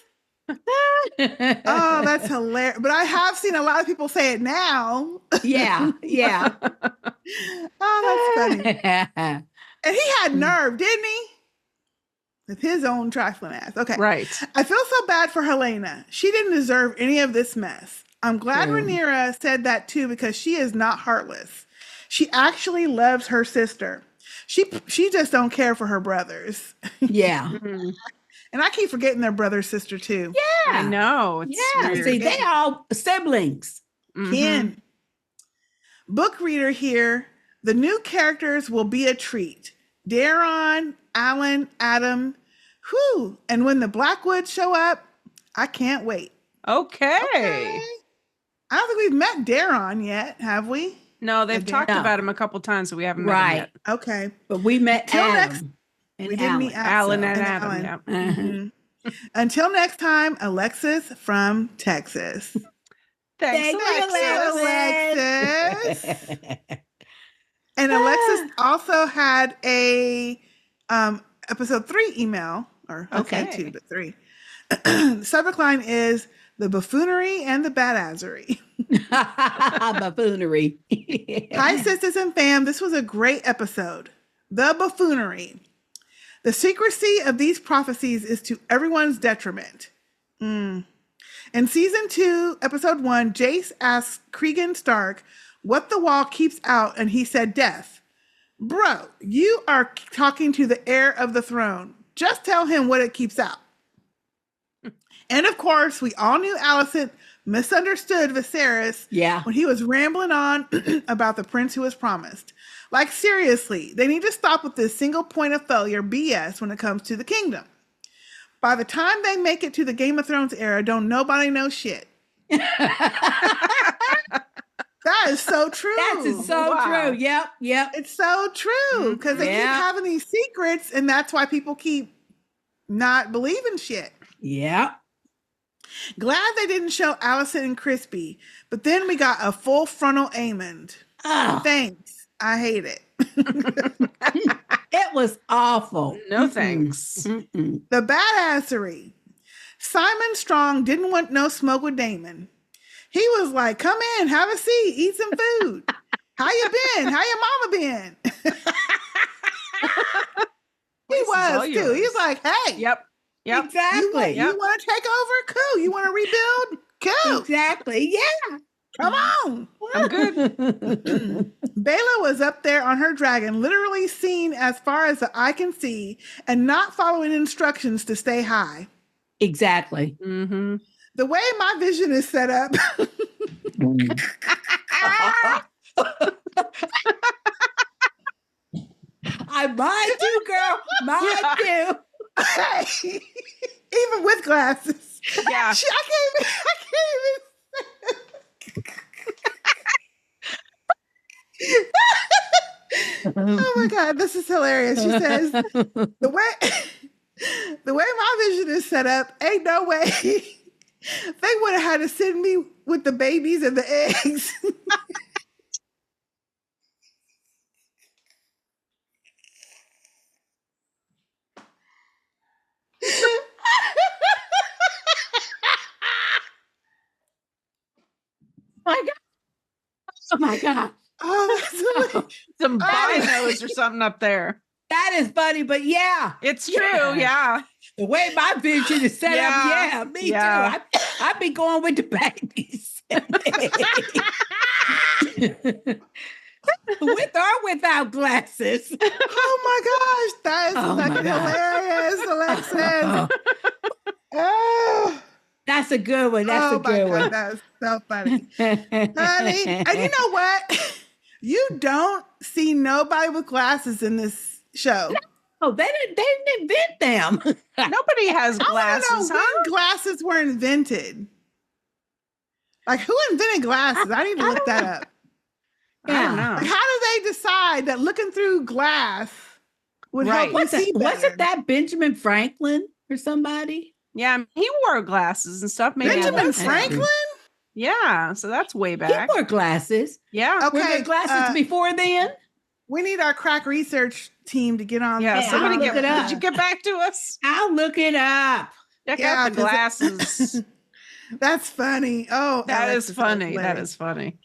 Oh, that's hilarious. But I have seen a lot of people say it now. Yeah. Yeah. Oh, that's funny. And he had nerve, didn't he? With his own trifling ass. Okay. Right. I feel so bad for Helaena. She didn't deserve any of this mess. I'm glad Rhaenyra said that too because she is not heartless. She actually loves her sister. She just don't care for her brothers. Yeah. And I keep forgetting their brother sister too. Yeah. I know. It's weird. See, they all siblings. Kin. Book reader here. The new characters will be a treat. Daemon, Alan, Adam. Whew. And when the Blackwoods show up, I can't wait. Okay. I don't think we've met Daemon yet, have we? No, they've talked about him a couple times, but we haven't met him yet. Okay. But we met Adam. We didn't meet Alan and Adam. Yeah. Until next time, Alexis from Texas. Thanks, Alexis. And Alexis also had a episode 3 email, or okay, 2, but 3. The subject line is the buffoonery and the badassery. Buffoonery. Hi, sisters and fam. This was a great episode. The buffoonery. The secrecy of these prophecies is to everyone's detriment. In season 2, episode 1, Jace asks Cregan Stark what the wall keeps out, and he said death. Bro, you are talking to the heir of the throne. Just tell him what it keeps out. And of course, we all knew Alicent misunderstood Viserys when he was rambling on about the prince who was promised. Like, seriously, they need to stop with this single point of failure BS when it comes to the kingdom. By the time they make it to the Game of Thrones era, don't nobody know shit. That is so true. That's so true. Yep. It's so true because they keep having these secrets, and that's why people keep not believing shit. Yeah. Glad they didn't show Alicent and Crispy, but then we got a full frontal Aemond. Oh, Thanks. I hate it. it was awful. No thanks. Mm-mm. The badassery. Simon Strong didn't want no smoke with Daemon. He was like, come in, have a seat, eat some food. How you been? How your mama been? He was too. He was like, hey. Yep. Exactly. You want to take over? Cool. You want to rebuild? Cool. Exactly. Yeah. Come on. I'm good. Baela was up there on her dragon, literally seen as far as the eye can see and not following instructions to stay high. Exactly. Mm-hmm. The way my vision is set up. I mind you, girl. Mind you. Hey, even with glasses. Yeah. I can't even. Oh my God, this is hilarious. She says, the way my vision is set up, ain't no way they would have had to send me with the babies and the eggs. My God. Oh my God. Oh, that's hilarious. Some binos or something up there. That is funny, but yeah. It's true. Yeah. The way my vision is set up, yeah, me Yeah. too. I'd be going with the babies. With or without glasses. Oh my gosh, that is Oh my fucking God. hilarious, Alexis. Oh, That's a good one. That's oh a my good God, one. that's so funny. Honey, and you know what? You don't see nobody with glasses in this show. Oh, they didn't invent them. Nobody has I glasses, want to know huh? when glasses were invented. Like, who invented glasses? I need to look that up. I don't Yeah. know. Like, how do they decide that looking through glass would help you see better? Wasn't that Benjamin Franklin or somebody? Yeah, he wore glasses and stuff. Maybe Benjamin that's Franklin? true. Yeah, so that's way back. He wore glasses. Yeah. Okay, Were there glasses before then? we need our crack research team to get on. Yeah. Hey, Somebody I'll look it up. did you get back to us? I'll look it up. Check Yeah, out the 'cause glasses. That's funny. Oh, That Alexis, is funny. that's That is funny.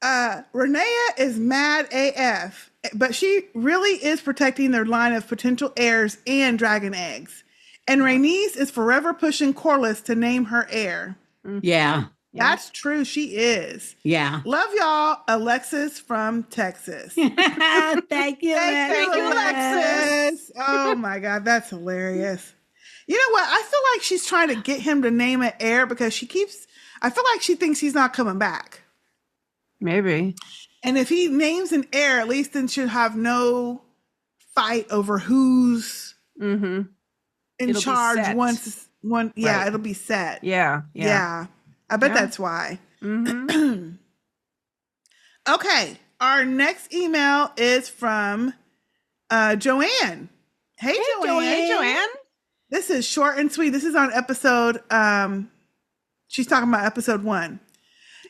Rhaenyra is mad AF, but she really is protecting their line of potential heirs and dragon eggs. And Rhaenys is forever pushing Corlys to name her heir. Yeah. Yeah. That's true. She is. Yeah. Love y'all, Alexis from Texas. Thank you, Thank you, Alexis. Oh my God, that's hilarious. You know what? I feel like she's trying to get him to name an heir because I feel like she thinks he's not coming back. Maybe. And if he names an heir, at least then she'll have no fight over who's Mm-hmm. in It'll be charge set. Yeah, Right. it'll be set. Yeah. Yeah. I bet Yeah. that's why. Mm-hmm. Okay. Our next email is from Joanne. Hey, Joanne. Hey, Joanne. This is short and sweet. This is on episode she's talking about episode 1.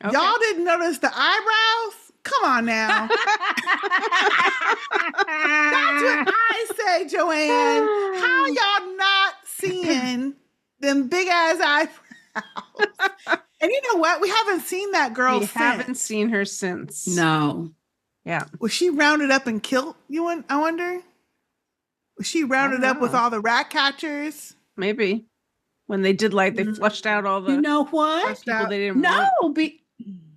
Okay. Y'all didn't notice the eyebrows? Come on now. That's what I say, Joanne. How y'all not seeing them big ass eyebrows? And you know what? We haven't seen that girl We since. haven't seen her since. No. Yeah. Was she rounded up and killed? I wonder. Was she rounded up with know. all the rat catchers? Maybe. When they did they flushed out all the You know what? people they didn't No. want.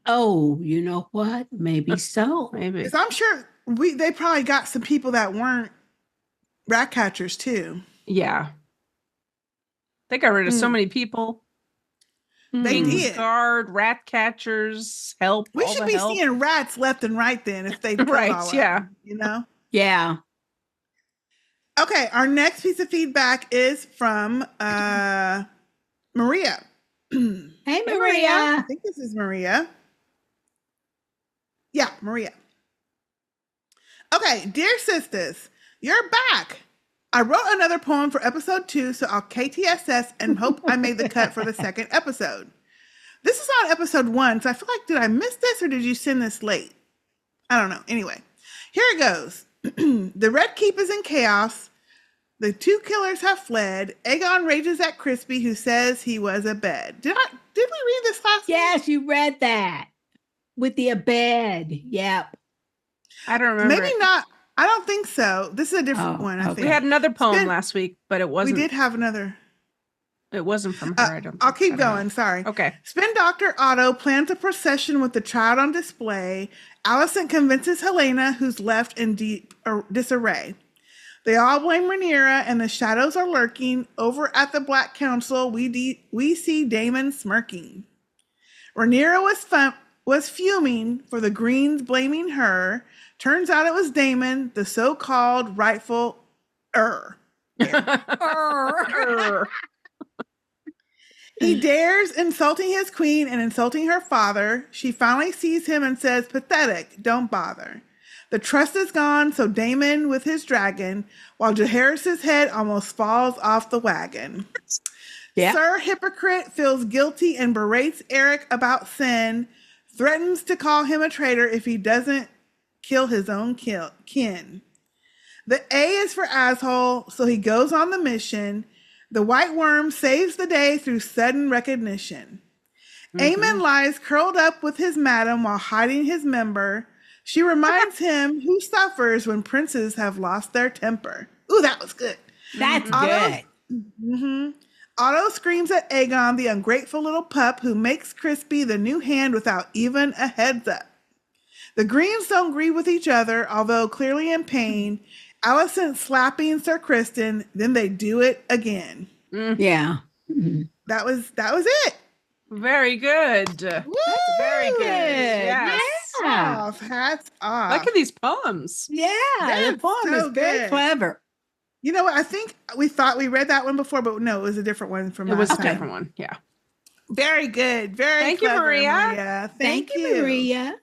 You know what? Maybe so. Maybe. Because I'm sure they probably got some people that weren't rat catchers too. Yeah. They got rid of so many people. They did. Guard, rat catchers, help. We all should the be help. seeing rats left and right then if they killed Right, all of yeah. them, you know? Yeah. Okay, our next piece of feedback is from Maria. Hey, Maria. Maria. I think this is Maria. Yeah, Maria. Okay, dear sisters, you're back. I wrote another poem for episode 2, so I'll KTSS and hope I made the cut for the second episode. This is on episode 1, so I feel like, did I miss this or did you send this late? I don't know. Anyway, here it goes. The Red Keep is in chaos. The 2 killers have fled. Aegon rages at Crispy, who says he was a bed. Did we read this last week? Yes, you read that. With the bed. Yep. I don't remember. Maybe not. I don't think so. This is a different one, I okay. think. We had another poem last week, but it wasn't. We did have another. It wasn't from her, I don't think. I'll keep I don't going. know. Sorry. Okay. Spin Doctor Otto plans a procession with the child on display. Alicent convinces Helaena, who's left in deep disarray. They all blame Rhaenyra, and the shadows are lurking. Over at the Black Council, we see Daemon smirking. Rhaenyra was fuming for the Greens blaming her. Turns out it was Daemon, the so-called rightful He dares insulting his queen and insulting her father. She finally sees him and says, pathetic, don't bother. The trust is gone, so Daemon with his dragon, while Jaehaerys' head almost falls off the wagon. Yeah. Sir Hypocrite feels guilty and berates Eric about sin, threatens to call him a traitor if he doesn't kill his own kin. The A is for asshole, so he goes on the mission. The White Worm saves the day through sudden recognition. Aemond lies curled up with his madam while hiding his member. She reminds him who suffers when princes have lost their temper. Ooh, that was good. That's good. Otto screams at Aegon, the ungrateful little pup who makes Crispy the new hand without even a heads up. The Greens don't agree with each other, although clearly in pain. Alicent slapping Sir Criston, then they do it again. Yeah. That was it. Very good. Woo! That's very good. Yes. Yeah. Hats off. Look at these poems. Yeah. The That's poem so is very good. clever. You know what? I think we thought we read that one before, but no, it was a different one from It was last a time. different one. Yeah. Very good. Very Thank you, clever, Maria. Thank you. Maria.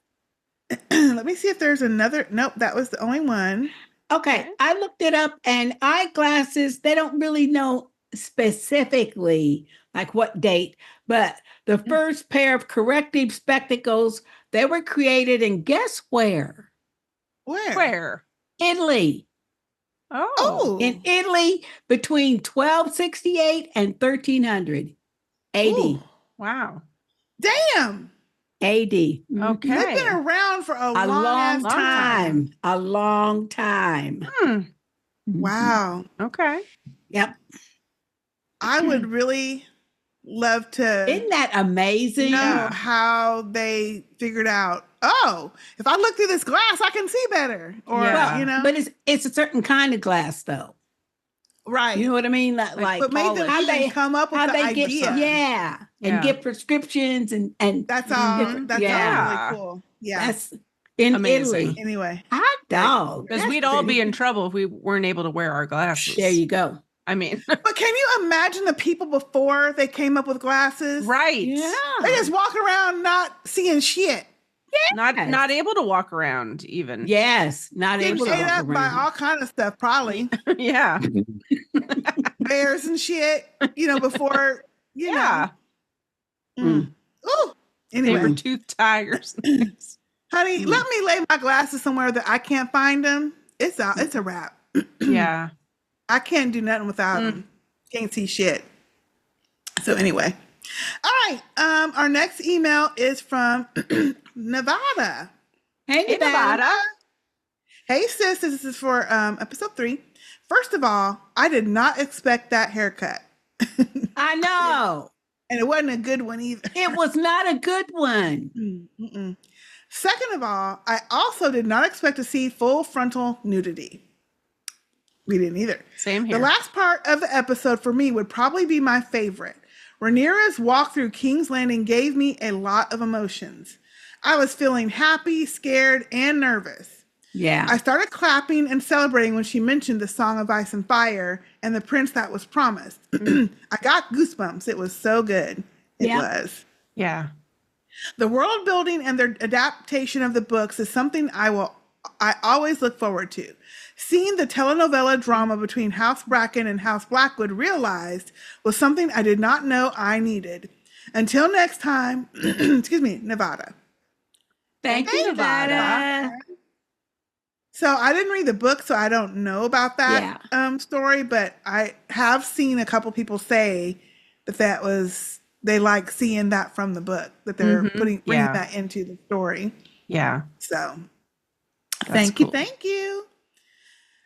Let me see if there's another. Nope, that was the only one. Okay, I looked it up, and eyeglasses, they don't really know specifically like what date, but the first pair of corrective spectacles, they were created in guess where? Where? Italy. Oh. In Italy between 1268 and 1300 AD. Ooh. Wow. Damn. AD. Okay. They've been around for a A long long time. A long time. Wow. Okay. Yep. I would really love to Isn't that amazing? know how they figured out, oh, if I look through this glass, I can see better. Or, Yeah. you know. But it's a certain kind of glass, though. right. You know what I mean? Like But made them how even they come up with how the they get idea. yeah, and Yeah. get prescriptions and That's all. different- That's yeah. all really cool. Yeah. That's in Amazing. Italy. Anyway. Hot dog. Because That's we'd all be pretty- in trouble if we weren't able to wear our glasses. There you go. I mean, But can you imagine the people before they came up with glasses? right. Yeah. They just walk around not seeing shit. Not Yes. not able to walk around even. Yes. Not Getting able to ate walk up by around. all kind of stuff, probably. Yeah. Bears and shit, before, Yeah. know. Mm. Ooh. They were Anyway, tooth tigers. honey, let me lay my glasses somewhere that I can't find them. It's a wrap. Yeah. I can't do nothing without them. Can't see shit. So anyway. All right. Our next email is from Nevada. Hey, Hey, Nevada. Hey sis, this is for episode 3. First of all, I did not expect that haircut. I know. And it wasn't a good one either. It was not a good one. Mm-mm. Second of all, I also did not expect to see full frontal nudity. We didn't either. Same here. The last part of the episode for me would probably be my favorite. Rhaenyra's walk through King's Landing gave me a lot of emotions. I was feeling happy, scared, and nervous. Yeah. I started clapping and celebrating when she mentioned the Song of Ice and Fire and the prince that was promised. I got goosebumps. It was so good. It was. Yeah. The world building and their adaptation of the books is something I will I always look forward to. Seeing the telenovela drama between House Bracken and House Blackwood realized was something I did not know I needed. Until next time, excuse me, Nevada. Thank you, Nevada. So I didn't read the book, so I don't know about that story, but I have seen a couple people say that was they like seeing that from the book, that they're bringing that into the story. Yeah. So That's thank you.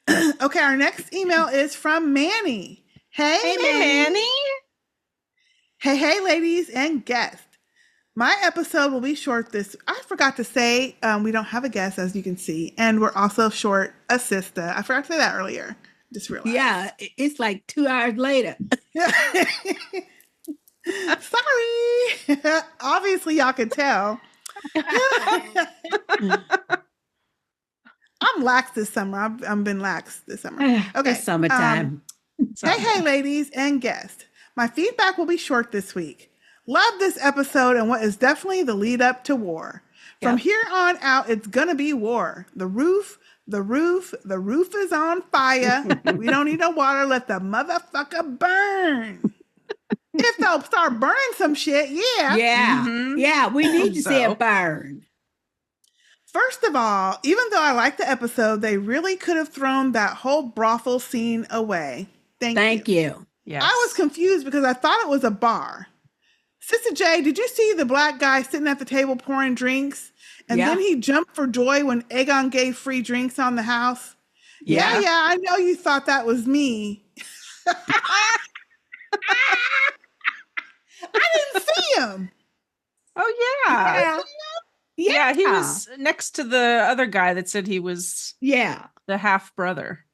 Okay, our next email is from Manny. Hey Manny. Hey, ladies and guests. My episode will be short I forgot to say, we don't have a guest, as you can see, and we're also short a Sistah. I forgot to say that earlier. Just realized. Yeah, it's like 2 hours later. Sorry. Obviously, y'all could tell. I'm lax this summer. I've been lax this summer. Okay. It's summertime. Hey, ladies and guests. My feedback will be short this week. Love this episode and what is definitely the lead up to war. From here on out, it's going to be war. The roof is on fire. We don't need no water. Let the motherfucker burn. If they'll start burning some shit, Yeah, we need to see it burn. First of all, even though I like the episode, they really could have thrown that whole brothel scene away. Thank you. Yes. I was confused because I thought it was a bar. Sister J, did you see the black guy sitting at the table pouring drinks? And then he jumped for joy when Aegon gave free drinks on the house? Yeah, I know you thought that was me. I didn't see him. Oh, yeah, he was next to the other guy that said he was the half brother.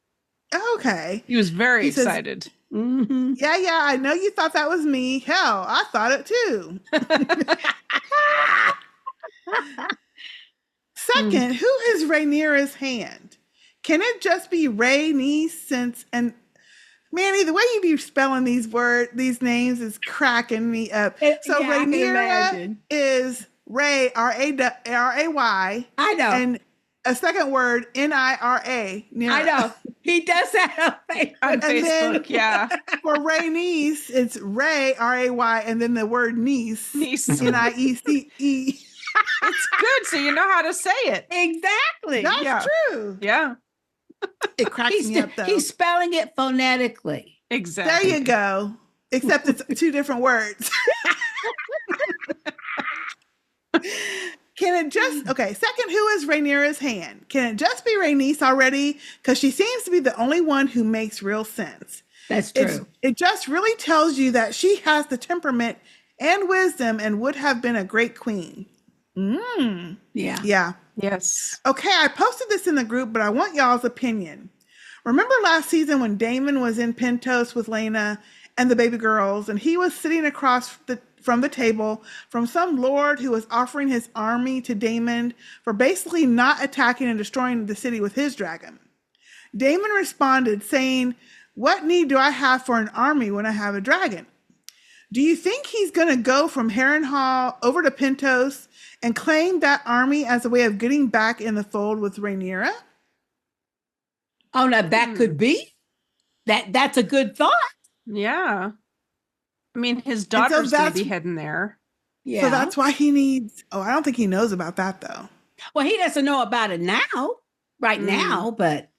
Okay. He was very excited. Yeah, I know you thought that was me. Hell, I thought it too. Second, who is Rhaenyra's hand? Can it just be Rhaenys? And Manny, the way you be spelling these names is cracking me up. So Rhaenyra is Ray, R-A-Y. I know. And a second word, N-I-R-A. I know. He does that on Facebook. Then, for Rhaenys, it's Ray, R-A-Y, and then the word niece, N-I-E-C-E. It's good, so you know how to say it. Exactly. That's true. Yeah. It cracks me up, though. He's spelling it phonetically. Exactly. There you go. Except it's two different words. Can it just, second, who is Rhaenyra's hand? Can it just be Rhaenys already? Because she seems to be the only one who makes real sense. That's true. It just really tells you that she has the temperament and wisdom and would have been a great queen. Yeah. Yes. Okay, I posted this in the group, but I want y'all's opinion. Remember last season when Daemon was in Pentos with Lena and the baby girls, and he was sitting across from the table from some lord who was offering his army to Daemon for basically not attacking and destroying the city with his dragon. Daemon responded saying, "What need do I have for an army when I have a dragon?" Do you think he's going to go from Harrenhal over to Pentos and claim that army as a way of getting back in the fold with Rhaenyra? Oh, now that could be. That's a good thought. Yeah. I mean, his daughter's going to be heading there. Yeah. So that's why he needs... Oh, I don't think he knows about that, though. Well, he doesn't know about it now, now, but...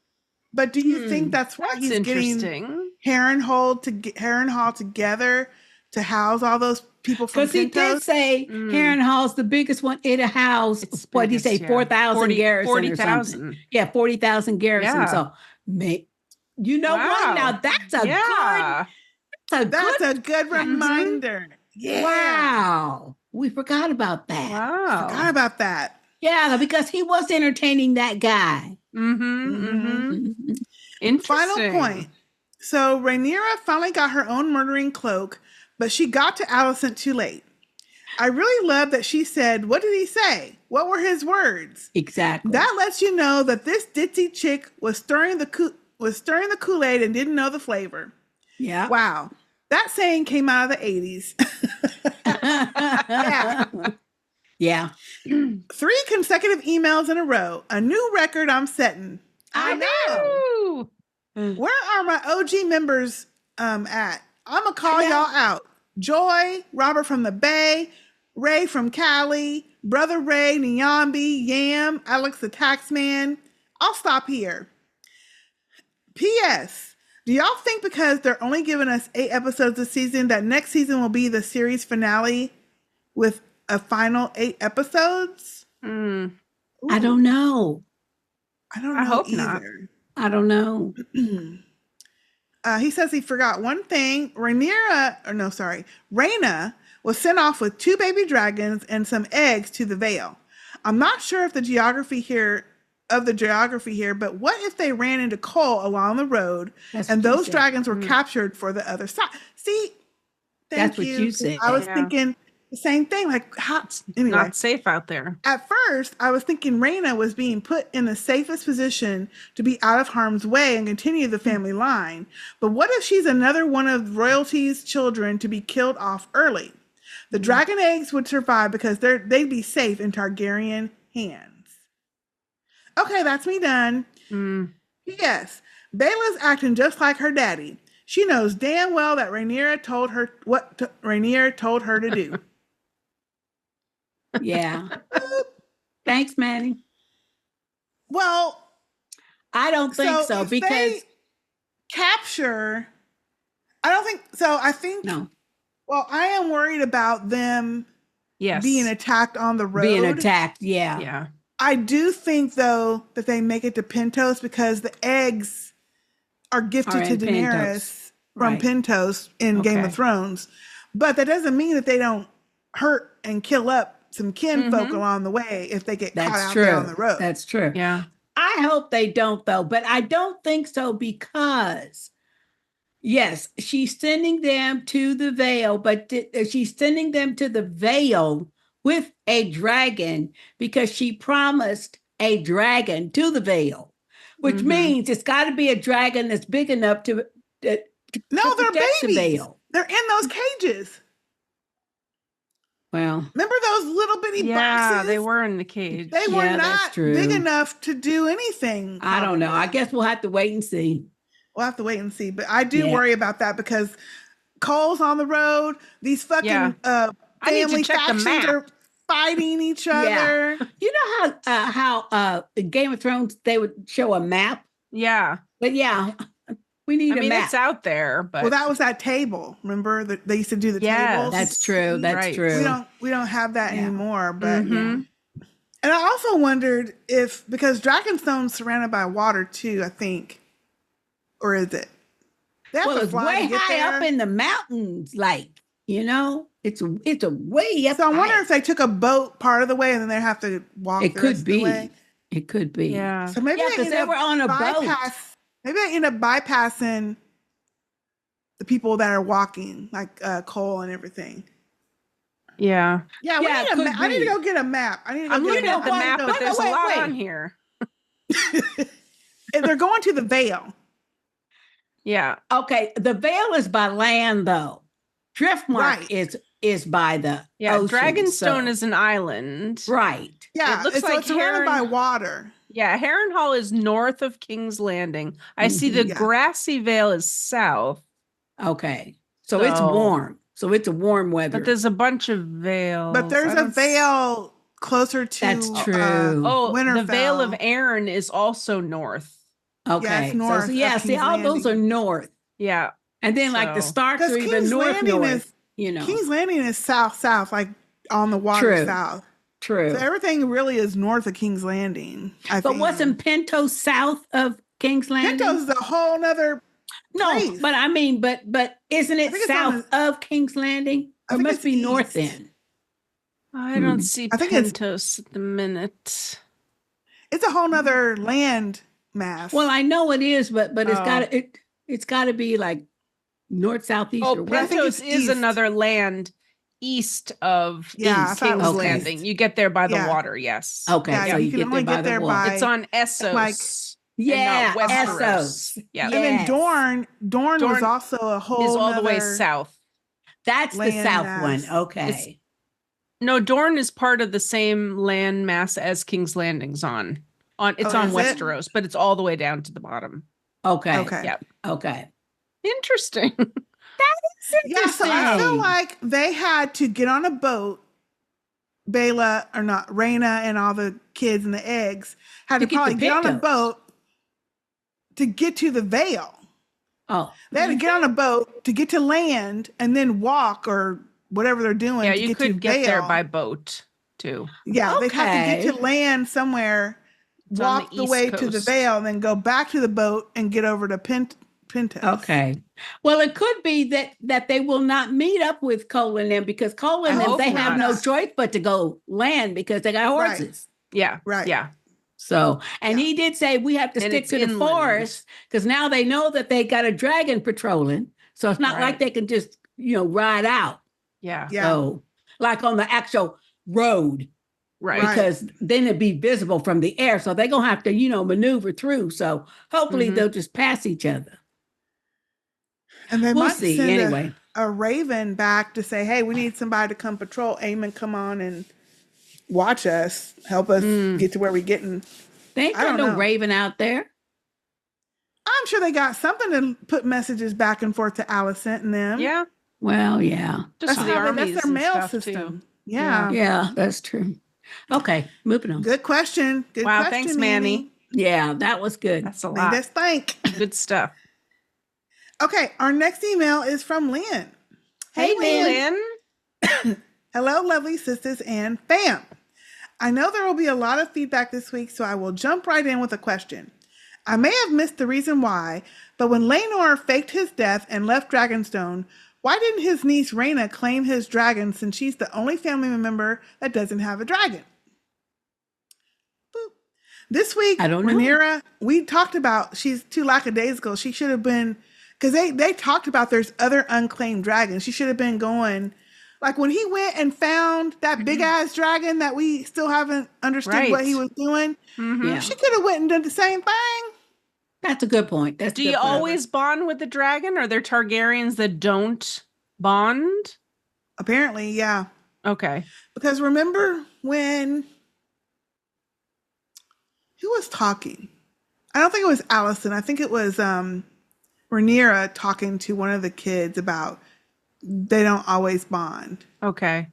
But do you think that's why he's getting Harrenhal together to house all those people from Pentos? Because he did say Harrenhal's the biggest one in a house. What did he say? 4,000 garrison 40,000. Yeah, 40,000 garrison. Yeah. So, you know what? Now that's a good reminder. Yeah. Wow. We forgot about that. Wow. Forgot about that. Yeah, because he was entertaining that guy. Interesting. Final point. So Rhaenyra finally got her own murdering cloak, but she got to Alicent too late. I really love that she said, what did he say? What were his words? Exactly. That lets you know that this ditzy chick was stirring the Kool-Aid and didn't know the flavor. Yeah. Wow. That saying came out of the 80s. Yeah. Yeah. 3 consecutive emails in a row. A new record I'm setting. I know. Ooh. Where are my OG members at? I'm going to call y'all out. Joy, Robert from the Bay, Ray from Cali, Brother Ray, Nyambi, Yam, Alex the Taxman. I'll stop here. P.S. Do y'all think because they're only giving us 8 episodes this season that next season will be the series finale with a final 8 episodes? Mm. I don't know. I don't I know hope either. not. I don't know. He says he forgot one thing. Rhaenyra was sent off with 2 baby dragons and some eggs to the Vale. I'm not sure if the geography here, but what if they ran into Cole along the road and those dragons were captured for the other side? See, That's what you said. I was thinking the same thing. Like, how? Anyway, Not safe out there. at first, I was thinking Rhaena was being put in the safest position to be out of harm's way and continue the family line. But what if she's another one of royalty's children to be killed off early? The dragon eggs would survive because they'd be safe in Targaryen hands. Okay, that's me done. P.S. Baela's acting just like her daddy. She knows damn well that Rhaenyra told her what Rhaenyra told her to do. Yeah. Thanks, Manny. Well, I don't think so if because they capture. I don't think so. I think no, Well, I am worried about them Yes. being attacked on the road. being attacked. Yeah. Yeah. I do think though that they make it to Pentos because the eggs are gifted Are to in Daenerys Pentos. from Right. Pentos in Game Okay. of Thrones. But that doesn't mean that they don't hurt and kill up some kinfolk along the way if they get caught That's out true. there on the road. That's true. Yeah. I hope they don't though, but I don't think so because yes, she's sending them to the Vale, but she's sending them to the Vale with a dragon because she promised a dragon to the Vale, which means it's got to be a dragon that's big enough to No, they're protect the babies. Vale. They're in those cages. Well, Remember those little bitty Yeah, boxes? they were in the cage. They were Yeah, that's not true. big enough to do anything. I don't know. I probably. guess we'll have to wait and see. We'll have to wait and see. But I do Yeah. worry about that because Cole's on the road. These fucking Yeah. I need to family check the factions map. are fighting each other. You know how in Game of Thrones they would show a map, Yeah. but yeah, we need I mean, a map. it's out there, but Well, that was that table. Remember that they used to do the Yes. tables. That's true. That's Right. true. We don't have that Yeah. anymore. But Mhm. and I also wondered if because Dragonstone's surrounded by water too. I think, or is it? They have Well, to it's fly way to get high there. up in the mountains, like it's a way up. So I wonder high. if they took a boat part of the way and then they have to walk. It the could rest of the be. way. It could be. yeah. So maybe Yeah, they 'cause end they up were on a boat. Maybe they end up bypassing the people that are walking, like Cole and everything. Yeah. Yeah, Yeah, it could I need to be. go get a map. I need to go I'm get looking a at the wait, map, but wait, there's wait, a lot wait. on here. And they're going to the Vale. Yeah. Okay, the Vale is by land though. Driftmark Right. is by the Yeah. ocean, Dragonstone so- is an island. right. Yeah, It looks like it's surrounded by Harren- water. Yeah. Harrenhal is north of King's Landing. I see the Mhm. Yeah. grassy vale is south, Okay, so it's So- warm. So it's a warm weather. but there's a bunch of vales. But there's I a don't s- Vale closer to That's true. Oh, the Vale of Winterfell. Aaron is also north. Okay, it's north so of yeah, see, King's all those are Landing. north, Yeah. and then like the So- Starks Because are even King's north. Landing is You know, King's Landing is south, like on the water True. south. true. So everything really is north of King's Landing. I But think. wasn't Pinto south of King's Landing? Pinto's a whole nother. No, place. but I mean, but isn't I it think it's on south of King's Landing? I It think must it's be north east. then. I don't see I think it's- Pentos at the minute. It's a whole nother land mass. Well, I know it is, but it's Oh. got it's got to be like north, southeast, Oh, or I west. think Pentos it's is east. another land east of Yeah, I thought it King's was Landing. east. You get there by the Yeah. water, yes. Okay, Yeah, so you you can get only there by get the there water. by- It's on Essos. like- Yeah, and not Westeros. Essos. Yeah. and then Yes. Dorne was Dorne also a whole Is all the way nother- south. That's the land south mass. one. Okay. No, Dorne is part of the same land mass as King's Landing's on. It's on is it? Westeros, but it's all the way down to the bottom. Okay. Okay. Yeah. Okay. Interesting. Yeah, so I feel like they had to get on a boat. Baela, or not, Rhaena and all the kids and the eggs had to probably get on a boat to get to the Vale. Oh. They had to get on a boat to get to land and then walk or whatever they're doing. Yeah, to you get could to get Vale. there by boat too. Yeah, they have to get to land somewhere, It's walk on the East way to the Coast. Vale, and then go back to the boat and get over to Pentos. Okay. Well, it could be that they will not meet up with Cole and them because Cole and I them, hope they have not. no choice but to go land because they got horses. Yeah. Right. Yeah. So, and he did say we have to And stick it's to the inland. forest because now they know that they got a dragon patrolling. So it's not Right. like they can just, ride out. Yeah. Yeah. So, like on the actual road, Right. because then it'd be visible from the air. So they're going to have to, maneuver through. So hopefully they'll just pass each other. And they We'll might see. send Anyway. a raven back to say, hey, we need somebody to come patrol. Aemond, come on and watch us, help us get to where we're getting. They ain't I got don't no know. raven out there. I'm sure they got something to put messages back and forth to Alicent and them. Yeah. Well, yeah. Just That's, for the armies that's their and mail stuff, system. too. Yeah. Yeah, that's true. Okay, moving on. Good question. Good Wow, question, thanks, Manny. Yeah, that was good. That's a Made lot. us think. Good stuff. Okay, our next email is from Lynn. Hey, Lynn. Hello, lovely sisters and fam. I know there will be a lot of feedback this week, so I will jump right in with a question. I may have missed the reason why, but when Rhaenyra faked his death and left Dragonstone, why didn't his niece Rhaena claim his dragon since she's the only family member that doesn't have a dragon? Boop. This week, I don't know. Rhaenyra, we talked about she's too lackadaisical. She should have been, because they talked about there's other unclaimed dragons. She should have been going, like when he went and found that big ass dragon that we still haven't understood what he was doing. Mm-hmm. Yeah. She could have went and done the same thing. That's a good point. That's Do a good you point. always bond with the dragon? Are there Targaryens that don't bond? Apparently, yeah. Okay. Because remember when who was talking? I don't think it was Alicent. I think it was Rhaenyra talking to one of the kids about they don't always bond Okay.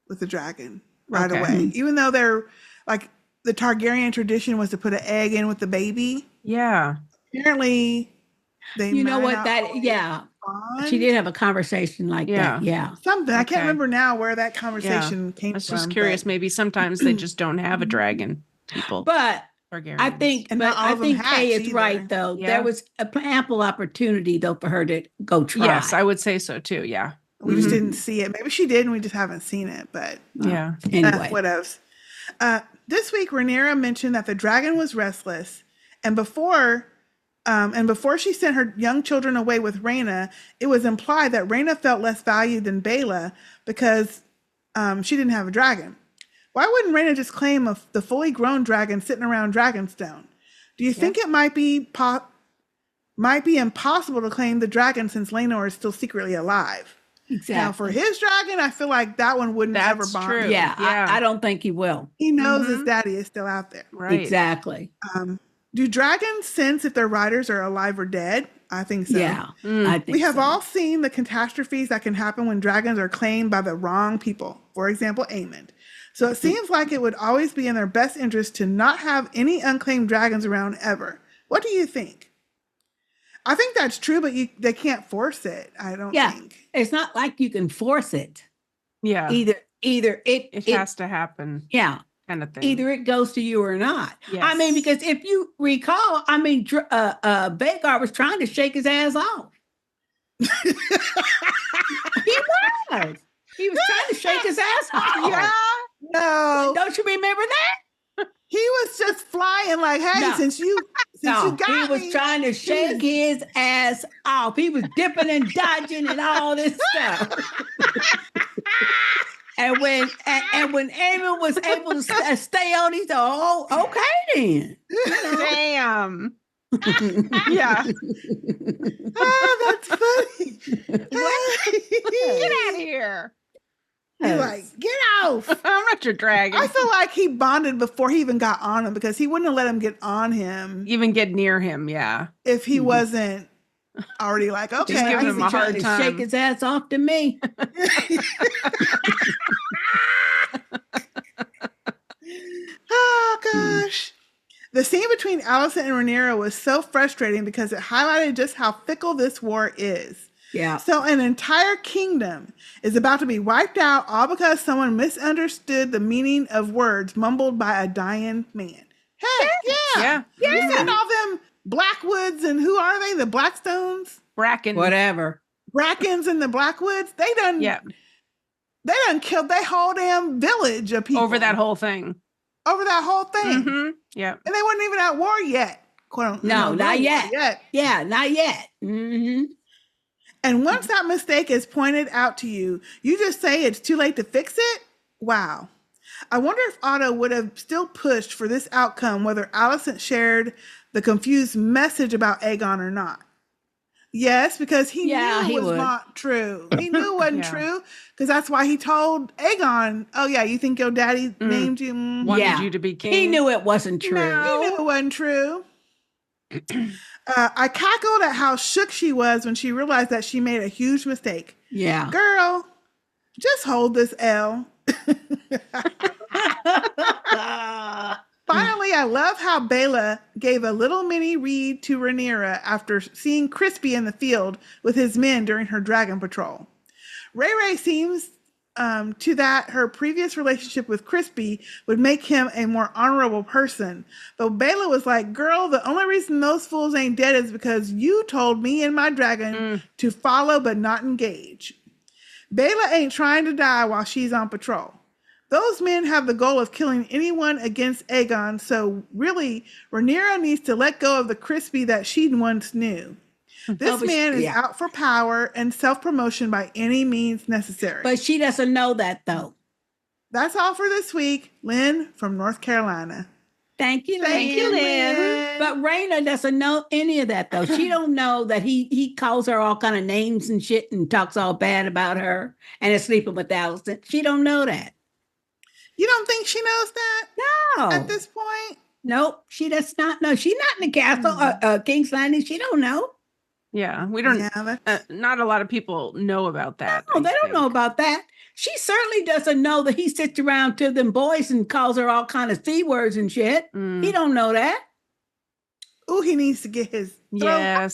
with the dragon right Okay. away. Even though they're like the Targaryen tradition was to put an egg in with the baby. Yeah. Apparently they You know might what? not That always yeah. bond. She did have a conversation like Yeah. that. Yeah. Something. I can't Okay. remember now where that conversation came I was from. just curious. but- Maybe sometimes they just don't have a dragon. People. But Targaryens. I think, And but not all I of them think hatch Kay is either. right though. Yeah. There was ample opportunity though for her to go try. Yes, I would say so too. Yeah. we just Mhm. didn't see it. Maybe she did and we just haven't seen it, but Yeah. Anyway. what else? This week, Rhaenyra mentioned that the dragon was restless, and before she sent her young children away with Rhaena, it was implied that Rhaena felt less valued than Baela because she didn't have a dragon. Why wouldn't Rhaena just claim the fully grown dragon sitting around Dragonstone? Do you think it might be impossible to claim the dragon since Laenor is still secretly alive? Exactly. Now, for his dragon, I feel like that one wouldn't That's ever bond. true. yeah, Yeah. I don't think he will. He knows his daddy is still out there. Right. Exactly. Do dragons sense if their riders are alive or dead? I think so. Yeah. Mm. I think We have so. all seen the catastrophes that can happen when dragons are claimed by the wrong people. For example, Aemond. So it seems like it would always be in their best interest to not have any unclaimed dragons around ever. What do you think? I think that's true, but they can't force it. I don't Yeah. think. It's not like you can force it. Yeah. Either It has to happen, yeah. kind of thing. Either it goes to you or not. Yes. I mean, because if you recall, Vagar was trying to shake his ass off. He was. He was trying to shake his ass off. Yeah. No. Don't you remember that? He was just flying like, hey, No. since you got he was me. trying to shake his ass off. He was dipping and dodging and all this stuff. And when Aemond was able to stay on, he said, "Oh, okay then." Damn. Yeah. Oh, that's funny. Get out of here. He's like, get off. I'm not your dragon. I feel like he bonded before he even got on him because he wouldn't have let him get on him Even get near him, yeah. if he wasn't already like, okay. Just giving I him see a trying hard to time. shake his ass off to me. Oh, gosh. The scene between Alicent and Rhaenyra was so frustrating because it highlighted just how fickle this war is. Yeah. So an entire kingdom is about to be wiped out all because someone misunderstood the meaning of words mumbled by a dying man. Heck, yeah. You send all them Blackwoods and who are they? The Blackstones? Bracken. Whatever. Brackens and the Blackwoods? They done killed their whole damn village of people. Over that whole thing. Over that whole thing. Mm-hmm. Yeah. And they weren't even at war yet. No, not yet. Yeah, not yet. Mm-hmm. And once that mistake is pointed out to you, you just say it's too late to fix it? Wow. I wonder if Otto would have still pushed for this outcome, whether Alicent shared the confused message about Aegon or not. Yes, because he knew it was not true. He knew it wasn't true, because that's why he told Aegon, oh yeah, you think your daddy named you? Wanted you to be king. He knew it wasn't true. No. He knew it wasn't true. I cackled at how shook she was when she realized that she made a huge mistake. Yeah. Girl, just hold this L. Finally, I love how Baela gave a little mini read to Rhaenyra after seeing Crispy in the field with his men during her dragon patrol. Ray seems to that her previous relationship with Crispy would make him a more honorable person. But Baela was like, girl, the only reason those fools ain't dead is because you told me and my dragon to follow but not engage. Baela ain't trying to die while she's on patrol. Those men have the goal of killing anyone against Aegon, so really, Rhaenyra needs to let go of the Crispy that she once knew. This man is out for power and self-promotion by any means necessary. But she doesn't know that, though. That's all for this week. Lynn from North Carolina. Thank you, Lynn. Thank you, Lynn. But Rhaena doesn't know any of that, though. She don't know that he calls her all kind of names and shit and talks all bad about her and is sleeping with Alicent. She don't know that. You don't think she knows that? No. At this point? Nope. She does not know. She's not in the castle, King's Landing. She don't know. Yeah, we don't. Not a lot of people know about that. No, they don't know about that. She certainly doesn't know that he sits around to them boys and calls her all kind of C words and shit. He don't know that. Oh, he needs to get his throat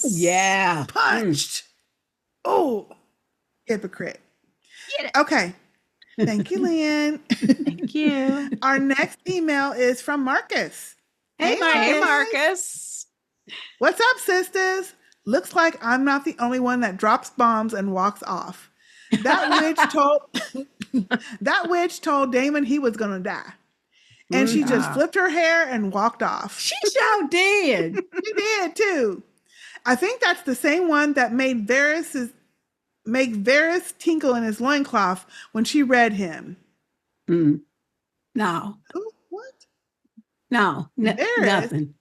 punched. Oh, hypocrite. Okay. Thank you, Lynn. Thank you. Our next email is from Marcus. Hey, Marcus. What's up, sisters? Looks like I'm not the only one that drops bombs and walks off. That witch told Daemon he was gonna die. And she just flipped her hair and walked off. She sure did. She did too. I think that's the same one that made Varys tinkle in his loincloth when she read him. No. What? No. Nothing.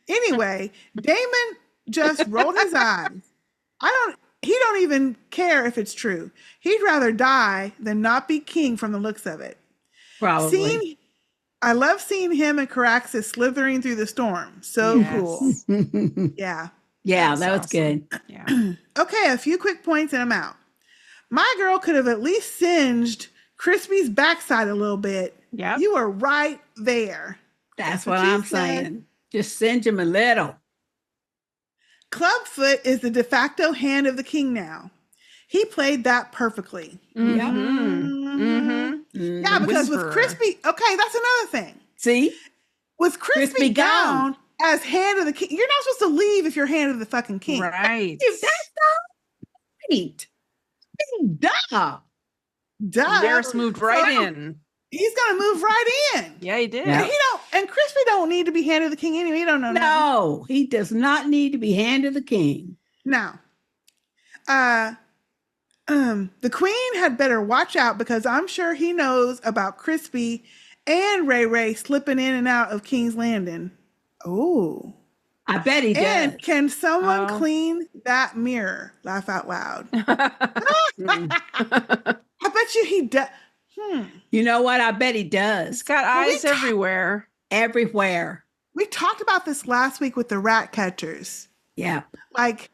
Anyway, Daemon just rolled his eyes. He don't even care if it's true. He'd rather die than not be king from the looks of it. Probably. I love seeing him and Caraxes slithering through the storm. So cool. Yeah. Yeah, that was good. Yeah. Okay, a few quick points and I'm out. My girl could have at least singed Crispy's backside a little bit. Yeah. You were right there. That's what I'm saying. Just singe him a little. Clubfoot is the de facto hand of the king now. He played that perfectly. Yeah, Yeah, because with Crispy, okay, that's another thing. See? With Crispy gone as hand of the king, you're not supposed to leave if you're hand of the fucking king. Right. If that's right. Duh. Varys moved right in. He's gonna move right in. Yeah, he did. Yeah. And Crispy don't need to be hand of the king anyway. He don't know. No, he does not need to be hand of the king. Now, the queen had better watch out because I'm sure he knows about Crispy and Ray slipping in and out of King's Landing. Oh, I bet he does. And can someone clean that mirror? Laugh out loud. I bet you he does. You know what? I bet he does. He's got eyes everywhere. Everywhere. We talked about this last week with the rat catchers. Yeah. Like,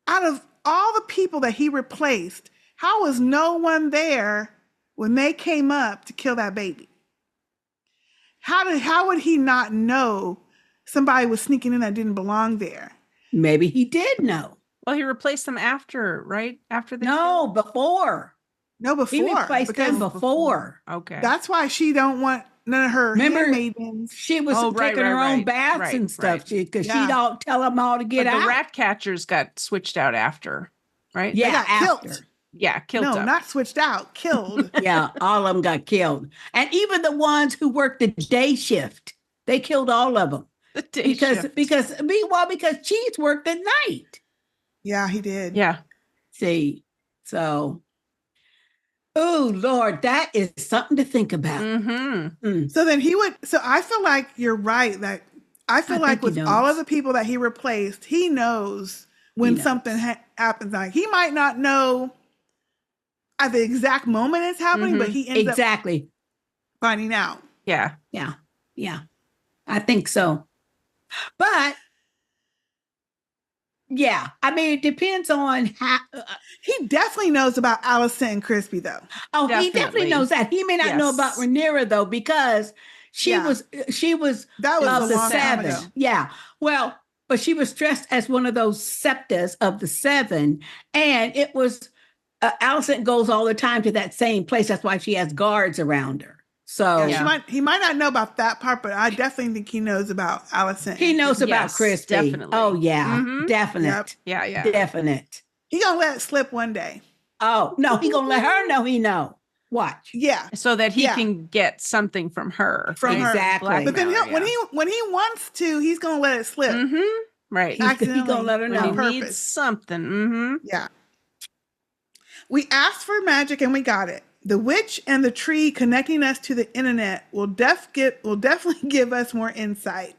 out of all the people that he replaced, how was no one there when they came up to kill that baby? How would he not know somebody was sneaking in that didn't belong there? Maybe he did know. Well, he replaced them after, right? After they before. No, before. He replaced them before. Okay. That's why she don't want none of her handmaidens. She was taking her own baths and stuff because she don't tell them all to get out. The rat catchers got switched out after, right? Yeah, They got after. killed. Yeah, killed. No, not switched out, killed. Yeah, all of them got killed. And even the ones who worked the day shift, they killed all of them. The day shift. Because Cheese worked at night. Yeah, he did. Yeah. See, so, oh Lord, that is something to think about. So then so I feel like you're right. That I feel like with all of the people that he replaced, he knows when something happens. Like, he might not know at the exact moment it's happening, but he ends up finding out. Yeah. Yeah. Yeah. I think so. But yeah, I mean, it depends on how. He definitely knows about Alicent and Crispy, though. Oh, he definitely knows that. He may not know about Rhaenyra though, because she was that was the long time seven. ago. Yeah, well, but she was dressed as one of those septas of the seven, and it was Alicent goes all the time to that same place. That's why she has guards around her. So he might not know about that part, but I definitely think he knows about Alicent. He knows about Crispy. Definitely. Oh yeah, definite. Yep. Yeah. Definite. He gonna let it slip one day. Oh no, he gonna let her know he know. Watch. Yeah. So that he can get something from her. Exactly. But then when he wants to, he's gonna let it slip. Right. He's gonna let her know. When he needs something. Yeah. We asked for magic and we got it. The witch and the tree connecting us to the internet will definitely give us more insight.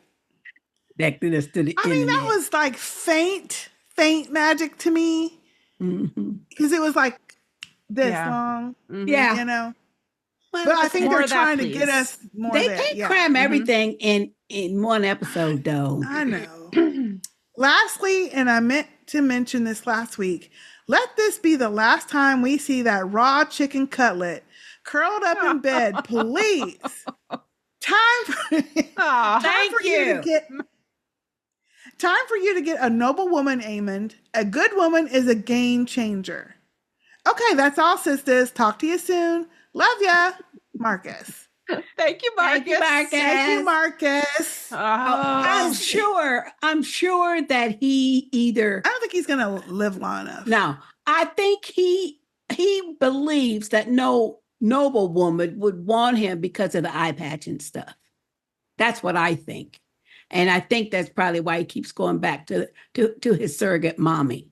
Connecting us to the internet. I mean, that was like faint magic to me. Because it was like this long. Yeah. You know? Well, but I think they're trying to get us more. They can't cram everything in one episode, though. I know. Lastly, and I meant to mention this last week, let this be the last time we see that raw chicken cutlet curled up in bed, please. Time for you to get a noble woman, Aemond. A good woman is a game changer. Okay, that's all, sisters. Talk to you soon. Love ya, Marcus. Thank you, Marcus. Thank you, Marcus. I'm sure that he either. I don't think he's gonna live long enough. No, I think he believes that no noble woman would want him because of the eye patch and stuff. That's what I think, and I think that's probably why he keeps going back to his surrogate mommy.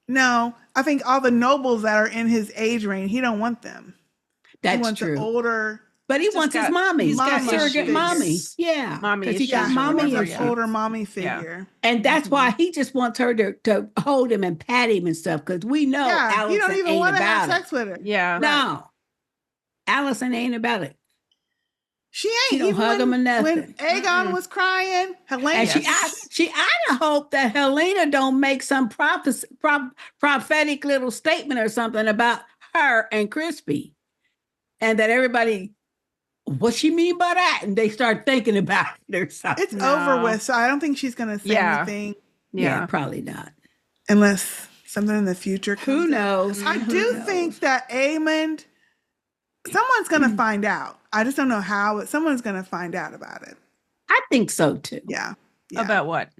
No, I think all the nobles that are in his age range, he don't want them. That's he wants true. An older. But he wants his mommy. He's got surrogate mommy. Yeah. Mommy. Because he got mommy an older mommy figure. And that's why he just wants her to hold him and pat him and stuff. Because we know Alicent you don't even want to have it. sex with her. Yeah. No. Alicent ain't about it. She ain't. She don't hug him or nothing. When Aegon was crying, Helaena. And she ought to hope that Helaena don't make some prophetic little statement or something about her and Crispy. And that everybody, what she mean by that? And they start thinking about it or something. It's over with, so I don't think she's going to say anything. Yeah, probably not. Unless something in the future comes Who knows? I do think that Aemond, someone's going to find out. I just don't know how, but someone's going to find out about it. I think so, too. Yeah. About what?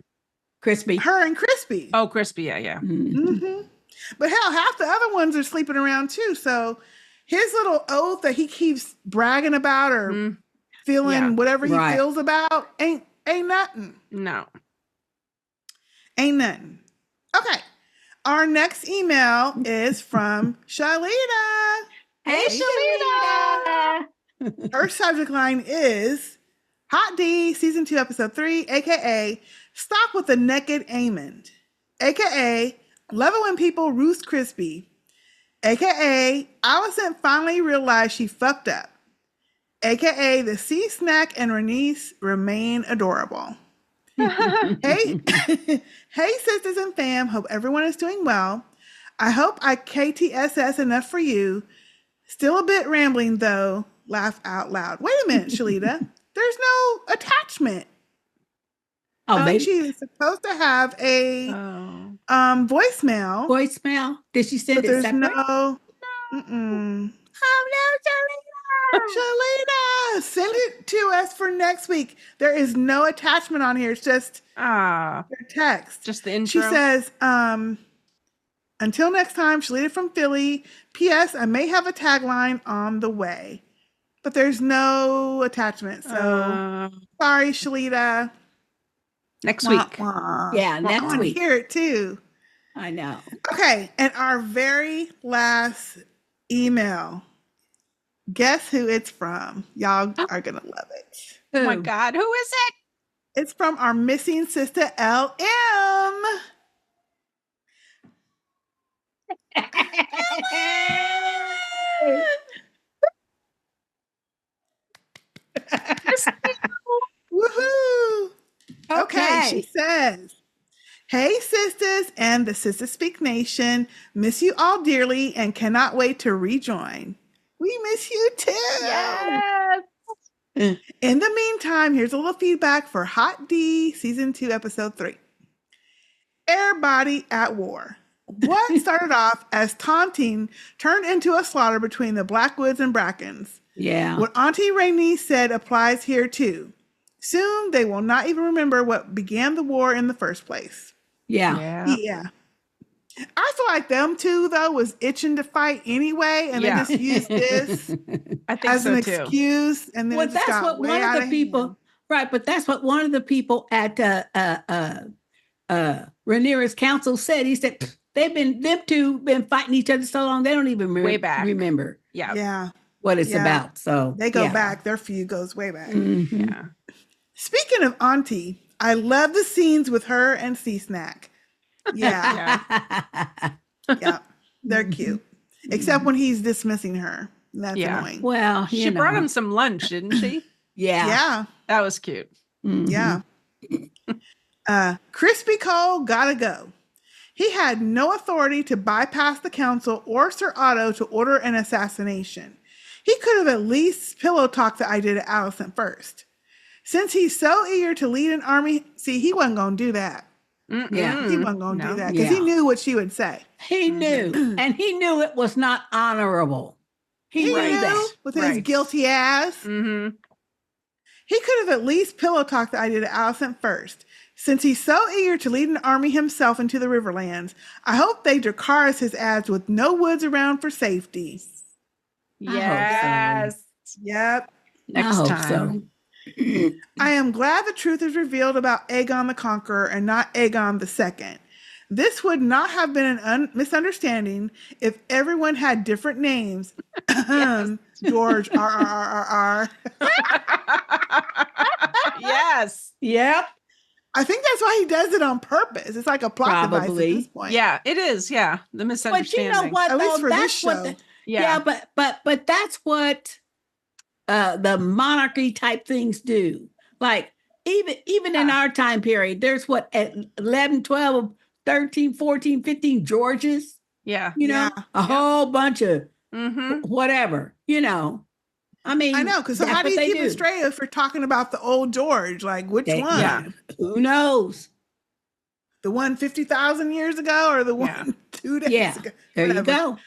Crispy. Her and Crispy. Oh, Crispy, yeah. But hell, half the other ones are sleeping around, too, so... His little oath that he keeps bragging about or feeling whatever he feels about ain't nothing. No. Ain't nothing. Okay. Our next email is from Shalita. Hey, Shalita. Her subject line is Hot D, Season 2, Episode 3, a.k.a. Stop with the Naked Aemond, a.k.a. Love it when people roost Crispy. AKA, Alicent finally realized she fucked up. AKA, the sea snack and Rhaenys remain adorable. Hey, hey, sisters and fam. Hope everyone is doing well. I hope I KTSS enough for you. Still a bit rambling though. Laugh out loud. Wait a minute, Shalita. There's no attachment. She's supposed to have a voicemail. Voicemail? Did she send but it there's separate? no. Oh no, Shalita, send it to us for next week. There is no attachment on here. It's just your text. Just the intro. She says, until next time, Shalita from Philly. P.S. I may have a tagline on the way. But there's no attachment. So sorry, Shalita. Next week. Yeah, next week. Hear it too. I know. Okay, and our very last email. Guess who it's from? Y'all are gonna love it. Oh my God, who is it? It's from our missing sister LM. Woohoo! Okay, she says, hey, sisters and the Sister Speak Nation. Miss you all dearly and cannot wait to rejoin. We miss you too. Yes. In the meantime, here's a little feedback for Hot D Season 2, Episode 3. Everybody at war. What started off as taunting turned into a slaughter between the Blackwoods and Brackens. Yeah. What Auntie Rhaenys said applies here too. Soon they will not even remember what began the war in the first place. Yeah. I feel like them two, though, was itching to fight anyway, and they just used this I think as so an too. excuse. And then Well, that's what one of the people, right? But that's what one of the people at Rhaenyra's council said. He said them two been fighting each other so long they don't even remember. Yeah. What it's about. So they go back. Their feud goes way back. Mm-hmm. Yeah. Speaking of Auntie, I love the scenes with her and Sea Snack. Yeah. Yeah. They're cute. Except when he's dismissing her. That's annoying. Well, she brought him some lunch, didn't she? Yeah. That was cute. Mm-hmm. Yeah. Crispy Cole gotta go. He had no authority to bypass the council or Sir Otto to order an assassination. He could have at least pillow talked the idea to Alicent first. Since he's so eager to lead an army, he wasn't going to do that. Yeah. He wasn't going to do that because he knew what she would say. He knew. And he knew it was not honorable. He knew that. With his guilty ass. Mm-hmm. He could have at least pillow talked the idea to Alicent first. Since he's so eager to lead an army himself into the Riverlands, I hope they Dracarys his ass with no woods around for safety. Yes. Yep. Next time. I am glad the truth is revealed about Aegon the Conqueror and not Aegon the Second. This would not have been an misunderstanding if everyone had different names. George R. Yes. Yep. I think that's why he does it on purpose. It's like a plot device at this point. Yeah, it is. Yeah, the misunderstanding. But you know what? At least for that's this show. But that's what the monarchy type things do. Like even in our time period, there's what at 11, 12, 13, 14, 15 Georges. Yeah. You know, a whole bunch of whatever, you know. I mean, I know, because how do you keep it straight if you're talking about the old George? Like, which one? Yeah. Who knows? The one 50,000 years ago or the one 2 days ago? There you go.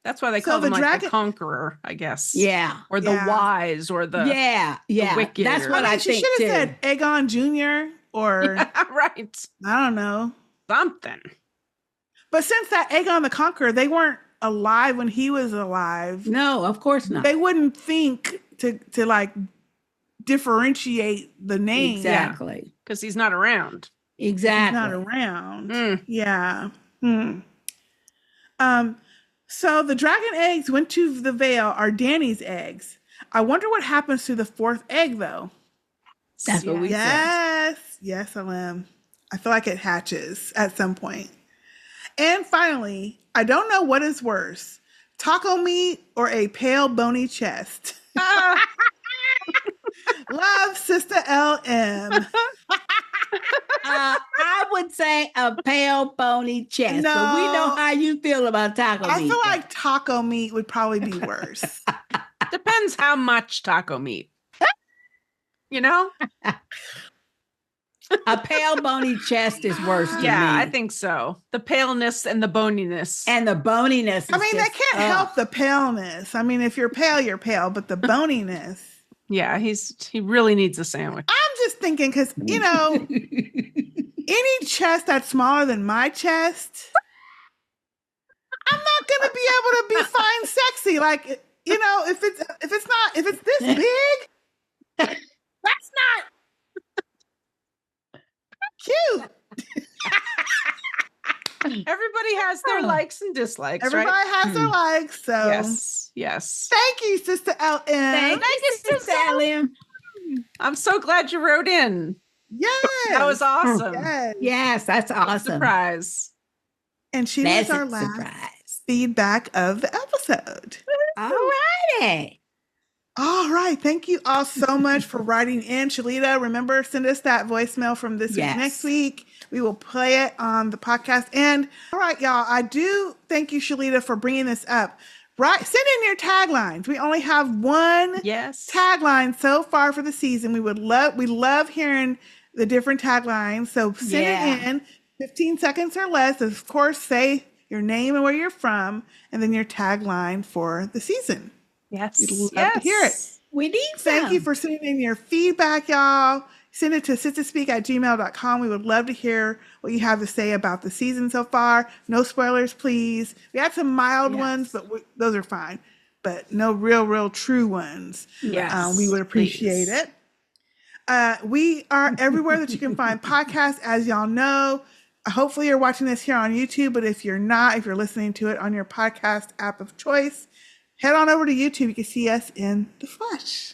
That's why they call him like the conqueror, I guess. Yeah. Or the wise or the the wicked. That's what I think. She should have said Aegon Jr. or right. I don't know. Something. But since that Aegon the Conqueror, they weren't alive when he was alive. No, of course not. They wouldn't think to like differentiate the name. Exactly. Because he's not around. Exactly. He's not around. Yeah. So the dragon eggs went to the Vale are Dany's eggs. I wonder what happens to the fourth egg though. That's what we said. Yes, Alim. I feel like it hatches at some point. And finally, I don't know what is worse, taco meat or a pale bony chest. Love, Sister LM. I would say a pale bony chest, but we know No. how you feel about taco I meat. feel like taco meat would probably be worse. Depends how much taco meat. You know? a pale bony chest is worse to Yeah, me. I think so. The paleness and the boniness. And the boniness is I mean, they can't help the paleness. I mean, if you're pale, you're pale, but the boniness. Yeah, he really needs a sandwich. I'm just thinking because, you know, any chest that's smaller than my chest, I'm not gonna be able to be fine sexy. Like, you know, if it's this big, that's not cute. Everybody has their likes and dislikes, Everybody right? has their likes, so Yes. thank you, Sister LM. Thank you, Sister LM. I'm so glad you wrote in. Yes, That was awesome. Yes, that's awesome. Surprise. And she was our last feedback of the episode. All righty. All right. Thank you all so much for writing in. Shalita, remember, send us that voicemail from this week next week. We will play it on the podcast. And all right, y'all, I do thank you, Shalita, for bringing this up. Right. Send in your taglines. We only have one tagline so far for the season. We love hearing the different taglines. So send it in 15 seconds or less. Of course, say your name and where you're from, and then your tagline for the season. Yes. We'd love to hear it. We need Thank you for sending in your feedback, y'all. Send it to sistahspeak@gmail.com. We would love to hear what you have to say about the season so far. No spoilers, please. We had some mild ones, but those are fine. But no real true ones. Yes. We would appreciate it. We are everywhere that you can find podcasts, as y'all know. Hopefully you're watching this here on YouTube, but if you're not, if you're listening to it on your podcast app of choice, head on over to YouTube. You can see us in the flesh.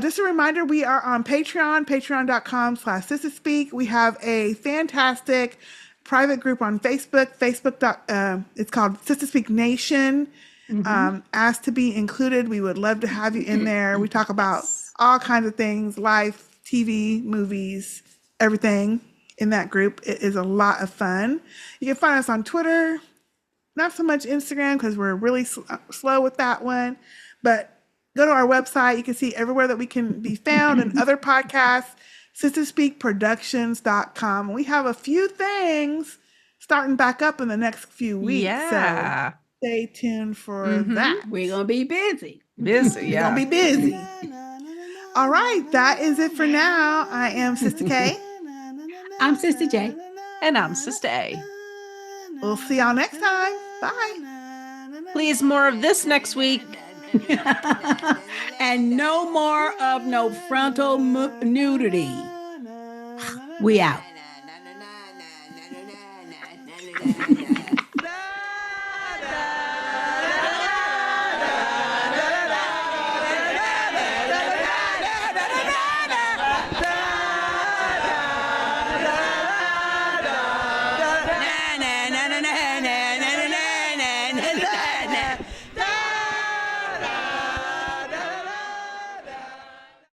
Just a reminder, we are on Patreon, patreon.com/sistahspeak. We have a fantastic private group on Facebook. It's called Sistah Speak Nation. Asked to be included. We would love to have you in there. We talk about all kinds of things, life, TV, movies, everything in that group. It is a lot of fun. You can find us on Twitter. Not so much Instagram because we're really slow with that one. But go to our website. You can see everywhere that we can be found and other podcasts, sistahspeakproductions.com. We have a few things starting back up in the next few weeks. Yeah. So stay tuned for that. We're going to be busy. We're going to be busy. All right. That is it for now. I am Sister K. I'm Sister J. And I'm Sister A. We'll see y'all next time. Bye. Please, more of this next week. And no more of no frontal nudity. We out.